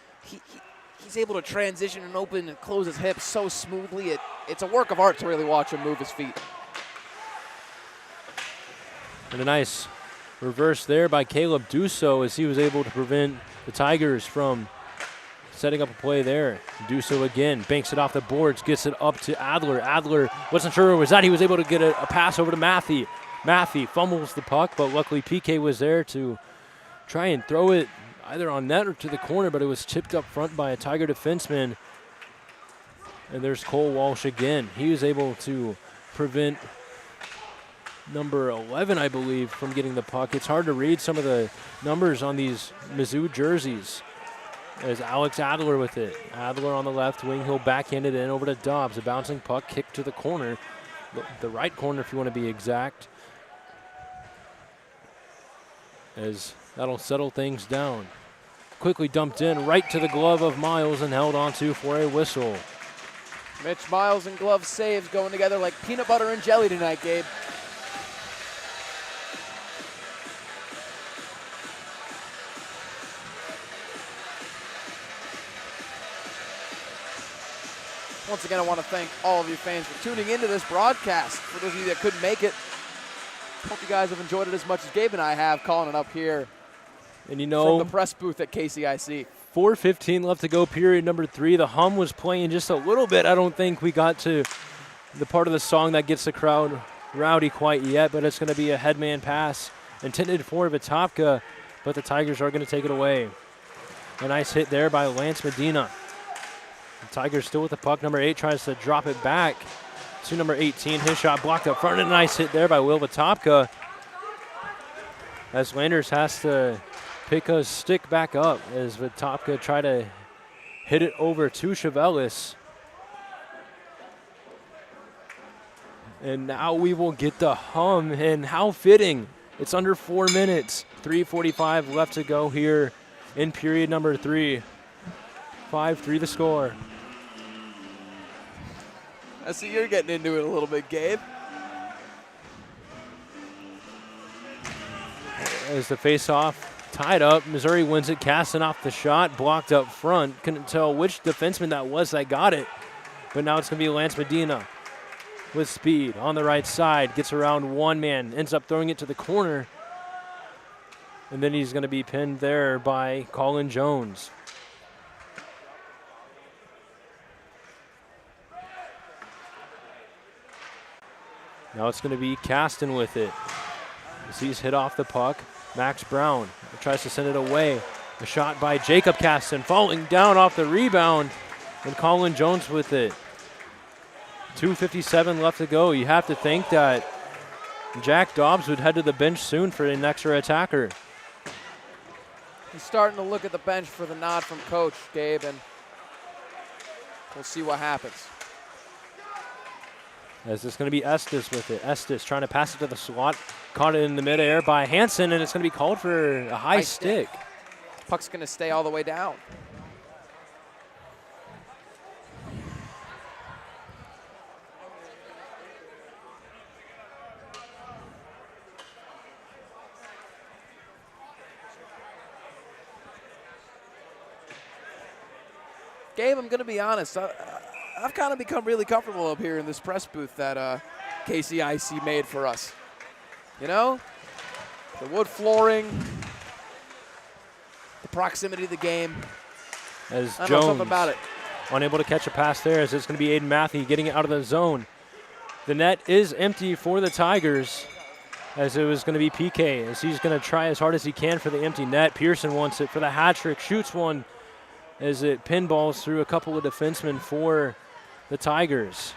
he's able to transition and open and close his hips so smoothly. It's a work of art to really watch him move his feet. And a nice reverse there by Caleb Dusso as he was able to prevent the Tigers from setting up a play there. Dusso again banks it off the boards, gets it up to Adler. Adler wasn't sure where it was at. He was able to get a pass over to Matthew. Matthew fumbles the puck, but luckily PK was there to try and throw it either on net or to the corner, but it was tipped up front by a Tiger defenseman. And there's Cole Walsh again. He was able to prevent number 11, I believe, from getting the puck. It's hard to read some of the numbers on these Mizzou jerseys. As Alex Adler with it. Adler on the left wing, he'll backhand it in over to Dobbs. A bouncing puck kicked to the corner. The right corner if you want to be exact. As that'll settle things down. Quickly dumped in right to the glove of Miles and held onto for a whistle. Mitch Miles and glove saves going together like peanut butter and jelly tonight, Gabe. Once again, I want to thank all of you fans for tuning into this broadcast. For those of you that couldn't make it, hope you guys have enjoyed it as much as Gabe and I have calling it up here and you know, from the press booth at KCIC. 4:15 left to go, period number 3. The hum was playing just a little bit. I don't think we got to the part of the song that gets the crowd rowdy quite yet, but it's going to be a headman pass intended for Vitopka, but the Tigers are going to take it away. A nice hit there by Lance Medina. The Tigers still with the puck. Number 8 tries to drop it back to number 18. His shot blocked up front. And a nice hit there by Will Vitopka. As Landers has to pick a stick back up as Vitopka try to hit it over to Chevelis. And now we will get the hum, and how fitting. It's under 4 minutes. 3:45 left to go here in period number 3. 5-3 the score. I see you're getting into it a little bit, Gabe. As the face-off tied up, Missouri wins it. Casting off the shot, blocked up front. Couldn't tell which defenseman that was that got it. But now it's going to be Lance Medina with speed on the right side. Gets around one man, ends up throwing it to the corner. And then he's going to be pinned there by Colin Jones. Now it's going to be Caston with it. As he's hit off the puck, Max Brown tries to send it away. A shot by Jacob Caston, falling down off the rebound, and Colin Jones with it. 2:57 left to go. You have to think that Jack Dobbs would head to the bench soon for an extra attacker. He's starting to look at the bench for the nod from Coach, Gabe, and we'll see what happens. As it's going to be Estes with it. Estes trying to pass it to the slot. Caught it in the midair by Hansen, and it's going to be called for a high stick. Puck's going to stay all the way down. game, I'm going to be honest, I've kind of become really comfortable up here in this press booth that KCIC made for us. You know, the wood flooring, the proximity of the game. As I Jones know something about it. unable to catch a pass there, as it's going to be Aiden Matthew getting it out of the zone. The net is empty for the Tigers, as it was going to be PK, as he's going to try as hard as he can for the empty net. Pearson wants it for the hat trick, shoots one as it pinballs through a couple of defensemen for the Tigers.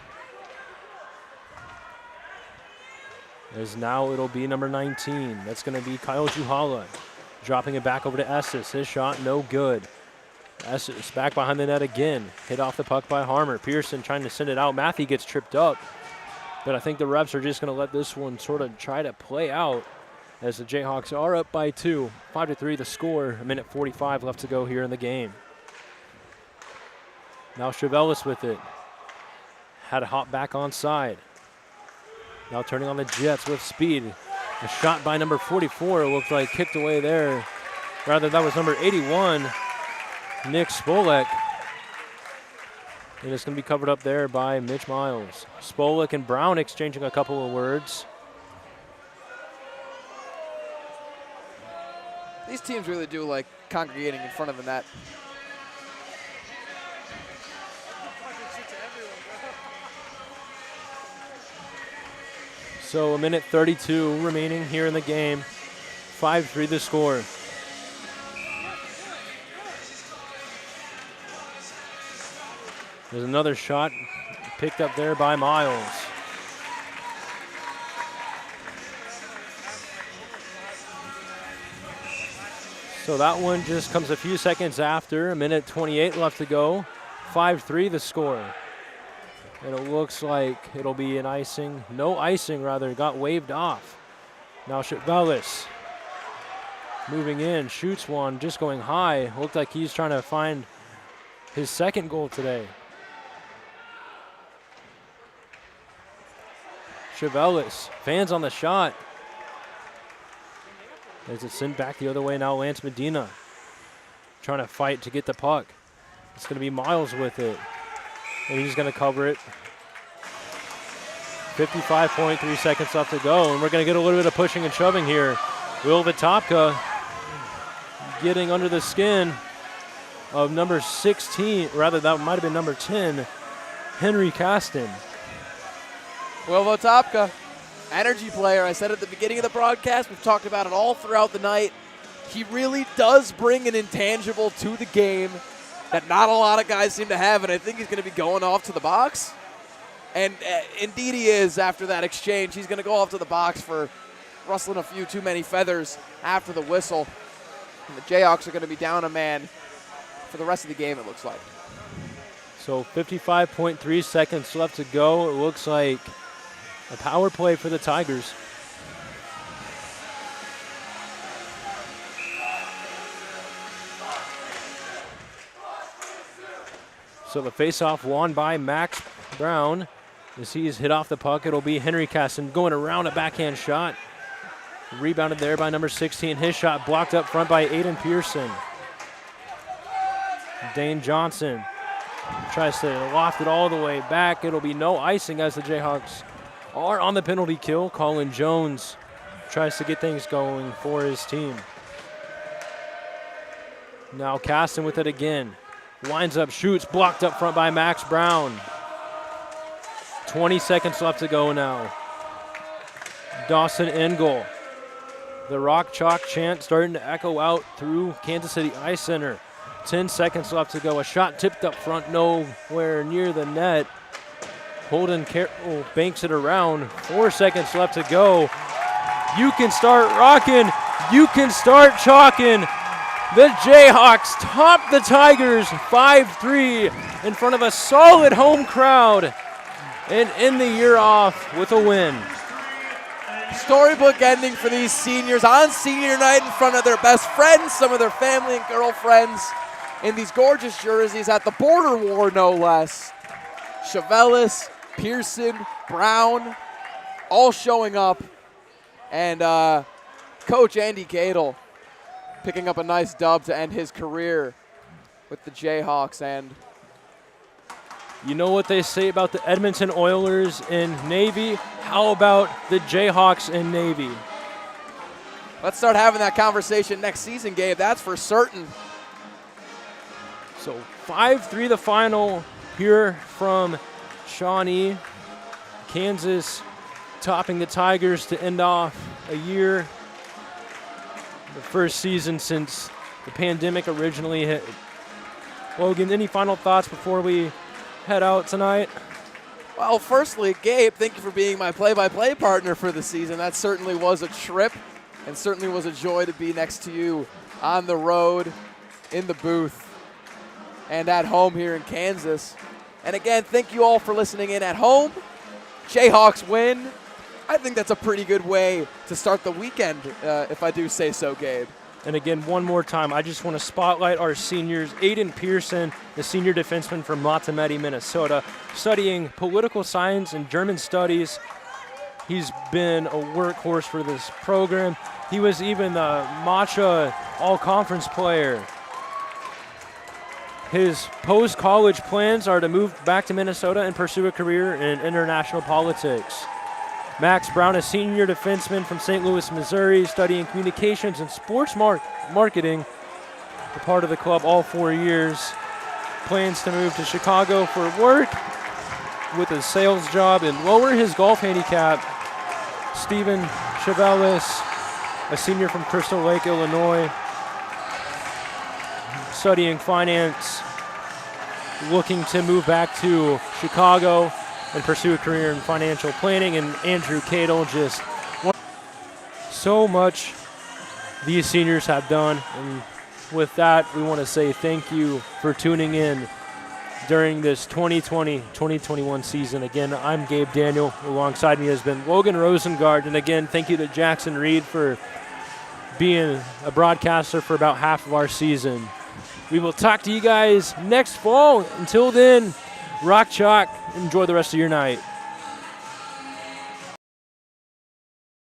As now it'll be number 19. That's going to be Kyle Juhala, dropping it back over to Estes. His shot no good. Estes back behind the net again. Hit off the puck by Harmer. Pearson trying to send it out. Matthew gets tripped up. But I think the refs are just going to let this one sort of try to play out, as the Jayhawks are up by 2. 5-3 the score. 1:45 left to go here in the game. Now Chevelis with it. Had to hop back onside. Now turning on the Jets with speed. A shot by number 44 looked like kicked away there. Rather, that was number 81, Nick Spolek. And it's going to be covered up there by Mitch Miles. Spolek and Brown exchanging a couple of words. These teams really do like congregating in front of the net. So 1:32 remaining here in the game. 5-3 the score. There's another shot picked up there by Miles. So that one just comes a few seconds after. 1:28 left to go. 5-3 the score. And it looks like it'll be an icing. No icing, rather. Got waved off. Now Chevelis moving in. Shoots one. Just going high. Looked like he's trying to find his second goal today. Chevelis. Fans on the shot. As it's sent back the other way now. Lance Medina trying to fight to get the puck. It's going to be Miles with it. And he's going to cover it. 55.3 seconds left to go. And we're going to get a little bit of pushing and shoving here. Will Vitopka getting under the skin of number 16. Rather, that might have been number 10, Henry Caston. Will Vitopka, energy player. I said at the beginning of the broadcast, we've talked about it all throughout the night. He really does bring an intangible to the game that not a lot of guys seem to have, and I think he's going to be going off to the box. And indeed he is after that exchange. He's going to go off to the box for rustling a few too many feathers after the whistle. And the Jayhawks are going to be down a man for the rest of the game, it looks like. So 55.3 seconds left to go. It looks like a power play for the Tigers. So the faceoff won by Max Brown. As he's hit off the puck, it'll be Henry Caston going around a backhand shot. Rebounded there by number 16. His shot blocked up front by Aiden Pearson. Dane Johnson tries to loft it all the way back. It'll be no icing as the Jayhawks are on the penalty kill. Colin Jones tries to get things going for his team. Now Caston with it again. Winds up, shoots, blocked up front by Max Brown. 20 seconds left to go now. Dawson Engel. The Rock Chalk chant starting to echo out through Kansas City Ice Center. 10 seconds left to go. A shot tipped up front, nowhere near the net. Holden Carroll banks it around. 4 seconds left to go. You can start rocking. You can start chalking. The Jayhawks top the Tigers 5-3 in front of a solid home crowd and end the year off with a win. Storybook ending for these seniors on senior night in front of their best friends, some of their family and girlfriends in these gorgeous jerseys at the border war, no less. Chevelis, Pearson, Brown, all showing up. And Coach Andy Cadle picking up a nice dub to end his career with the Jayhawks. And You know what they say about the Edmonton Oilers in Navy? How about the Jayhawks in Navy? Let's start having that conversation next season, Gabe. That's for certain. So 5-3 the final here from Shawnee. Kansas topping the Tigers to end off a year. The first season since the pandemic originally hit. Logan, any final thoughts before we head out tonight? Well, firstly, Gabe, thank you for being my play-by-play partner for the season. That certainly was a trip and certainly was a joy to be next to you on the road, in the booth, and at home here in Kansas. And again, thank you all for listening in at home. Jayhawks win. I think that's a pretty good way to start the weekend, if I do say so, Gabe. And again, one more time, I just want to spotlight our seniors. Aiden Pearson, the senior defenseman from Matameti, Minnesota, studying political science and German studies. He's been a workhorse for this program. He was even the Matcha All-Conference player. His post-college plans are to move back to Minnesota and pursue a career in international politics. Max Brown, a senior defenseman from St. Louis, Missouri, studying communications and sports marketing, a part of the club all 4 years. Plans to move to Chicago for work with a sales job and lower his golf handicap. Steven Chevelis, a senior from Crystal Lake, Illinois, studying finance, looking to move back to Chicago and pursue a career in financial planning. And Andrew Cadle, just so much these seniors have done. And with that, we want to say thank you for tuning in during this 2020-2021 season. Again, I'm Gabe Daniel. Alongside me has been Logan Rosengard. And again, thank you to Jackson Reed for being a broadcaster for about half of our season. We will talk to you guys next fall. Until then, rock chalk. Enjoy the rest of your night.